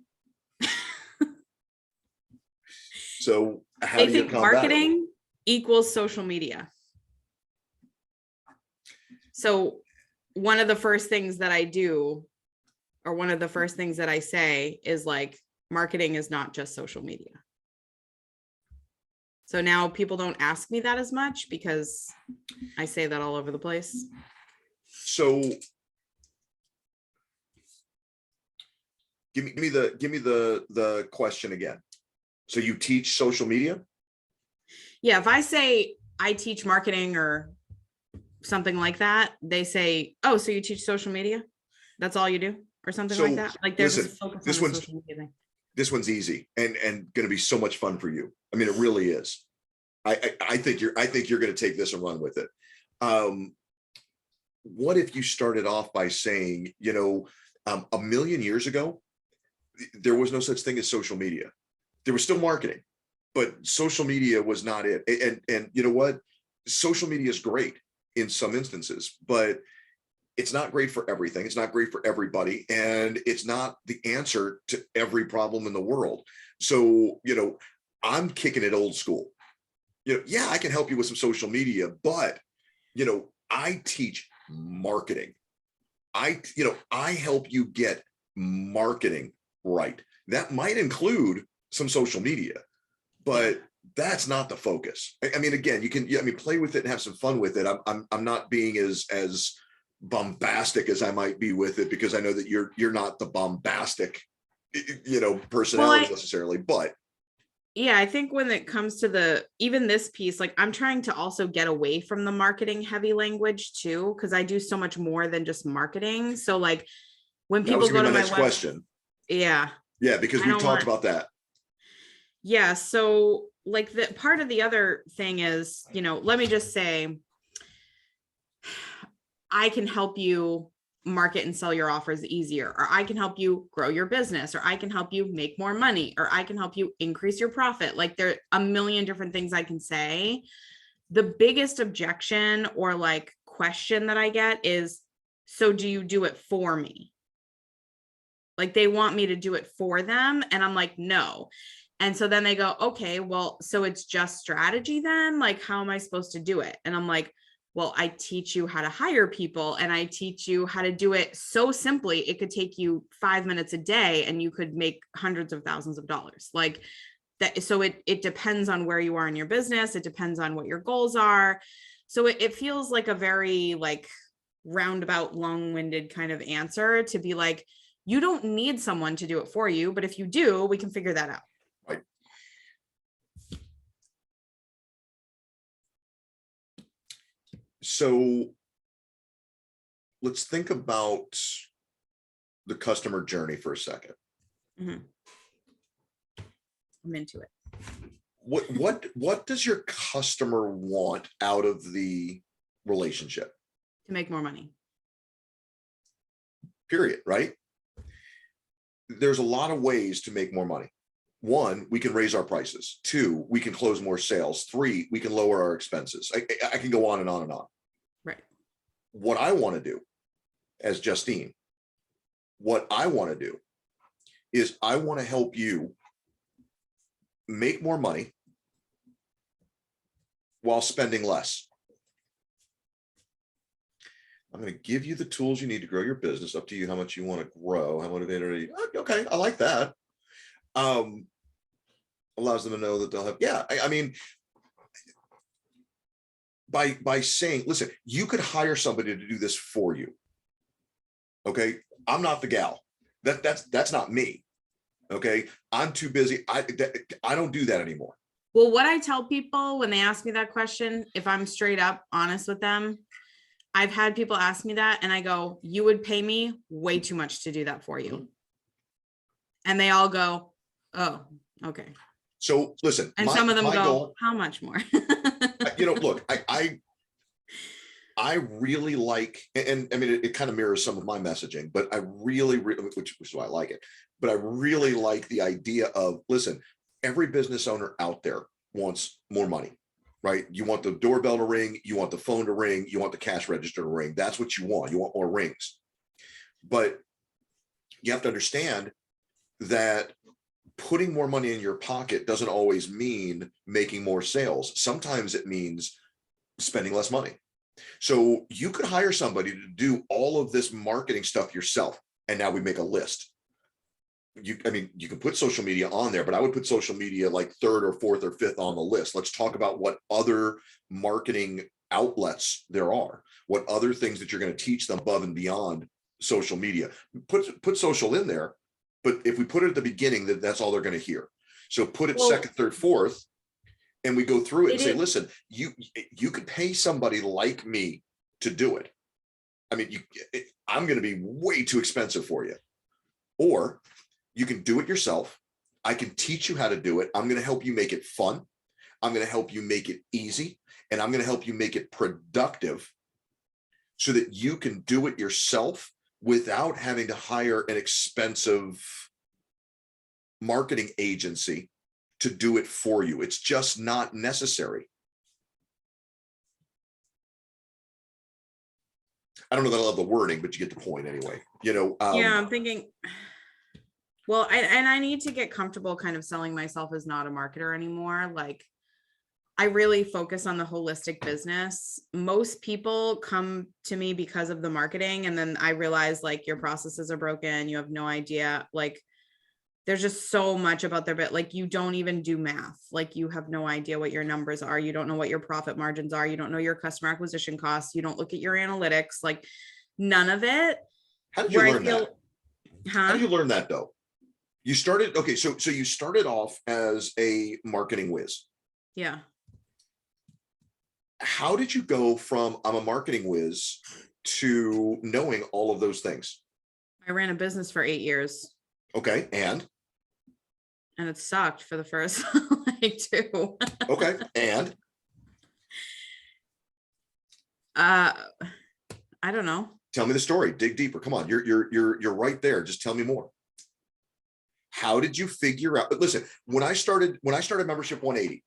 [SPEAKER 2] So how
[SPEAKER 8] They
[SPEAKER 2] do you
[SPEAKER 8] think
[SPEAKER 2] combat
[SPEAKER 8] marketing equals social media. So one of the first things that I do, or one of the first things that I say is like, marketing is not just social media. So now people don't ask me that as much because I say that all over the place.
[SPEAKER 2] So give me the question again. So you teach social media?
[SPEAKER 8] Yeah, if I say I teach marketing or something like that, they say, "Oh, so you teach social media? That's all you do?" Or something
[SPEAKER 2] So,
[SPEAKER 8] like that. Like there's
[SPEAKER 2] listen,
[SPEAKER 8] just focus
[SPEAKER 2] this
[SPEAKER 8] on the
[SPEAKER 2] one's-
[SPEAKER 8] social media thing.
[SPEAKER 2] This one's easy and going to be so much fun for you. I mean, it really is. I think you're going to take this and run with it. What if you started off by saying, a million years ago, there was no such thing as social media. There was still marketing, but social media was not it. And you know what? Social media is great in some instances, but it's not great for everything. It's not great for everybody. And it's not the answer to every problem in the world. So, you know, I'm kicking it old school. You know, yeah, I can help you with some social media, but, you know, I teach marketing. I help you get marketing right. That might include some social media, but that's not the focus. I mean, again, you can, play with it and have some fun with it. I'm not being as bombastic as I might be with it, because I know that you're not the bombastic, personality necessarily, but
[SPEAKER 8] yeah, I think when it comes to even this piece, like I'm trying to also get away from the marketing heavy language too, because I do so much more than just marketing. So like when people go to my
[SPEAKER 2] next question.
[SPEAKER 8] Yeah.
[SPEAKER 2] Yeah, because we've talked about that.
[SPEAKER 8] Yeah. So like the part of the other thing is, let me just say, I can help you market and sell your offers easier, or I can help you grow your business, or I can help you make more money, or I can help you increase your profit. Like there are a million different things I can say. The biggest objection or like question that I get is, so do you do it for me? Like they want me to do it for them. And I'm like, no. And so then they go, okay, well, so it's just strategy then? Like, how am I supposed to do it? And I'm like, well, I teach you how to hire people, and I teach you how to do it so simply. It could take you 5 minutes a day and you could make hundreds of thousands of dollars like that. So it depends on where you are in your business. It depends on what your goals are. So it feels like a very like roundabout, long-winded kind of answer to be like, you don't need someone to do it for you, but if you do, we can figure that out.
[SPEAKER 2] Right. So let's think about the customer journey for a second.
[SPEAKER 8] Mm-hmm. I'm into it.
[SPEAKER 2] What does your customer want out of the relationship?
[SPEAKER 8] To make more money.
[SPEAKER 2] Period, right? There's a lot of ways to make more money. 1, we can raise our prices. 2, we can close more sales. 3, we can lower our expenses. I can go on and on and on.
[SPEAKER 8] Right.
[SPEAKER 2] What I want to do as Justine, what I want to do is I want to help you make more money while spending less. I'm going to give you the tools you need to grow your business. Up to you how much you want to grow, how motivated. Okay, I like that. Allows them to know that they'll have, I mean, by saying, listen, you could hire somebody to do this for you. Okay, I'm not the gal. That's not me. Okay, I'm too busy. I don't do that anymore.
[SPEAKER 8] Well, what I tell people when they ask me that question, if I'm straight up honest with them, I've had people ask me that and I go, you would pay me way too much to do that for you. And they all go, oh, okay.
[SPEAKER 2] So listen,
[SPEAKER 8] and some of them go, how much more?
[SPEAKER 2] Look, I really like, and I mean, it kind of mirrors some of my messaging, but I really, which is why I like it, but I really like the idea of, listen, every business owner out there wants more money, right? You want the doorbell to ring, you want the phone to ring, you want the cash register to ring. That's what you want. You want more rings. But you have to understand that putting more money in your pocket doesn't always mean making more sales. Sometimes it means spending less money. So you could hire somebody to do all of this marketing stuff yourself. And now we make a list. You can put social media on there, but I would put social media like 3rd or 4th or 5th on the list. Let's talk about what other marketing outlets there are, what other things that you're going to teach them above and beyond social media. Put social in there, but if we put it at the beginning, that's all they're going to hear. So put it 2nd, 3rd, 4th, and we go through it and say, listen, you could pay somebody like me to do it. I mean, I'm going to be way too expensive for you. Or you can do it yourself. I can teach you how to do it. I'm going to help you make it fun. I'm going to help you make it easy. And I'm going to help you make it productive so that you can do it yourself without having to hire an expensive marketing agency to do it for you. It's just not necessary. I don't know that I love the wording, but you get the point anyway. You know,
[SPEAKER 8] Yeah, I'm thinking, well, I need to get comfortable kind of selling myself as not a marketer anymore. Like, I really focus on the holistic business. Most people come to me because of the marketing, and then I realize like your processes are broken. You have no idea. Like, there's just so much about their bit. Like, you don't even do math. Like, you have no idea what your numbers are. You don't know what your profit margins are. You don't know your customer acquisition costs. You don't look at your analytics. Like, none of it.
[SPEAKER 2] how did you
[SPEAKER 8] Where I
[SPEAKER 2] learn
[SPEAKER 8] feel-
[SPEAKER 2] that? How did you learn that though? You started, okay, so you started off as a marketing whiz.
[SPEAKER 8] Yeah.
[SPEAKER 2] How did you go from I'm a marketing whiz to knowing all of those things?
[SPEAKER 8] I ran a business for 8 years.
[SPEAKER 2] Okay, and
[SPEAKER 8] And it sucked for the first like 2.
[SPEAKER 2] okay, and
[SPEAKER 8] I don't know.
[SPEAKER 2] tell me the story. Dig deeper. Come on, you're right there. Just tell me more. How did you figure out? But listen, when I started Membership 180,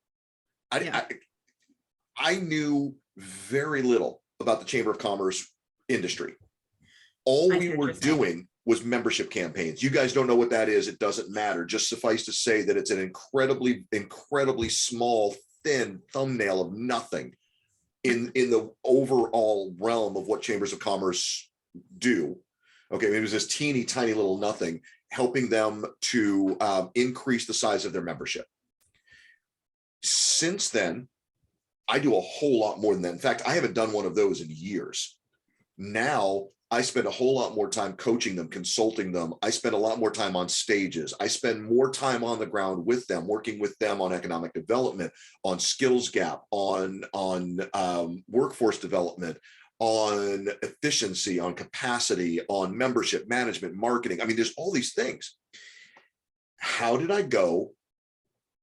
[SPEAKER 2] I knew very little about the Chamber of Commerce industry. All
[SPEAKER 8] I
[SPEAKER 2] we
[SPEAKER 8] see what
[SPEAKER 2] were
[SPEAKER 8] you're saying.
[SPEAKER 2] doing was membership campaigns. You guys don't know what that is. It doesn't matter. Just suffice to say that it's an incredibly small, thin thumbnail of nothing in the overall realm of what Chambers of Commerce do. Okay, it was this teeny tiny little nothing, helping them to increase the size of their membership. Since then, I do a whole lot more than that. In fact, I haven't done one of those in years. Now I spend a whole lot more time coaching them, consulting them. I spend a lot more time on stages. I spend more time on the ground with them, working with them on economic development, on skills gap, on workforce development, on efficiency, on capacity, on membership management, marketing. I mean, there's all these things. How did I go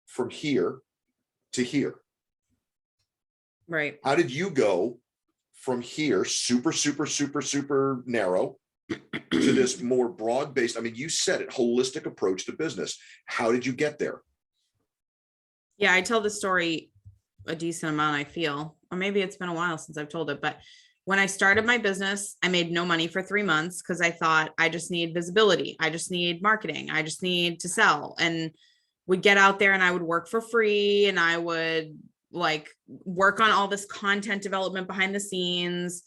[SPEAKER 2] from here to here?
[SPEAKER 8] Right.
[SPEAKER 2] How did you go from here, super narrow, to this more broad-based? I mean, you said it, holistic approach to business. How did you get there?
[SPEAKER 8] Yeah, I tell the story a decent amount, I feel, or maybe it's been a while since I've told it, but when I started my business, I made no money for 3 months because I thought I just need visibility. I just need marketing. I just need to sell, and would get out there and I would work for free, and I would like work on all this content development behind the scenes,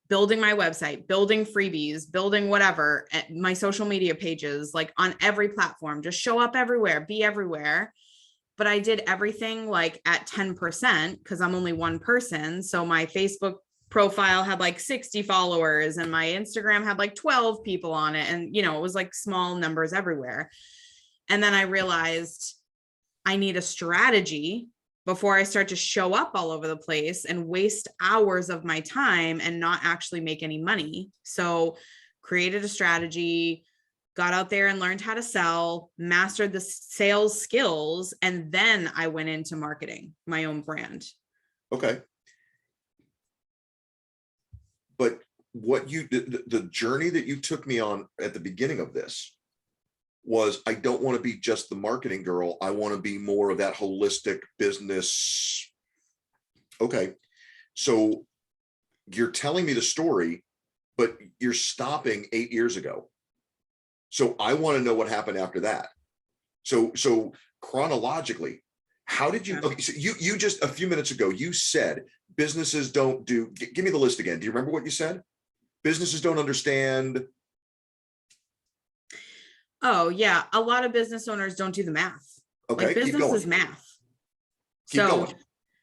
[SPEAKER 8] building my website, building freebies, building whatever, my social media pages, like on every platform, just show up everywhere, be everywhere. But I did everything like at 10% because I'm only one person. So my Facebook profile had like 60 followers and my Instagram had like 12 people on it. And, you know, it was like small numbers everywhere. And then I realized I need a strategy before I start to show up all over the place and waste hours of my time and not actually make any money. So created a strategy, got out there and learned how to sell, mastered the sales skills, and then I went into marketing my own brand.
[SPEAKER 2] Okay. But what you did, the journey that you took me on at the beginning of this was, I don't want to be just the marketing girl. I want to be more of that holistic business. Okay. So you're telling me the story, but you're stopping 8 years ago. So I want to know what happened after that. So chronologically, how did you, okay, so you just a few minutes ago, you said businesses don't do, give me the list again. Do you remember what you said? Businesses don't understand.
[SPEAKER 8] Oh yeah. A lot of business owners don't do the math.
[SPEAKER 2] Okay,
[SPEAKER 8] like business is math.
[SPEAKER 2] Keep
[SPEAKER 8] So
[SPEAKER 2] going.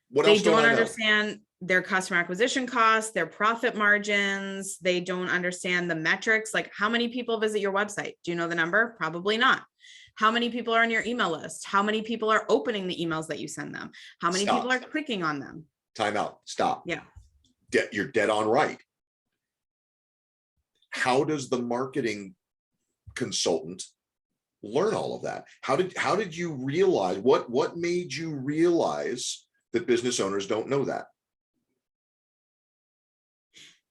[SPEAKER 2] What
[SPEAKER 8] they
[SPEAKER 2] else
[SPEAKER 8] don't
[SPEAKER 2] I know?
[SPEAKER 8] understand their customer acquisition costs, their profit margins. They don't understand the metrics. Like how many people visit your website? Do you know the number? Probably not. How many people are on your email list? How many people are opening the emails that you send them? How many people are clicking on them?
[SPEAKER 2] Time out. Stop.
[SPEAKER 8] Yeah.
[SPEAKER 2] You're dead on right. How does the marketing consultant learn all of that? How did you realize, what made you realize that business owners don't know that?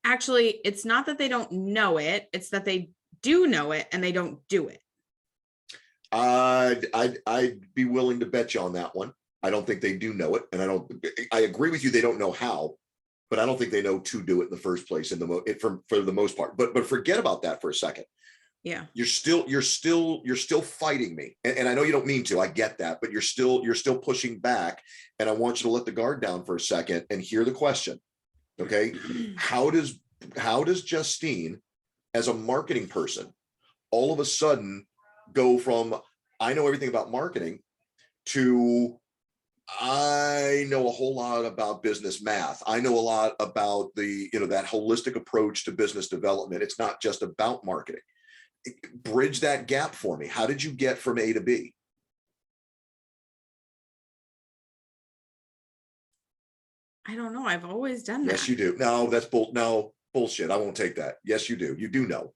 [SPEAKER 8] Actually, it's not that they don't know it. It's that they do know it and they don't do it.
[SPEAKER 2] I'd be willing to bet you on that one. I don't think they do know it, and I agree with you. They don't know how, but I don't think they know to do it in the first place for the most part. But forget about that for a second.
[SPEAKER 8] Yeah.
[SPEAKER 2] You're still fighting me. And I know you don't mean to, I get that, but you're still pushing back. And I want you to let the guard down for a second and hear the question. Okay. How does Justine, as a marketing person, all of a sudden go from, I know everything about marketing, to I know a whole lot about business math. I know a lot about that holistic approach to business development. It's not just about marketing. Bridge that gap for me. How did you get from A to B?
[SPEAKER 8] I don't know. I've always done that.
[SPEAKER 2] Yes, you do. No, no, bullshit. I won't take that. Yes, you do. You do know.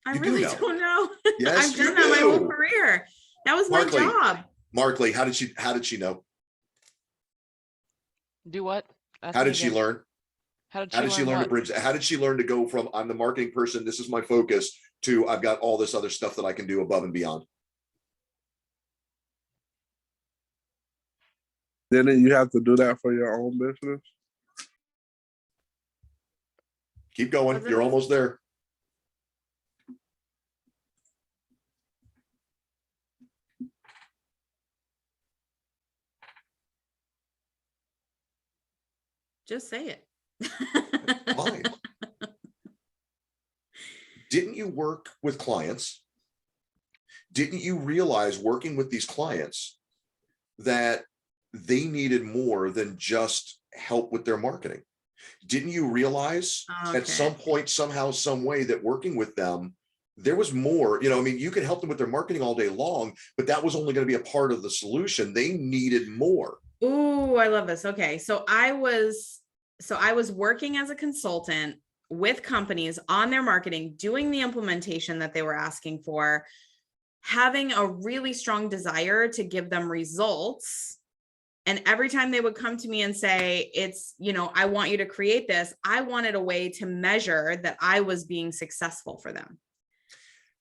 [SPEAKER 8] I really don't know.
[SPEAKER 2] Yes,
[SPEAKER 8] I've done that my whole career. That was my job.
[SPEAKER 2] Markley, how did she know?
[SPEAKER 9] Do what?
[SPEAKER 2] How did she learn?
[SPEAKER 9] How did she learn
[SPEAKER 2] to bridge? How did she learn to go from I'm the marketing person, this is my focus, to I've got all this other stuff that I can do above and beyond?
[SPEAKER 7] Didn't you have to do that for your own business?
[SPEAKER 2] Keep going. You're almost there.
[SPEAKER 8] Just say it.
[SPEAKER 2] Fine. Didn't you work with clients? Didn't you realize working with these clients that they needed more than just help with their marketing? Didn't you realize at some point, somehow, some way, that working with them, there was more? You could help them with their marketing all day long, but that was only going to be a part of the solution. They needed more.
[SPEAKER 8] Oh, I love this. Okay. So I was working as a consultant with companies on their marketing, doing the implementation that they were asking for, having a really strong desire to give them results. And every time they would come to me and say, I want you to create this, I wanted a way to measure that I was being successful for them.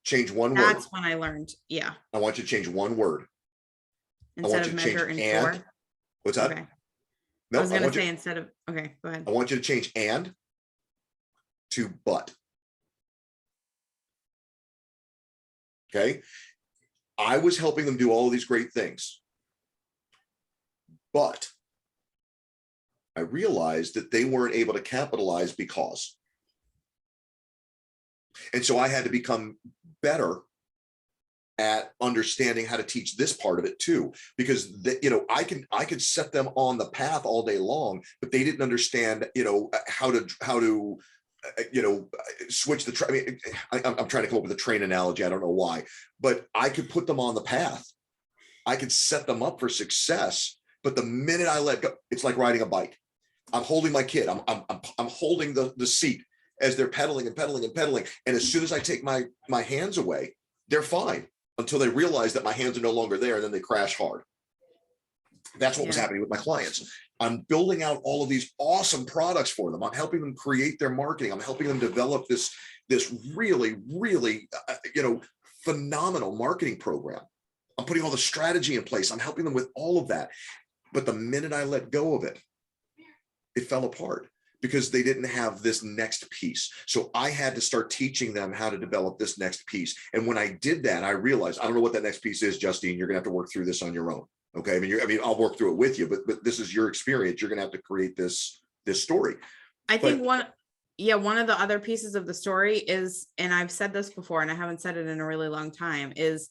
[SPEAKER 2] Change one word.
[SPEAKER 8] That's when I learned. Yeah.
[SPEAKER 2] I want you to change one word.
[SPEAKER 8] Instead of measure and for.
[SPEAKER 2] What's that?
[SPEAKER 8] Okay.
[SPEAKER 2] No,
[SPEAKER 8] I was going to say instead of, okay, go ahead.
[SPEAKER 2] I want you to change and to but. Okay. I was helping them do all of these great things, but I realized that they weren't able to capitalize because. And so I had to become better at understanding how to teach this part of it too, because I could set them on the path all day long, but they didn't understand, how to switch the train. I'm trying to come up with a train analogy. I don't know why, but I could put them on the path. I could set them up for success. But the minute I let go, it's like riding a bike. I'm holding my kid. I'm holding the seat as they're pedaling and pedaling and pedaling. And as soon as I take my hands away, they're fine until they realize that my hands are no longer there, and then they crash hard. That's what was happening with my clients. I'm building out all of these awesome products for them. I'm helping them create their marketing. I'm helping them develop this really, really, phenomenal marketing program. I'm putting all the strategy in place. I'm helping them with all of that. But the minute I let go of it, it fell apart because they didn't have this next piece. So I had to start teaching them how to develop this next piece. And when I did that, I realized, I don't know what that next piece is, Justine. You're going to have to work through this on your own. Okay. I'll work through it with you, but this is your experience. You're going to have to create this story.
[SPEAKER 8] I think one of the other pieces of the story is, and I've said this before, and I haven't said it in a really long time, is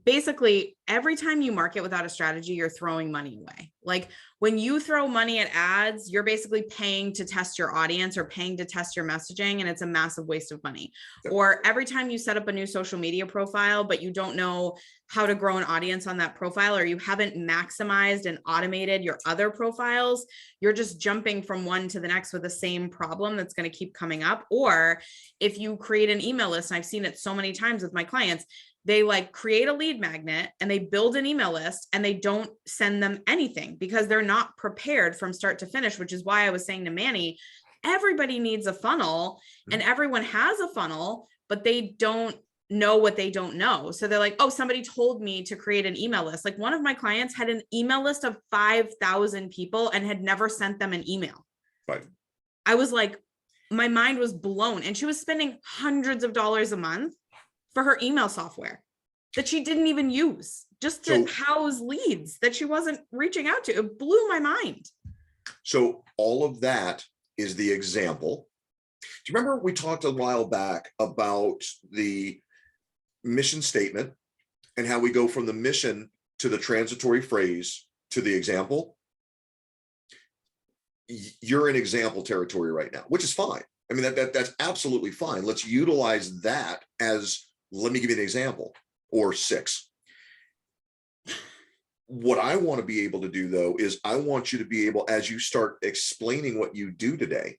[SPEAKER 8] basically every time you market without a strategy, you're throwing money away. Like when you throw money at ads, you're basically paying to test your audience or paying to test your messaging, and it's a massive waste of money. Yep. Or every time you set up a new social media profile, but you don't know how to grow an audience on that profile, or you haven't maximized and automated your other profiles, you're just jumping from one to the next with the same problem that's going to keep coming up. Or if you create an email list, and I've seen it so many times with my clients, they create a lead magnet and they build an email list and they don't send them anything because they're not prepared from start to finish, which is why I was saying to Manny, everybody needs a funnel and everyone has a funnel, but they don't know what they don't know. So they're like, oh, somebody told me to create an email list. Like one of my clients had an email list of 5,000 people and had never sent them an email.
[SPEAKER 2] Right.
[SPEAKER 8] I was like, my mind was blown. And she was spending hundreds of dollars a month for her email software that she didn't even use, just to house leads that she wasn't reaching out to. It blew my mind.
[SPEAKER 2] So all of that is the example. Do you remember we talked a while back about the mission statement and how we go from the mission to the transitory phrase to the example? You're in example territory right now, which is fine. I mean, that's absolutely fine. Let's utilize that as, let me give you an example, or 6. What I want to be able to do, though, is I want you to be able, as you start explaining what you do today,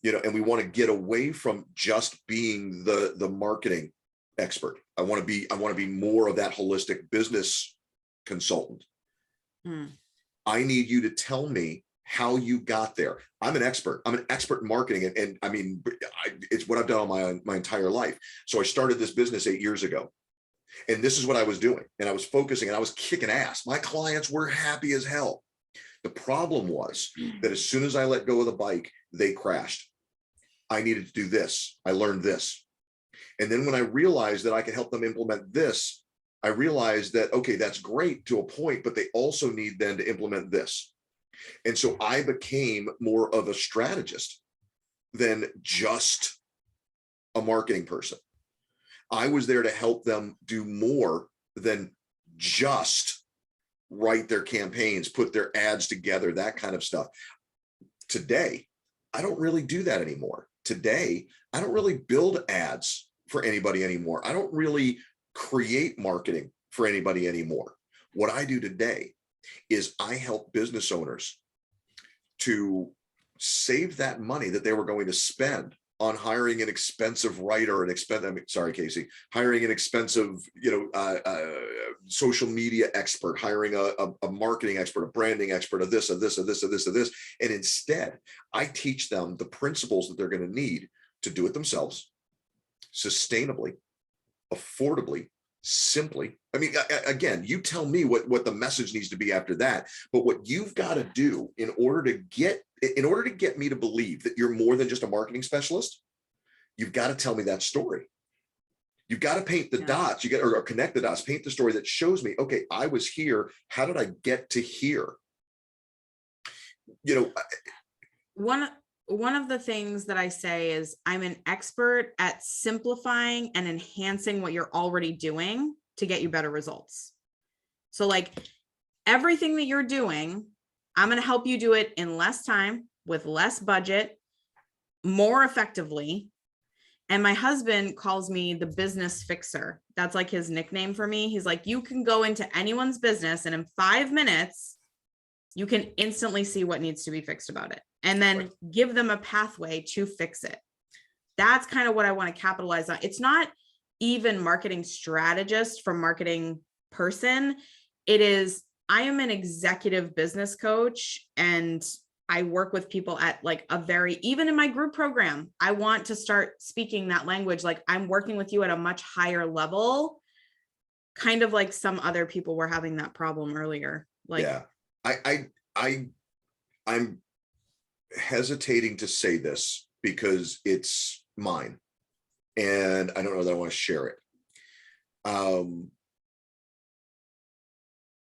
[SPEAKER 2] you know, and we want to get away from just being the marketing expert. I want to be more of that holistic business consultant. I need you to tell me how you got there. I'm an expert. I'm an expert in marketing. And I mean, it's what I've done all my entire life. So I started this business 8 years ago. And this is what I was doing. And I was focusing and I was kicking ass. My clients were happy as hell. The problem was that as soon as I let go of the bike, they crashed. I needed to do this. I learned this. And then when I realized that I could help them implement this, I realized that, okay, that's great to a point, but they also need then to implement this. And so I became more of a strategist than just a marketing person. I was there to help them do more than just write their campaigns, put their ads together, that kind of stuff. Today, I don't really do that anymore. Today, I don't really build ads for anybody anymore. I don't really create marketing for anybody anymore. What I do today is I help business owners to save that money that they were going to spend on hiring an expensive writer, hiring an expensive, social media expert, hiring a marketing expert, a branding expert, of this. And instead, I teach them the principles that they're going to need to do it themselves, sustainably, affordably, simply. I mean, again, you tell me what the message needs to be after that. But what you've got to do in order to get me to believe that you're more than just a marketing specialist, you've got to tell me that story. You've got to paint the dots. You got or connect the dots, paint the story that shows me, okay, I was here. How did I get to here?
[SPEAKER 8] One of the things that I say is I'm an expert at simplifying and enhancing what you're already doing to get you better results. So like everything that you're doing, I'm going to help you do it in less time, with less budget, more effectively. And my husband calls me the business fixer. That's like his nickname for me. He's like, you can go into anyone's business and in 5 minutes, you can instantly see what needs to be fixed about it and then give them a pathway to fix it. That's kind of what I want to capitalize on. It's not even marketing strategist from marketing person. It is, I am an executive business coach and I work with people at like even in my group program, I want to start speaking that language. Like I'm working with you at a much higher level, kind of like some other people were having that problem earlier. Like,
[SPEAKER 2] yeah, I'm hesitating to say this because it's mine and I don't know that I want to share it.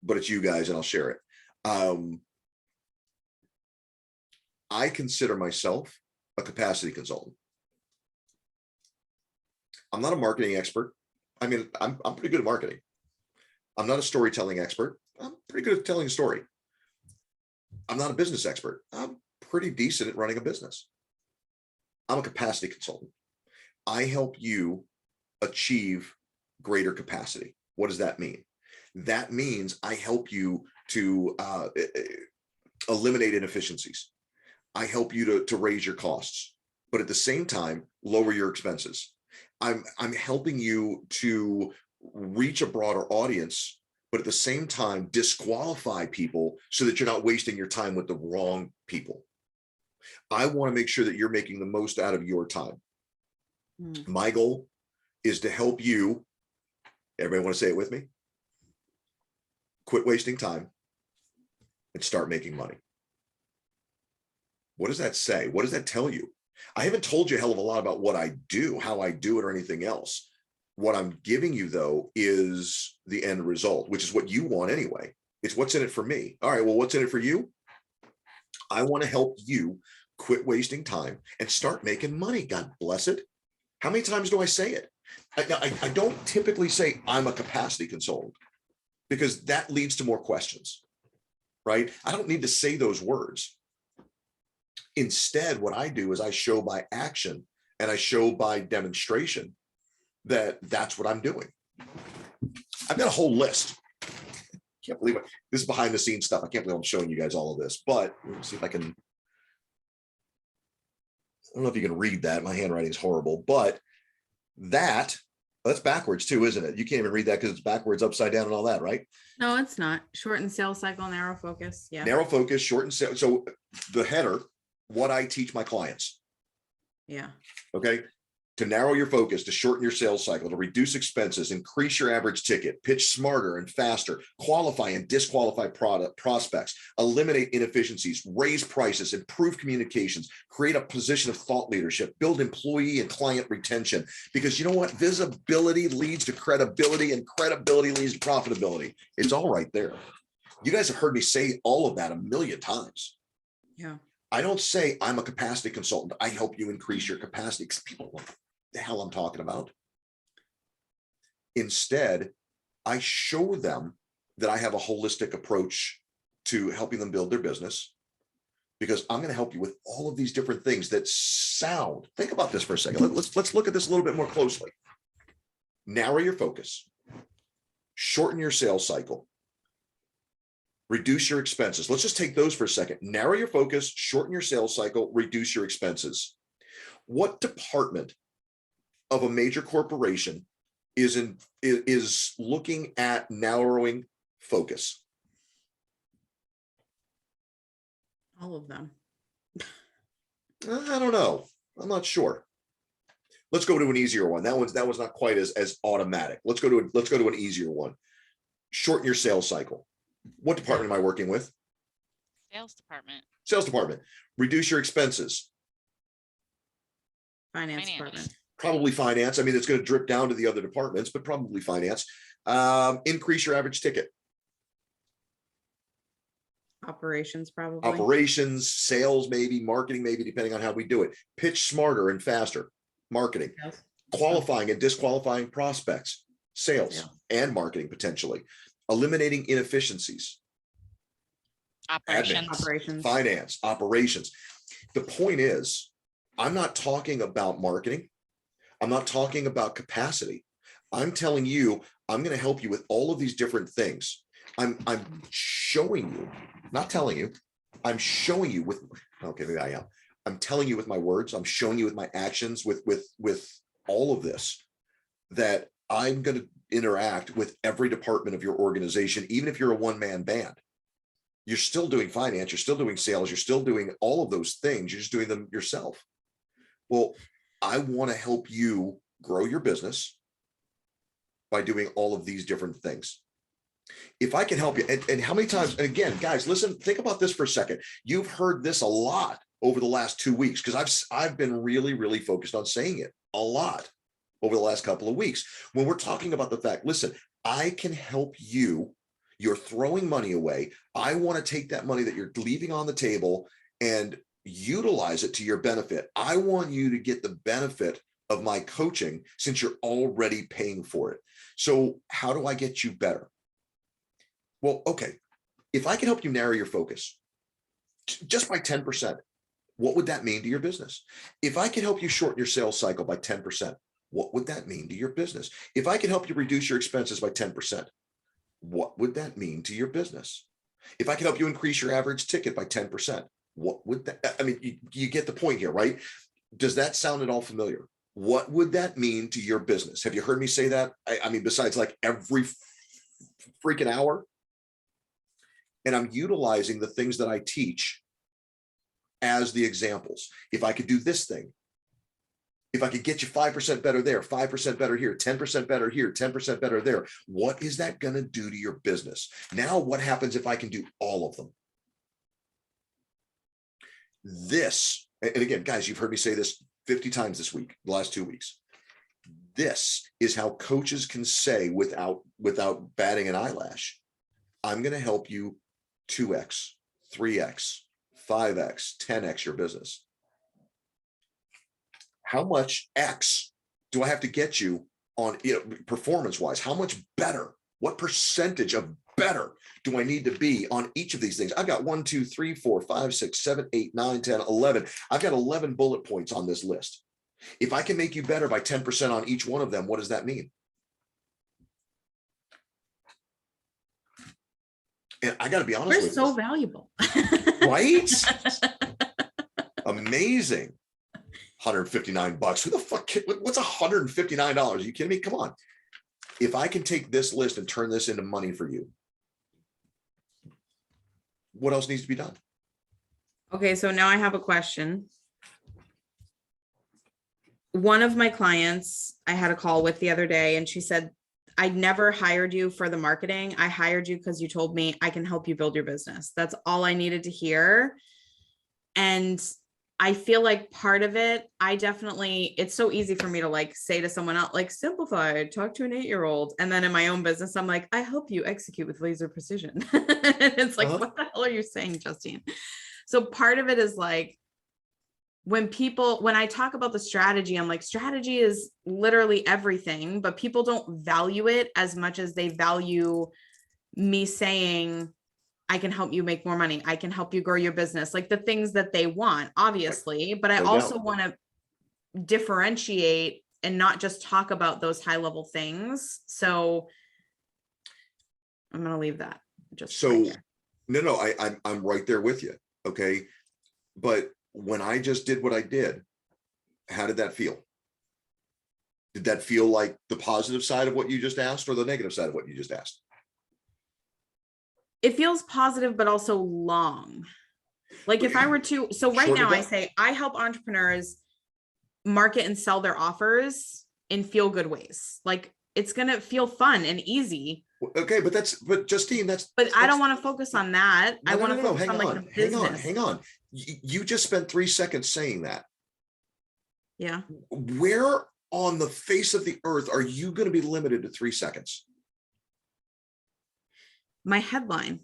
[SPEAKER 2] But it's you guys and I'll share it. I consider myself a capacity consultant. I'm not a marketing expert. I mean, I'm pretty good at marketing. I'm not a storytelling expert. I'm pretty good at telling a story. I'm not a business expert. I'm pretty decent at running a business. I'm a capacity consultant. I help you achieve greater capacity. What does that mean? That means I help you to eliminate inefficiencies. I help you to raise your costs, but at the same time, lower your expenses. I'm helping you to reach a broader audience, but at the same time, disqualify people so that you're not wasting your time with the wrong people. I want to make sure that you're making the most out of your time. My goal is to help you, everybody want to say it with me? Quit wasting time and start making money. What does that say? What does that tell you? I haven't told you a hell of a lot about what I do, how I do it, or anything else. What I'm giving you, though, is the end result, which is what you want anyway. It's what's in it for me. All right, well, what's in it for you? I want to help you quit wasting time and start making money. God bless it. How many times do I say it? I don't typically say I'm a capacity consultant, because that leads to more questions, right? I don't need to say those words. Instead, what I do is I show by action and I show by demonstration that that's what I'm doing. I've got a whole list. Can't believe it. This is behind the scenes stuff. I can't believe I'm showing you guys all of this, but let's see if I can. I don't know if you can read that. My handwriting is horrible, but that's backwards too, isn't it? You can't even read that because it's backwards, upside down, and all that, right?
[SPEAKER 8] No, it's not. Shortened sales cycle, narrow focus. Yeah.
[SPEAKER 2] Narrow focus, shortened sales. So the header, what I teach my clients.
[SPEAKER 8] Yeah.
[SPEAKER 2] Okay. To narrow your focus, to shorten your sales cycle, to reduce expenses, increase your average ticket, pitch smarter and faster, qualify and disqualify prospects, eliminate inefficiencies, raise prices, improve communications, create a position of thought leadership, build employee and client retention. Because you know what? Visibility leads to credibility, and credibility leads to profitability. It's all right there. You guys have heard me say all of that a million times.
[SPEAKER 8] Yeah.
[SPEAKER 2] I don't say I'm a capacity consultant. I help you increase your capacity, because people don't know what the hell I'm talking about. Instead, I show them that I have a holistic approach to helping them build their business, because I'm going to help you with all of these different things that sound. Think about this for a second. Let's look at this a little bit more closely. Narrow your focus, shorten your sales cycle, reduce your expenses. Let's just take those for a second. Narrow your focus, shorten your sales cycle, reduce your expenses. What department of a major corporation is looking at narrowing focus?
[SPEAKER 8] All of them.
[SPEAKER 2] I don't know. I'm not sure. Let's go to an easier one. That was not quite as automatic. Let's go to an easier one. Shorten your sales cycle. What department am I working with?
[SPEAKER 10] Sales department.
[SPEAKER 2] Sales department. Reduce your expenses.
[SPEAKER 8] Finance
[SPEAKER 10] Finance.
[SPEAKER 8] department.
[SPEAKER 2] Probably finance. I mean, it's going to drip down to the other departments, but probably finance. Increase your average ticket.
[SPEAKER 8] Operations, probably.
[SPEAKER 2] Operations, sales, maybe marketing, maybe, depending on how we do it. Pitch smarter and faster. Marketing.
[SPEAKER 8] Sales.
[SPEAKER 2] Qualifying and disqualifying prospects. Sales
[SPEAKER 8] Sales.
[SPEAKER 2] and marketing, potentially. Eliminating inefficiencies.
[SPEAKER 10] Operations.
[SPEAKER 8] Operations.
[SPEAKER 2] Finance, operations. The point is, I'm not talking about marketing. I'm not talking about capacity. I'm telling you, I'm going to help you with all of these different things. I'm showing you, not telling you, I'm showing you with, okay, maybe I am. I'm telling you with my words, I'm showing you with my actions, with all of this, that I'm going to interact with every department of your organization, even if you're a one-man band. You're still doing finance, you're still doing sales, you're still doing all of those things, you're just doing them yourself. Well, I want to help you grow your business by doing all of these different things. If I can help you, and how many times, and again, guys, listen, think about this for a second. You've heard this a lot over the last 2 weeks, because I've been really focused on saying it a lot over the last couple of weeks. When we're talking about the fact, listen, I can help you. You're throwing money away. I want to take that money that you're leaving on the table and utilize it to your benefit. I want you to get the benefit of my coaching, since you're already paying for it. So how do I get you better? Well, okay, if I can help you narrow your focus just by 10%, what would that mean to your business? If I can help you shorten your sales cycle by 10%, what would that mean to your business? If I can help you reduce your expenses by 10%, what would that mean to your business? If I can help you increase your average ticket by 10%, what would that, I mean, you get the point here, right? Does that sound at all familiar? What would that mean to your business? Have you heard me say that? I mean, besides like every freaking hour. And I'm utilizing the things that I teach as the examples. If I could do this thing, If I could get you 5% better there, 5% better here, 10% better here, 10% better there, what is that going to do to your business? Now, what happens if I can do all of them? This, and again, guys, you've heard me say this 50 times this week, the last 2 weeks. This is how coaches can say without batting an eyelash, I'm going to help you 2x, 3x, 5x, 10x your business. How much X do I have to get you on, performance wise? How much better? What percentage of better do I need to be on each of these things? I've got 1, 2, 3, 4, 5, 6, 7, 8, 9, 10, 11. I've got 11 bullet points on this list. If I can make you better by 10% on each one of them, what does that mean? And I got to be honest
[SPEAKER 8] We're
[SPEAKER 2] with
[SPEAKER 8] so
[SPEAKER 2] you.
[SPEAKER 8] valuable.
[SPEAKER 2] Right? Amazing. $159. Who the fuck? What's $159? Are you kidding me? Come on. If I can take this list and turn this into money for you, what else needs to be done?
[SPEAKER 8] Okay, so now I have a question. One of my clients I had a call with the other day, and she said, I never hired you for the marketing. I hired you because you told me I can help you build your business. That's all I needed to hear. And I feel like part of it, it's so easy for me to like say to someone else, like simplify, talk to an 8-year-old. And then in my own business, I'm like, I help you execute with laser precision. It's like, what the hell are you saying, Justine? So part of it is like, when I talk about the strategy, I'm like, strategy is literally everything, but people don't value it as much as they value me saying, I can help you make more money. I can help you grow your business, like the things that they want, obviously, but I also want to differentiate and not just talk about those high level things. So I'm going to leave that just
[SPEAKER 2] so
[SPEAKER 8] right
[SPEAKER 2] no, I'm right there with you. Okay. But when I just did what I did, how did that feel? Did that feel like the positive side of what you just asked or the negative side of what you just asked?
[SPEAKER 8] It feels positive, but also long. Like if I were to, so right now I say, I help entrepreneurs market and sell their offers in feel good ways. Like it's going to feel fun and easy.
[SPEAKER 2] Okay. But Justine,
[SPEAKER 8] but I don't want to focus on that. I want to focus on like the business.
[SPEAKER 2] Hang on. You just spent 3 seconds saying that.
[SPEAKER 8] Yeah.
[SPEAKER 2] Where on the face of the earth are you going to be limited to 3 seconds?
[SPEAKER 8] My headline.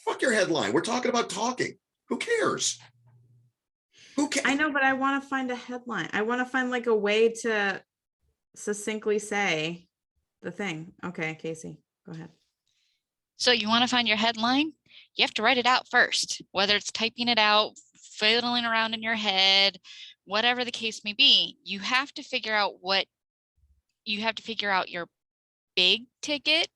[SPEAKER 2] Fuck your headline. We're talking about talking. Who cares? Who cares?
[SPEAKER 8] I know, but I want to find a headline. I want to find like a way to succinctly say the thing. Okay, Casey, go ahead.
[SPEAKER 10] So you want to find your headline? You have to write it out first, whether it's typing it out, fiddling around in your head, whatever the case may be. You have to figure out your big ticket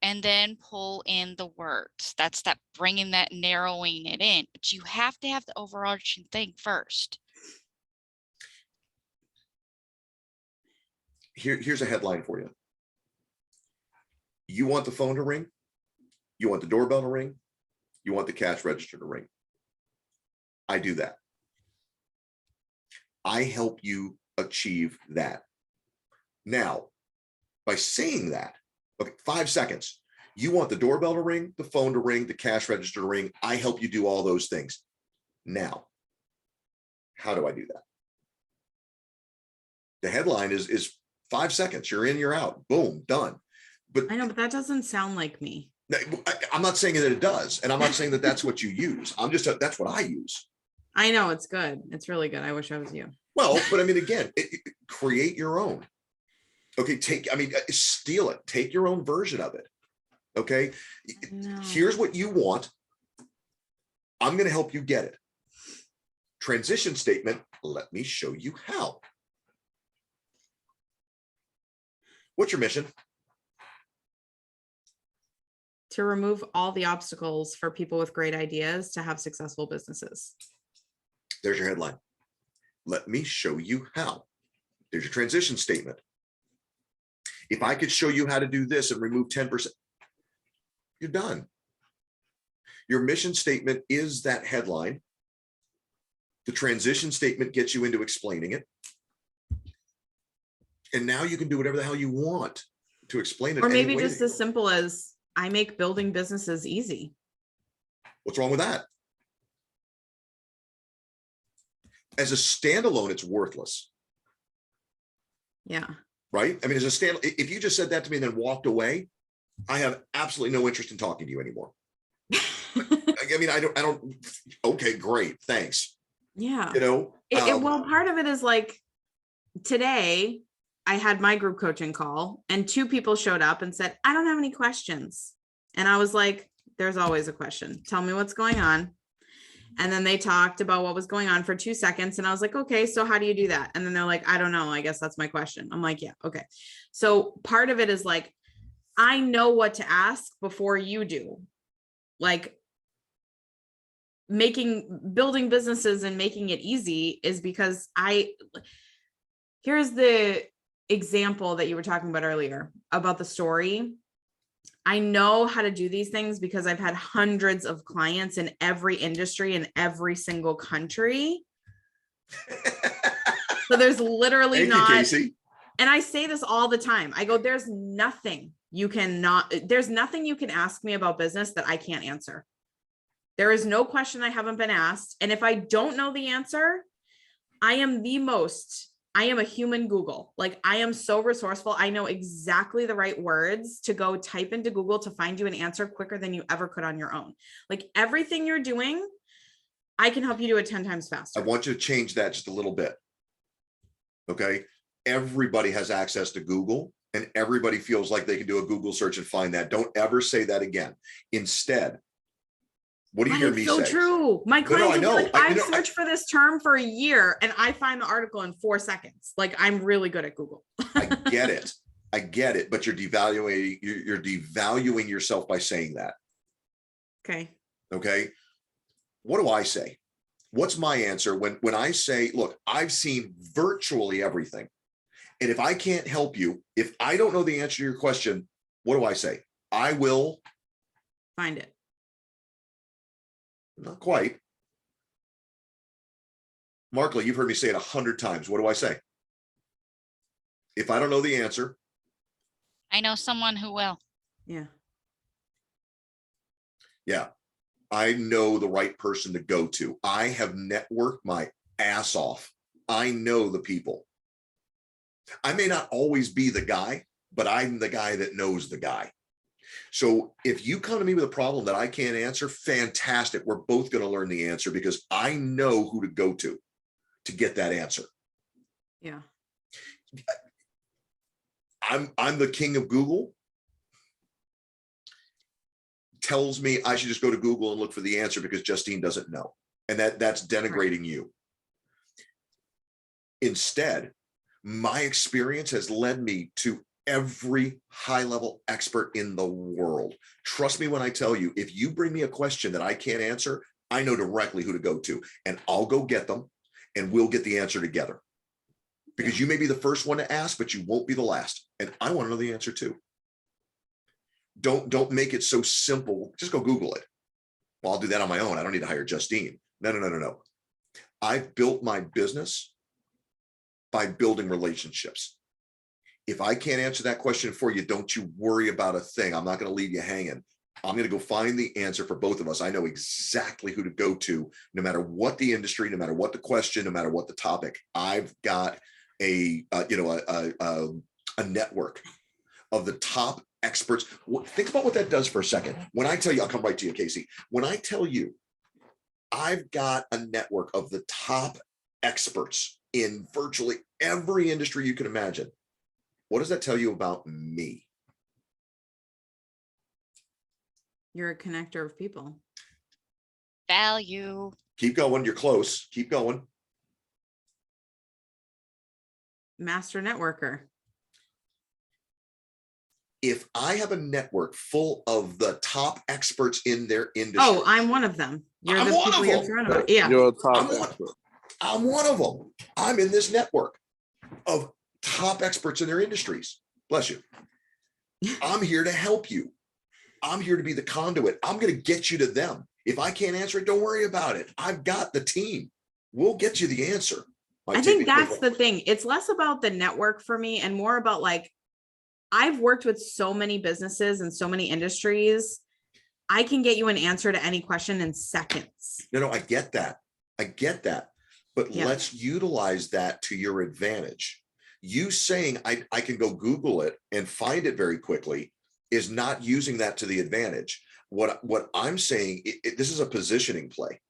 [SPEAKER 10] and then pull in the words. That's that bringing that narrowing it in. But you have to have the overarching thing first.
[SPEAKER 2] Here's a headline for you. You want the phone to ring? You want the doorbell to ring? You want the cash register to ring? I do that. I help you achieve that. Now, by saying that, okay, 5 seconds. You want the doorbell to ring, the phone to ring, the cash register to ring. I help you do all those things. Now, how do I do that? The headline is 5 seconds. You're in, you're out. Boom, done. But
[SPEAKER 8] I know, but that doesn't sound like me.
[SPEAKER 2] I'm not saying that it does, and I'm not saying that that's what you use. That's what I use.
[SPEAKER 8] I know it's good. It's really good. I wish I was you.
[SPEAKER 2] Well, but I mean, again, create your own. Okay, steal it. Take your own version of it. Okay, here's what you want. I'm going to help you get it. Transition statement. Let me show you how. What's your mission?
[SPEAKER 8] To remove all the obstacles for people with great ideas to have successful businesses.
[SPEAKER 2] There's your headline. Let me show you how. There's your transition statement. If I could show you how to do this and remove 10%, you're done. Your mission statement is that headline. The transition statement gets you into explaining it. And now you can do whatever the hell you want to explain it.
[SPEAKER 8] Or
[SPEAKER 2] any
[SPEAKER 8] maybe
[SPEAKER 2] way
[SPEAKER 8] just
[SPEAKER 2] that-
[SPEAKER 8] as simple as I make building businesses easy.
[SPEAKER 2] What's wrong with that? As a standalone, it's worthless,
[SPEAKER 8] Yeah.
[SPEAKER 2] right? I mean, as a stand, if you just said that to me and then walked away, I have absolutely no interest in talking to you anymore. I mean, I don't, okay, great, thanks.
[SPEAKER 8] Yeah.
[SPEAKER 2] You know,
[SPEAKER 8] Well, part of it is like today I had my group coaching call and 2 people showed up and said, I don't have any questions. And I was like, there's always a question. Tell me what's going on. And then they talked about what was going on for 2 seconds. And I was like, okay, so how do you do that? And then they're like, I don't know. I guess that's my question. I'm like, yeah, okay. So part of it is like, I know what to ask before you do. Like building businesses and making it easy is because here's the example that you were talking about earlier about the story. I know how to do these things because I've had hundreds of clients in every industry in every single country. So there's literally
[SPEAKER 2] thank you, Casey.
[SPEAKER 8] And I say this all the time. I go, there's nothing you can ask me about business that I can't answer. There is no question I haven't been asked. And if I don't know the answer, I am a human Google. Like I am so resourceful. I know exactly the right words to go type into Google to find you an answer quicker than you ever could on your own. Like everything you're doing, I can help you do it 10 times faster.
[SPEAKER 2] I want you to change that just a little bit. Okay. Everybody has access to Google and everybody feels like they can do a Google search and find that. Don't ever say that again. Instead, what do you hear me say?
[SPEAKER 8] So true. My clients
[SPEAKER 2] No,
[SPEAKER 8] will be like, I've searched for this term for a year and I find the article in 4 seconds. Like I'm really good at Google.
[SPEAKER 2] I get it, but you're devaluing yourself by saying that.
[SPEAKER 8] Okay.
[SPEAKER 2] Okay. What do I say? What's my answer when I say, look, I've seen virtually everything. And if I can't help you, if I don't know the answer to your question, what do I say? I will
[SPEAKER 8] find it.
[SPEAKER 2] Not quite. Markley, you've heard me say it 100 times. What do I say? If I don't know the answer,
[SPEAKER 10] I know someone who will.
[SPEAKER 8] Yeah.
[SPEAKER 2] Yeah. I know the right person to go to. I have networked my ass off. I know the people. I may not always be the guy, but I'm the guy that knows the guy. So if you come to me with a problem that I can't answer, fantastic. We're both going to learn the answer because I know who to go to get that answer.
[SPEAKER 8] Yeah.
[SPEAKER 2] I'm the king of Google. Tells me I should just go to Google and look for the answer because Justine doesn't know. And that's denigrating you. Instead, my experience has led me to every high-level expert in the world. Trust me when I tell you, if you bring me a question that I can't answer, I know directly who to go to, and I'll go get them, and we'll get the answer together. Because you may be the first one to ask, but you won't be the last. And I want to know the answer too. Don't make it so simple. Just go Google it. Well, I'll do that on my own. I don't need to hire Justine. No. I've built my business by building relationships. If I can't answer that question for you, don't you worry about a thing. I'm not going to leave you hanging. I'm going to go find the answer for both of us. I know exactly who to go to, no matter what the industry, no matter what the question, no matter what the topic. I've got a network of the top experts. Think about what that does for a second. When I tell you, I'll come right to you, Casey. When I tell you, I've got a network of the top experts in virtually every industry you can imagine. What does that tell you about me?
[SPEAKER 8] You're a connector of people.
[SPEAKER 10] Value.
[SPEAKER 2] Keep going. You're close. Keep going.
[SPEAKER 8] Master networker.
[SPEAKER 2] If I have a network full of the top experts in their industry.
[SPEAKER 8] Oh, I'm one of them. You're
[SPEAKER 2] I'm
[SPEAKER 8] the
[SPEAKER 2] one
[SPEAKER 8] people
[SPEAKER 2] of
[SPEAKER 8] you're
[SPEAKER 2] them.
[SPEAKER 8] surrounded by. Yeah.
[SPEAKER 7] You're a top expert.
[SPEAKER 2] I'm one of them. I'm in this network of top experts in their industries. Bless you. I'm here to help you. I'm here to be the conduit. I'm going to get you to them. If I can't answer it, don't worry about it. I've got the team. we'll get you the answer.
[SPEAKER 8] I think that's the thing. It's less about the network for me and more about like, I've worked with so many businesses and so many industries. I can get you an answer to any question in seconds.
[SPEAKER 2] No, I get that. But
[SPEAKER 8] Yeah.
[SPEAKER 2] let's utilize that to your advantage. You saying I can go Google it and find it very quickly is not using that to the advantage. What I'm saying, this is a positioning play.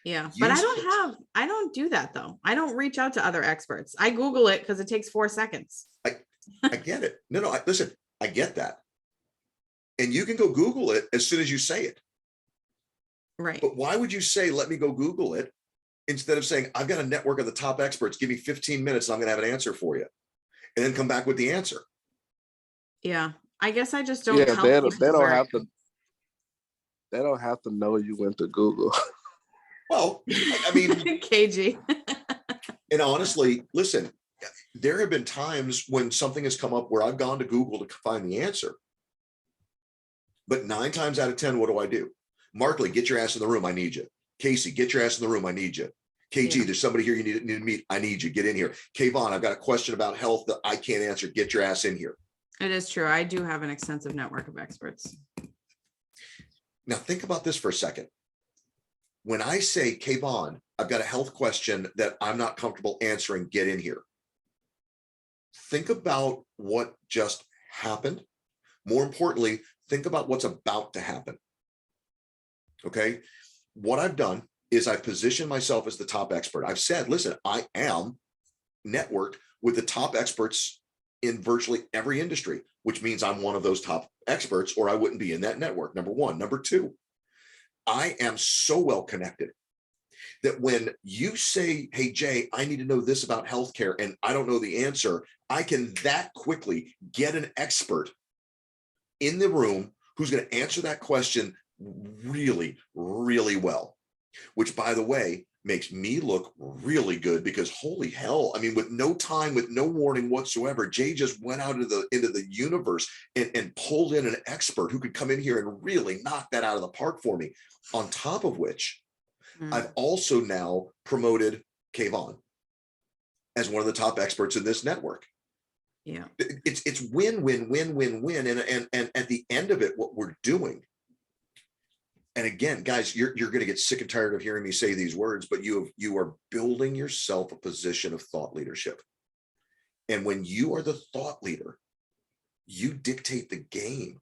[SPEAKER 8] Yeah, but I don't do that though. I don't reach out to other experts. I Google it because it takes 4 seconds.
[SPEAKER 2] I get it. No, listen, I get that. And you can go Google it as soon as you say it.
[SPEAKER 8] Right.
[SPEAKER 2] But why would you say, let me go Google it, instead of saying, I've got a network of the top experts, give me 15 minutes and I'm going to have an answer for you. And then come back with the answer.
[SPEAKER 8] Yeah. I guess I just don't
[SPEAKER 7] Yeah,
[SPEAKER 8] tell
[SPEAKER 7] they
[SPEAKER 8] people
[SPEAKER 7] don't
[SPEAKER 8] where-
[SPEAKER 7] have to. They don't have to know you went to Google.
[SPEAKER 2] Well, I mean,
[SPEAKER 8] KG.
[SPEAKER 2] and honestly, listen, there have been times when something has come up where I've gone to Google to find the answer. But 9 times out of 10, what do? Markley, get your ass in the room. I need you. Casey, get your ass in the room. I need you. KG,
[SPEAKER 8] Yeah.
[SPEAKER 2] there's somebody here you need to meet. I need you. Get in here. Kayvon, I've got a question about health that I can't answer. Get your ass in here.
[SPEAKER 8] It is true. I do have an extensive network of experts.
[SPEAKER 2] Now think about this for a second. When I say, Kayvon, I've got a health question that I'm not comfortable answering, get in here. Think about what just happened. More importantly, think about what's about to happen. Okay. What I've done is I've positioned myself as the top expert. I've said, listen, I am networked with the top experts in virtually every industry, which means I'm one of those top experts or I wouldn't be in that network. Number one. Number two, I am so well connected that when you say, hey, Jay, I need to know this about healthcare and I don't know the answer, I can that quickly get an expert in the room who's going to answer that question really, really well, which, by the way, makes me look really good because holy hell, I mean, with no time, with no warning whatsoever, Jay just went out into the universe and pulled in an expert who could come in here and really knock that out of the park for me. On top of which, I've also now promoted Kayvon as one of the top experts in this network.
[SPEAKER 8] Yeah.
[SPEAKER 2] It's win, win, win, win, win. And at the end of it, what we're doing, and again, guys, you're going to get sick and tired of hearing me say these words, but you are building yourself a position of thought leadership. And when you are the thought leader, you dictate the game.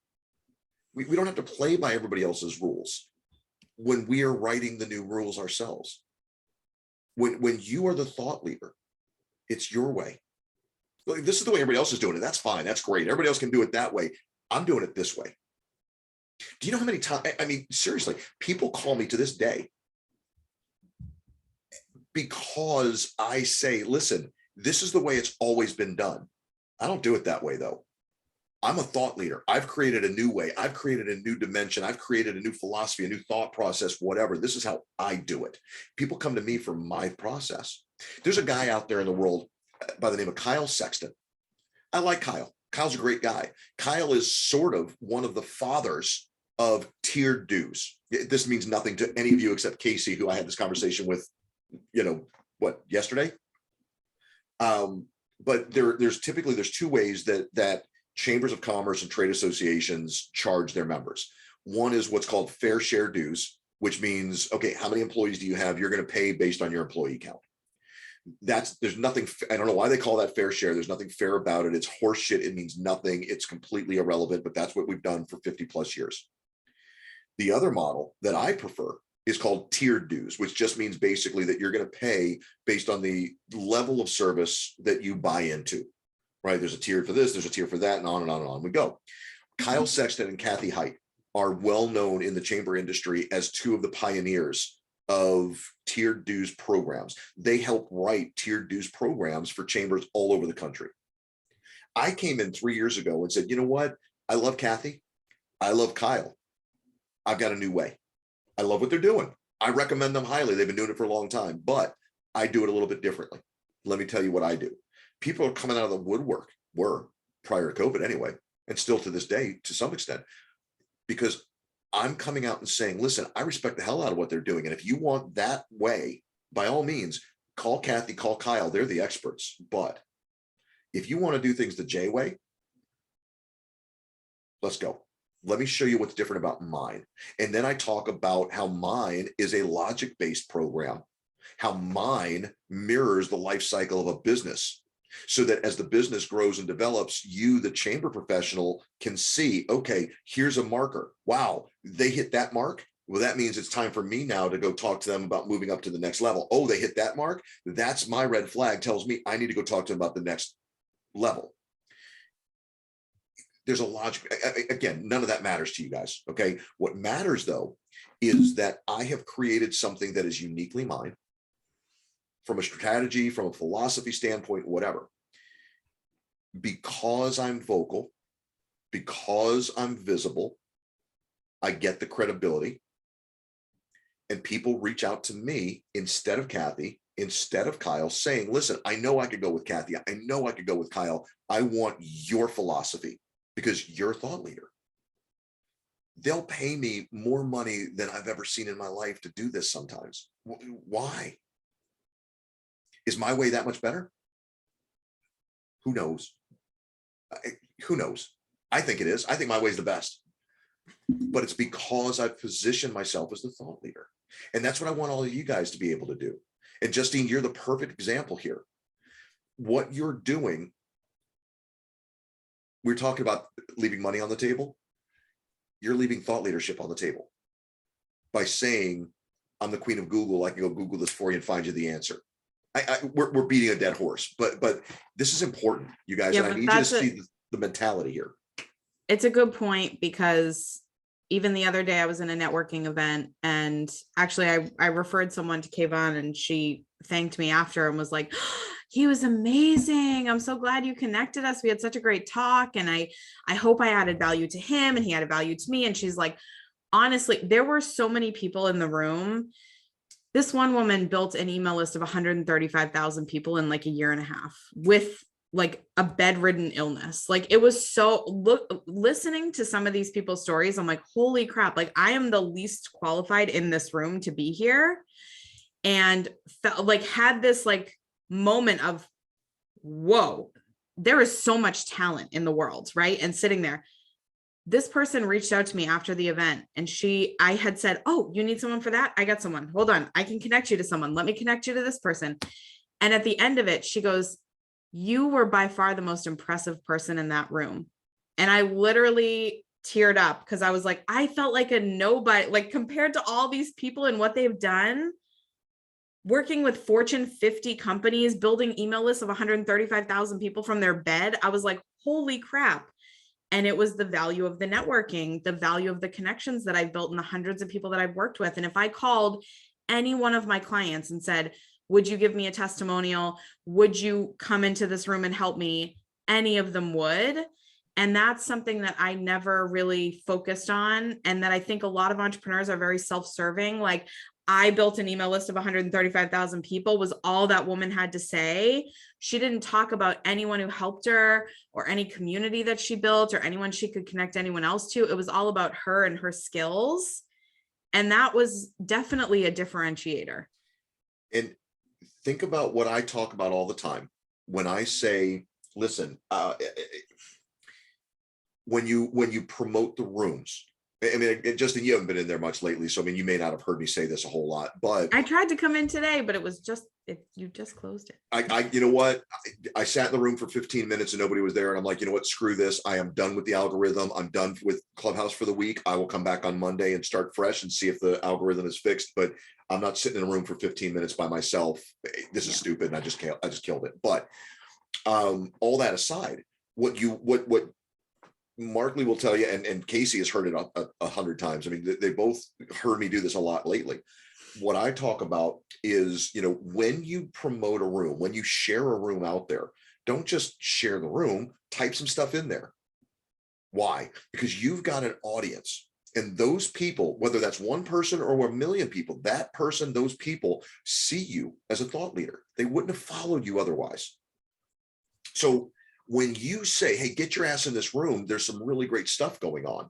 [SPEAKER 2] We don't have to play by everybody else's rules when we are writing the new rules ourselves. When you are the thought leader, it's your way. Look, this is the way everybody else is doing it. That's fine. That's great. Everybody else can do it that way. I'm doing it this way. Do you know how many times, I mean, seriously, people call me to this day because I say, listen, this is the way it's always been done. I don't do it that way, though. I'm a thought leader. I've created a new way. I've created a new dimension. I've created a new philosophy, a new thought process, whatever. This is how I do it. People come to me for my process. There's a guy out there in the world by the name of Kyle Sexton. I like Kyle. Kyle's a great guy. Kyle is sort of one of the fathers of tiered dues. This means nothing to any of you except Casey, who I had this conversation with, yesterday. But there's typically 2 ways that chambers of commerce and trade associations charge their members. One is what's called fair share dues, which means, okay, how many employees do you have? You're going to pay based on your employee count. There's nothing, I don't know why they call that fair share. There's nothing fair about it. It's horse shit. It means nothing. It's completely irrelevant, but that's what we've done for 50 plus years. The other model that I prefer is called tiered dues, which just means basically that you're going to pay based on the level of service that you buy into, right? There's a tier for this, there's a tier for that, and on and on and on we go. Kyle Sexton and Kathy Height are well known in the chamber industry as 2 of the pioneers of tiered dues programs. They help write tiered dues programs for chambers all over the country. I came in 3 years ago and said, you know what? I love Kathy. I love Kyle. I've got a new way. I love what they're doing. I recommend them highly. They've been doing it for a long time, but I do it a little bit differently. Let me tell you what I do. People are coming out of the woodwork, were prior to COVID anyway, and still to this day to some extent, because I'm coming out and saying, listen, I respect the hell out of what they're doing. And if you want that way, by all means, call Kathy, call Kyle. They're the experts. But if you want to do things the J way, let's go. Let me show you what's different about mine. And then I talk about how mine is a logic-based program, how mine mirrors the life cycle of a business, so that as the business grows and develops, you, the chamber professional, can see, okay, here's a marker. Wow, they hit that mark. Well, that means it's time for me now to go talk to them about moving up to the next level. Oh, they hit that mark. That's my red flag, tells me I need to go talk to them about the next level. There's a logic. Again, none of that matters to you guys. Okay. What matters though, is that I have created something that is uniquely mine, from a strategy, from a philosophy standpoint, whatever. Because I'm vocal, because I'm visible, I get the credibility. And people reach out to me instead of Kathy, instead of Kyle, saying, listen, I know I could go with Kathy. I know I could go with Kyle. I want your philosophy because you're a thought leader. They'll pay me more money than I've ever seen in my life to do this sometimes. Why? Is my way that much better? Who knows? Who knows? I think it is. I think my way is the best. But it's because I've positioned myself as the thought leader. And that's what I want all of you guys to be able to do. And Justine, you're the perfect example here. What you're doing, we're talking about leaving money on the table. You're leaving thought leadership on the table by saying, I'm the queen of Google. I can go Google this for you and find you the answer. We're beating a dead horse, but this is important, you guys.
[SPEAKER 8] Yeah,
[SPEAKER 2] and I need you to see the mentality here.
[SPEAKER 8] It's a good point, because even the other day I was in a networking event, and actually I referred someone to Kayvon, and she thanked me after and was like, he was amazing. I'm so glad you connected us. We had such a great talk. And I hope I added value to him and he added value to me. And she's like, honestly, there were so many people in the room. This one woman built an email list of 135,000 people in like a year and a half with like a bedridden illness. Like, it was so, listening to some of these people's stories, I'm like, holy crap, like I am the least qualified in this room to be here. And felt like had this like moment of, whoa, there is so much talent in the world, right? And sitting there, this person reached out to me after the event, and I had said, oh, you need someone for that? I got someone. Hold on. I can connect you to someone. Let me connect you to this person. And at the end of it, she goes, you were by far the most impressive person in that room. And I literally teared up, because I was like, I felt like a nobody, like compared to all these people and what they've done, working with Fortune 50 companies, building email lists of 135,000 people from their bed. I was like, holy crap. And it was the value of the networking, the value of the connections that I've built, and the hundreds of people that I've worked with. And if I called any one of my clients and said, would you give me a testimonial? Would you come into this room and help me? Any of them would. And that's something that I never really focused on. And that I think a lot of entrepreneurs are very self-serving. Like, I built an email list of 135,000 people was all that woman had to say. She didn't talk about anyone who helped her or any community that she built or anyone she could connect anyone else to. It was all about her and her skills. And that was definitely a differentiator.
[SPEAKER 2] And think about what I talk about all the time. When I say, listen, when you promote the rooms, I mean, Justin, you haven't been in there much lately, so I mean, you may not have heard me say this a whole lot, but
[SPEAKER 8] I tried to come in today, but it was just, you just closed it.
[SPEAKER 2] You know what? I sat in the room for 15 minutes and nobody was there. And I'm like, you know what? Screw this. I am done with the algorithm. I'm done with Clubhouse for the week. I will come back on Monday and start fresh and see if the algorithm is fixed, but I'm not sitting in a room for 15 minutes by myself. This is stupid. And I just killed it. But all that aside, what Markley will tell you, and Casey has heard it 100 times. I mean, they both heard me do this a lot lately. What I talk about is, when you promote a room, when you share a room out there, don't just share the room, type some stuff in there. Why? Because you've got an audience, and those people, whether that's one person or 1 million people, that person, those people see you as a thought leader. They wouldn't have followed you otherwise. So when you say, hey, get your ass in this room, there's some really great stuff going on.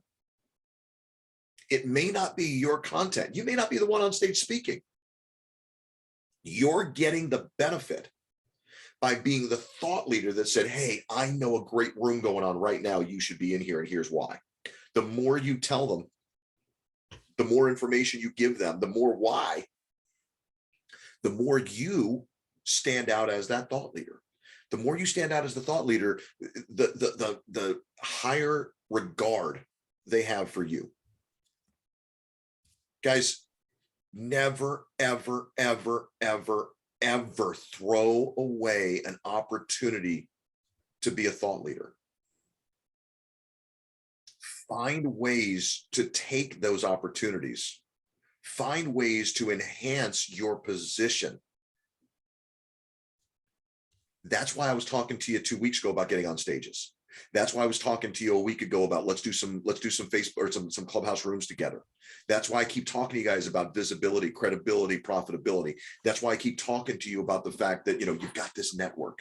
[SPEAKER 2] It may not be your content. You may not be the one on stage speaking. You're getting the benefit by being the thought leader that said, hey, I know a great room going on right now. You should be in here, and here's why. The more you tell them, the more information you give them, the more why, the more you stand out as that thought leader. The more you stand out as the thought leader, the higher regard they have for you. Guys, never, ever, ever, ever, ever throw away an opportunity to be a thought leader. Find ways to take those opportunities. Find ways to enhance your position. That's why I was talking to you 2 weeks ago about getting on stages. That's why I was talking to you a week ago about let's do some Facebook or some clubhouse rooms together. That's why I keep talking to you guys about visibility, credibility, profitability. That's why I keep talking to you about the fact that, you've got this network.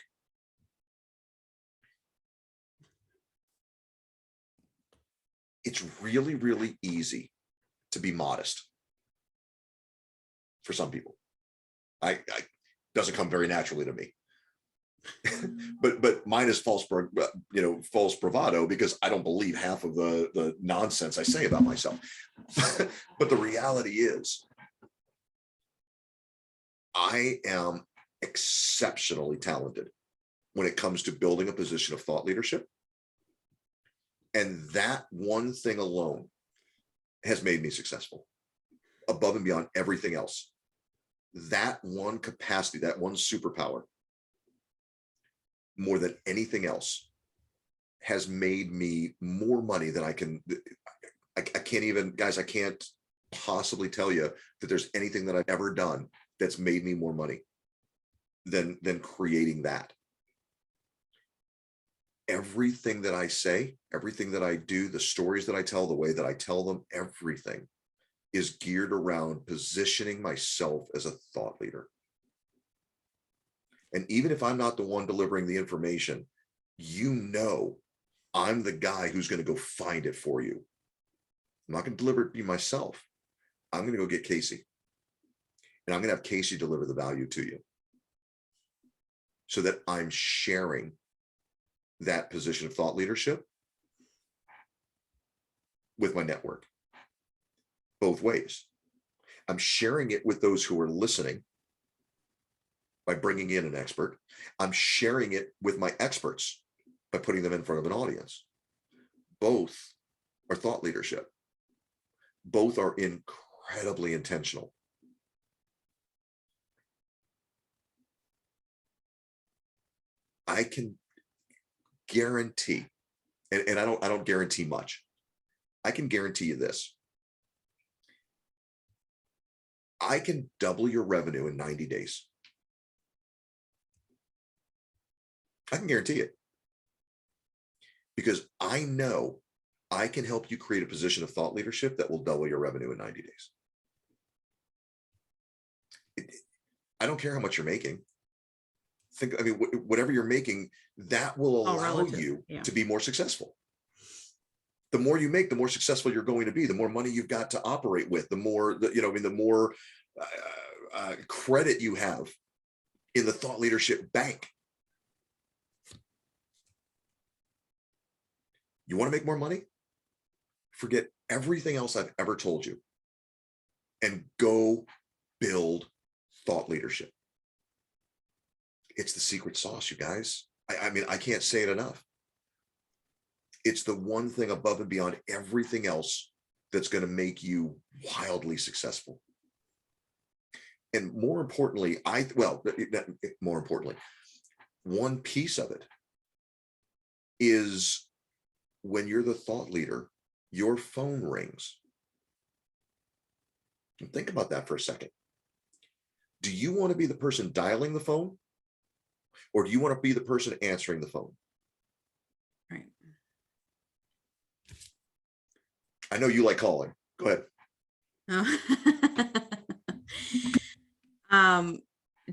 [SPEAKER 2] It's really, really easy to be modest for some people. I doesn't come very naturally to me. but mine is false bravado, because I don't believe half of the nonsense I say about myself. But the reality is, I am exceptionally talented when it comes to building a position of thought leadership. And that one thing alone has made me successful above and beyond everything else. That one capacity, that one superpower, more than anything else, has made me more money than I can't even, guys, I can't possibly tell you that there's anything that I've ever done that's made me more money than creating that. Everything that I say, everything that I do, the stories that I tell, the way that I tell them, everything is geared around positioning myself as a thought leader. And even if I'm not the one delivering the information, I'm the guy who's going to go find it for you. I'm not going to deliver it to you myself. I'm going to go get Casey. And I'm going to have Casey deliver the value to you, so that I'm sharing that position of thought leadership with my network. Both ways. I'm sharing it with those who are listening by bringing in an expert. I'm sharing it with my experts by putting them in front of an audience. Both are thought leadership. Both are incredibly intentional. I can guarantee, and I don't guarantee much. I can guarantee you this. I can double your revenue in 90 days. I can guarantee it, because I know I can help you create a position of thought leadership that will double your revenue in 90 days. I don't care how much you're making. Whatever you're making, that will allow you to be more successful. The more you make, the more successful you're going to be. The more money you've got to operate with, the more the more credit you have in the thought leadership bank. You want to make more money? Forget everything else I've ever told you and go build thought leadership. It's the secret sauce, you guys. I can't say it enough. It's the one thing above and beyond everything else that's going to make you wildly successful. And more importantly, one piece of it is, when you're the thought leader, your phone rings. And think about that for a second. Do you want to be the person dialing the phone, or do you want to be the person answering the phone?
[SPEAKER 8] Right.
[SPEAKER 2] I know you like calling. Go ahead.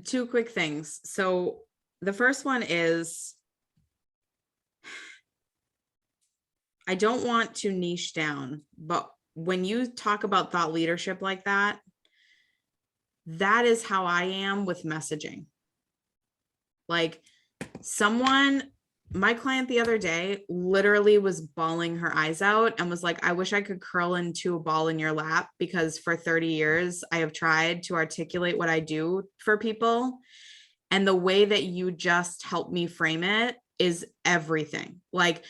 [SPEAKER 8] Two quick things. So the first one is, I don't want to niche down, but when you talk about thought leadership like that, That is how I am with messaging. Like my client the other day literally was bawling her eyes out and was like, I wish I could curl into a ball in your lap, because for 30 years I have tried to articulate what I do for people. And the way that you just helped me frame it is everything. Like,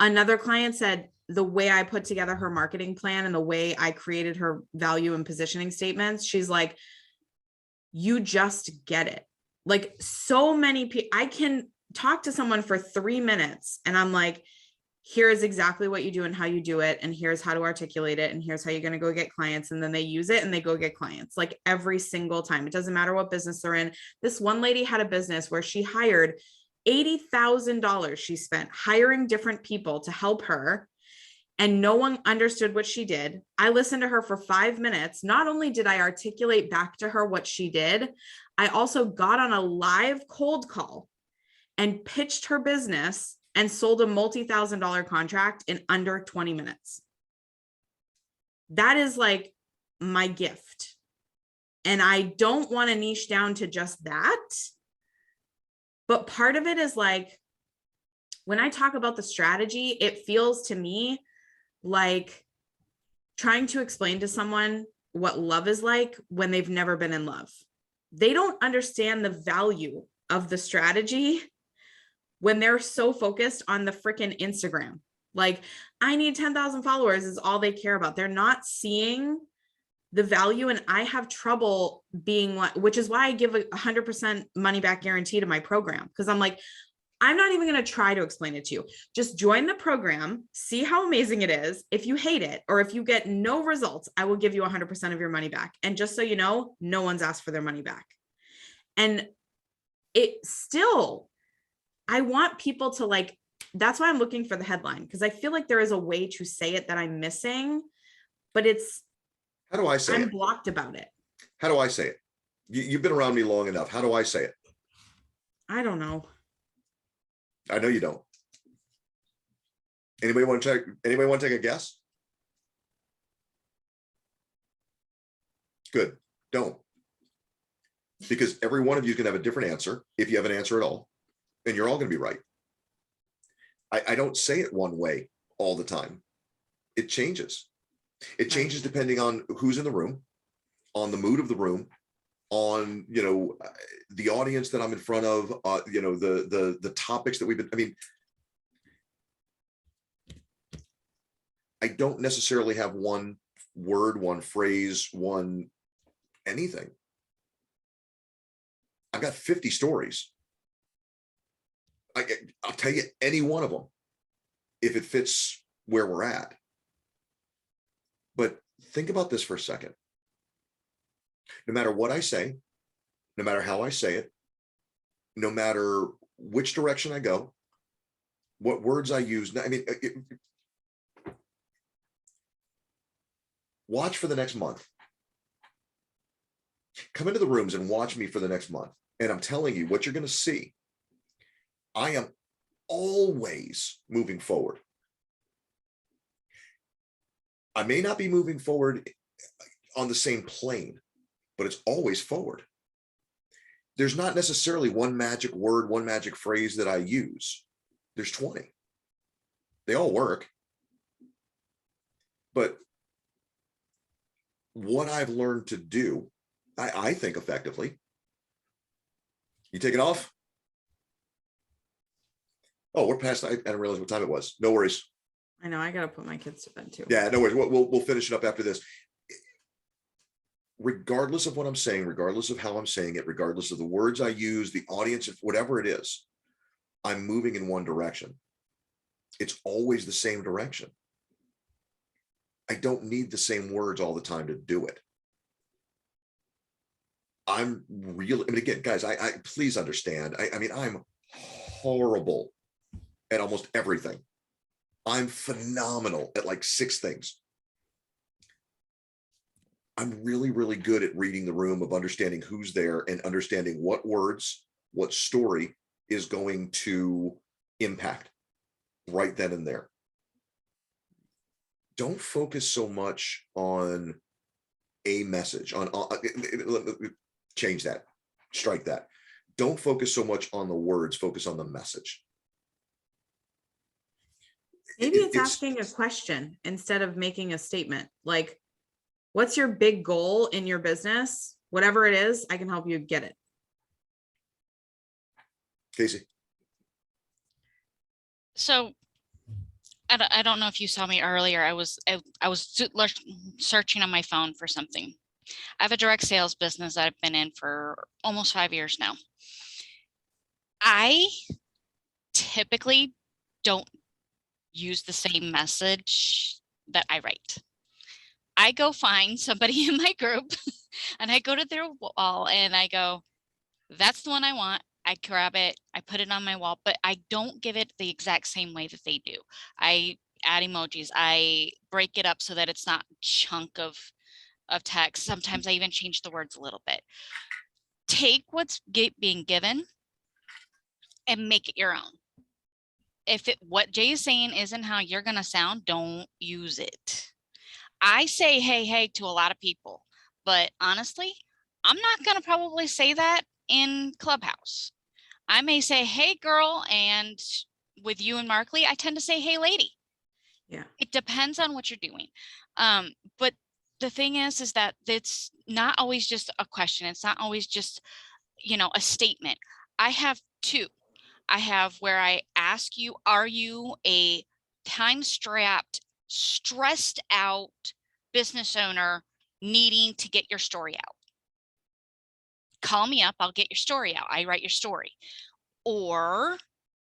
[SPEAKER 8] another client said, the way I put together her marketing plan and the way I created her value and positioning statements, she's like, you just get it. Like, so many people, I can talk to someone for 3 minutes and I'm like, here's exactly what you do and how you do it, and here's how to articulate it, and here's how you're going to go get clients. And then they use it and they go get clients, like, every single time. It doesn't matter what business they're in. This one lady had a business where she hired $80,000. She spent hiring different people to help her, and no one understood what she did. I listened to her for 5 minutes. Not only did I articulate back to her what she did, I also got on a live cold call and pitched her business and sold a multi-$1,000 contract in under 20 minutes. That is like my gift. And I don't want to niche down to just that. But part of it is like, when I talk about the strategy, it feels to me like trying to explain to someone what love is like when they've never been in love. They don't understand the value of the strategy when they're so focused on the freaking Instagram. Like, I need 10,000 followers is all they care about. They're not seeing the value. And I have trouble being like, which is why I give a 100% money back guarantee to my program. Cause I'm like, I'm not even going to try to explain it to you. Just join the program, see how amazing it is. If you hate it, or if you get no results, I will give you 100% of your money back. And just so you know, no one's asked for their money back. And it still, I want people to like, that's why I'm looking for the headline, because I feel like there is a way to say it that I'm missing, but it's,
[SPEAKER 2] How do I say
[SPEAKER 8] I'm
[SPEAKER 2] it?
[SPEAKER 8] blocked about it.
[SPEAKER 2] How do I say it? You've been around me long enough. How do I say it?
[SPEAKER 8] I don't know.
[SPEAKER 2] I know you don't. Anybody want to check? Anybody want to take a guess? Good. Don't. Because every one of you can have a different answer, if you have an answer at all, and you're all going to be right. I don't say it one way all the time. It changes. It changes depending on who's in the room, on the mood of the room, on, you know, the audience that I'm in front of, you know, the topics that we've been, I mean, I don't necessarily have one word, one phrase, one anything. I've got 50 stories. I'll tell you any one of them if it fits where we're at. But think about this for a second. No matter what I say, no matter how I say it, no matter which direction I go, what words I use, I mean, watch for the next month. Come into the rooms and watch me for the next month. And I'm telling you what you're going to see. I am always moving forward. I may not be moving forward on the same plane, but it's always forward. There's not necessarily one magic word, one magic phrase that I use. There's 20. They all work. But what I've learned to do, I think effectively. You take it off? Oh, we're past, I didn't realize what time it was. No worries.
[SPEAKER 8] I know, I got to put my kids to bed too.
[SPEAKER 2] Yeah, no worries. We'll finish it up after this. Regardless of what I'm saying, regardless of how I'm saying it, regardless of the words I use, the audience, whatever it is, I'm moving in one direction. It's always the same direction. I don't need the same words all the time to do it. I'm really, I mean, again, guys, I please understand. I mean, I'm horrible at almost everything. I'm phenomenal at like 6 things. I'm really, really good at reading the room, of understanding who's there and understanding what words, what story is going to impact right then and there. Don't focus so much on a message, on Change that, strike that. Don't focus so much on the words, focus on the message.
[SPEAKER 8] Maybe it's asking a question instead of making a statement. Like, what's your big goal in your business? Whatever it is, I can help you get it.
[SPEAKER 2] Casey.
[SPEAKER 10] So I don't know if you saw me earlier. I was searching on my phone for something. I have a direct sales business that I've been in for almost 5 years now. I typically don't use the same message that I write. I go find somebody in my group and I go to their wall and I go, that's the one I want. I grab it, I put it on my wall, but I don't give it the exact same way that they do. I add emojis, I break it up so that it's not a chunk of text. Sometimes I even change the words a little bit. Take what's being given and make it your own. If what Jay is saying isn't how you're gonna sound, don't use it. I say hey to a lot of people, but honestly, I'm not gonna probably say that in Clubhouse. I may say, hey girl, and with you and Markley, I tend to say, hey lady.
[SPEAKER 8] Yeah.
[SPEAKER 10] It depends on what you're doing. But the thing is that it's not always just a question. It's not always just, a statement. I have two. I have where I ask you, are you a time-strapped, stressed out business owner needing to get your story out? Call me up, I'll get your story out. I write your story. Or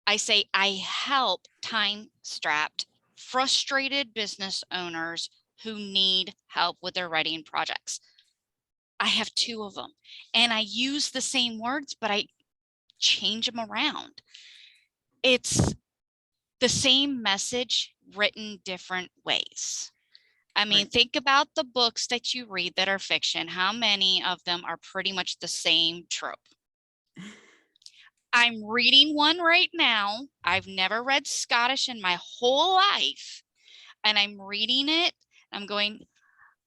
[SPEAKER 10] I say, I help time-strapped, frustrated business owners who need help with their writing projects. I have two of them and I use the same words, but I change them around. It's the same message written different ways. I mean, think about the books that you read that are fiction. How many of them are pretty much the same trope? I'm reading one right now. I've never read Scottish in my whole life. And I'm reading it. I'm going,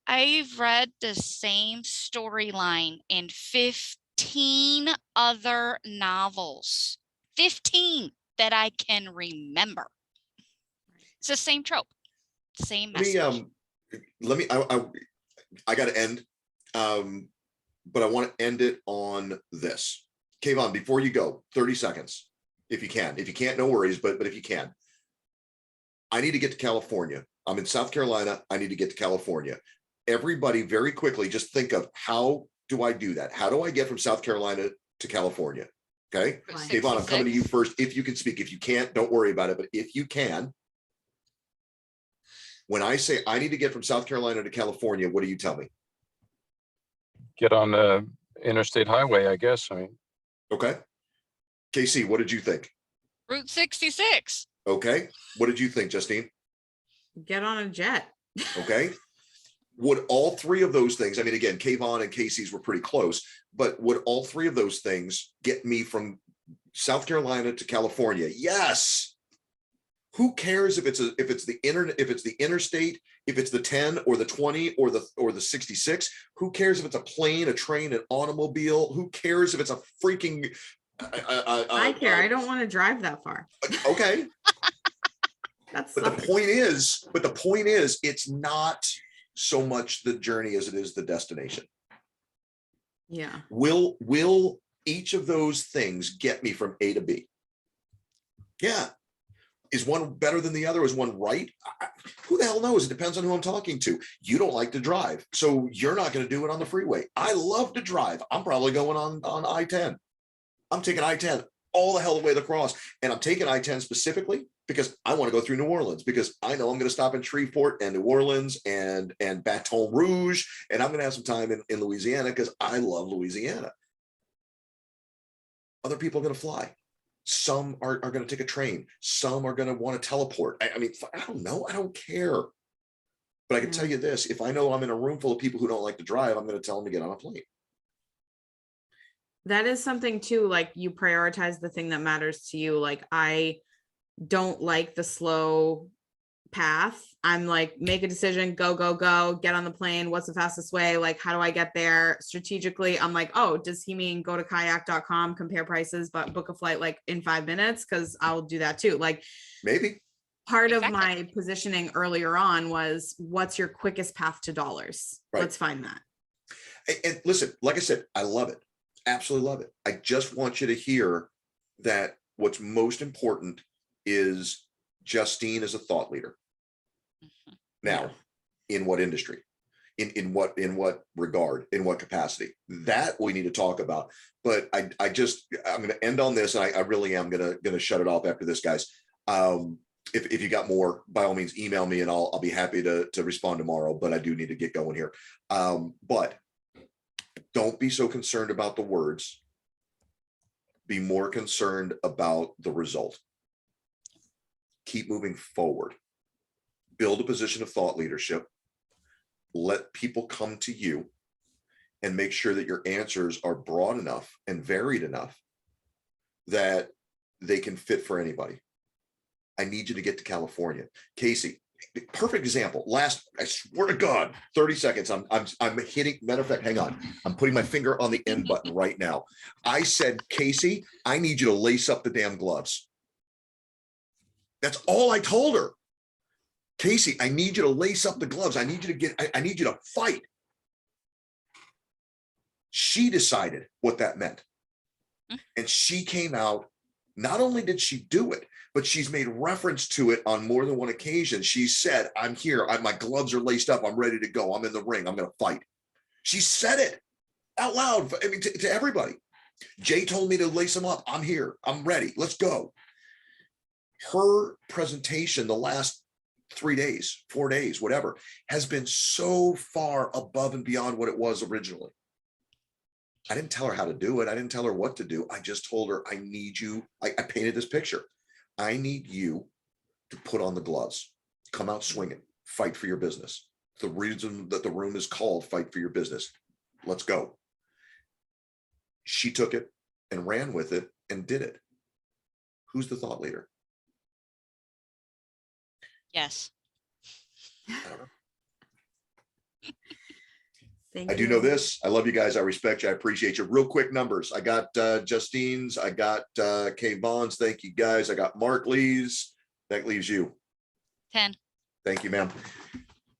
[SPEAKER 10] I've read the same storyline in 15 other novels. 15 that I can remember. It's the same trope, same message.
[SPEAKER 2] I got to end, but I want to end it on this. Kayvon, before you go, 30 seconds, if you can. If you can't, no worries, but if you can. I need to get to California. I'm in South Carolina. I need to get to California. Everybody very quickly just think of, how do I do that? How do I get from South Carolina to California? Okay. Kayvon, I'm coming to you first. If you can speak, if you can't, don't worry about it. But if you can, when I say I need to get from South Carolina to California, what do you tell me?
[SPEAKER 11] Get on the interstate highway, I guess. I mean,
[SPEAKER 2] okay. KC, what did you think?
[SPEAKER 10] Route 66.
[SPEAKER 2] Okay. What did you think, Justine?
[SPEAKER 8] Get on a jet.
[SPEAKER 2] Okay. Would all three of those things, I mean, again, Kayvon and Casey's were pretty close, but would all three of those things get me from South Carolina to California? Yes. Who cares if it's the interstate, if it's the 10 or the 20 or the 66? Who cares if it's a plane, a train, an automobile? Who cares if it's a freaking
[SPEAKER 8] I care. I don't want to drive that far.
[SPEAKER 2] Okay.
[SPEAKER 8] But
[SPEAKER 2] the point is, it's not so much the journey as it is the destination.
[SPEAKER 8] Yeah.
[SPEAKER 2] Will each of those things get me from A to B? Yeah. Is one better than the other? Is one right? Who the hell knows? It depends on who I'm talking to. You don't like to drive, so you're not going to do it on the freeway. I love to drive. I'm probably going on I-10. I'm taking I-10 all the hell the way across, and I'm taking I-10 specifically because I want to go through New Orleans, because I know I'm going to stop in Shreveport and New Orleans and Baton Rouge, and I'm going to have some time in Louisiana because I love Louisiana. Other people are going to fly. Some are going to take a train. Some are going to want to teleport. I mean, I don't know. I don't care. But I can tell you this, if I know I'm in a room full of people who don't like to drive, I'm going to tell them to get on a plane.
[SPEAKER 8] That is something too, like you prioritize the thing that matters to you. Like I don't like the slow path. I'm like, make a decision, go, get on the plane. What's the fastest way? Like, how do I get there strategically? I'm like, oh, does he mean go to kayak.com, compare prices, but book a flight like in 5 minutes? Cause I'll do that too. Like
[SPEAKER 2] Maybe.
[SPEAKER 8] part of
[SPEAKER 10] Exactly.
[SPEAKER 8] my positioning earlier on was what's your quickest path to dollars?
[SPEAKER 2] Right.
[SPEAKER 8] Let's find that.
[SPEAKER 2] And listen, like I said, I love it. Absolutely love it. I just want you to hear that what's most important is Justine is a thought leader. Now, in what industry? In what regard? In what capacity? That we need to talk about. But I'm going to end on this, and I really am going to shut it off after this, guys. If you got more, by all means, email me, and I'll be happy to respond tomorrow. But I do need to get going here. But don't be so concerned about the words. Be more concerned about the result. Keep moving forward. Build a position of thought leadership. Let people come to you and make sure that your answers are broad enough and varied enough that they can fit for anybody. I need you to get to California. Casey, perfect example. I swear to God, 30 seconds. I'm hitting, matter of fact, hang on. I'm putting my finger on the end button right now. I said, Casey, I need you to lace up the damn gloves. That's all I told her. Casey, I need you to lace up the gloves. I need you to fight. She decided what that meant. And she came out, not only did she do it, but she's made reference to it on more than one occasion. She said, I'm here. My gloves are laced up. I'm ready to go. I'm in the ring. I'm going to fight. She said it out loud. I mean, to everybody. Jay told me to lace them up. I'm here. I'm ready. Let's go. Her presentation the last 3 days, 4 days, whatever, has been so far above and beyond what it was originally. I didn't tell her how to do it. I didn't tell her what to do. I just told her, I need you. I painted this picture. I need you to put on the gloves, come out swinging, fight for your business. The reason that the room is called Fight for Your Business. Let's go. She took it and ran with it and did it. Who's the thought leader?
[SPEAKER 10] Yes.
[SPEAKER 2] I don't know.
[SPEAKER 8] Thank
[SPEAKER 2] I do
[SPEAKER 8] you.
[SPEAKER 2] know this. I love you guys. I respect you. I appreciate you. Real quick numbers. I got Justine's. I got Kay Vaughn's. Thank you, guys. I got Mark Lee's. That leaves you.
[SPEAKER 10] 10.
[SPEAKER 2] Thank you, ma'am.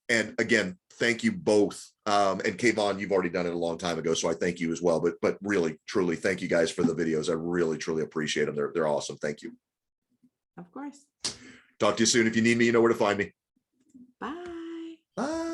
[SPEAKER 2] And again, thank you both. And Kay Vaughn, you've already done it a long time ago, so I thank you as well. But really, truly, thank you guys for the videos. I really, truly appreciate them. They're awesome. Thank you.
[SPEAKER 8] Of course.
[SPEAKER 2] Talk to you soon. If you need me, you know where to find me.
[SPEAKER 8] Bye.
[SPEAKER 2] Bye.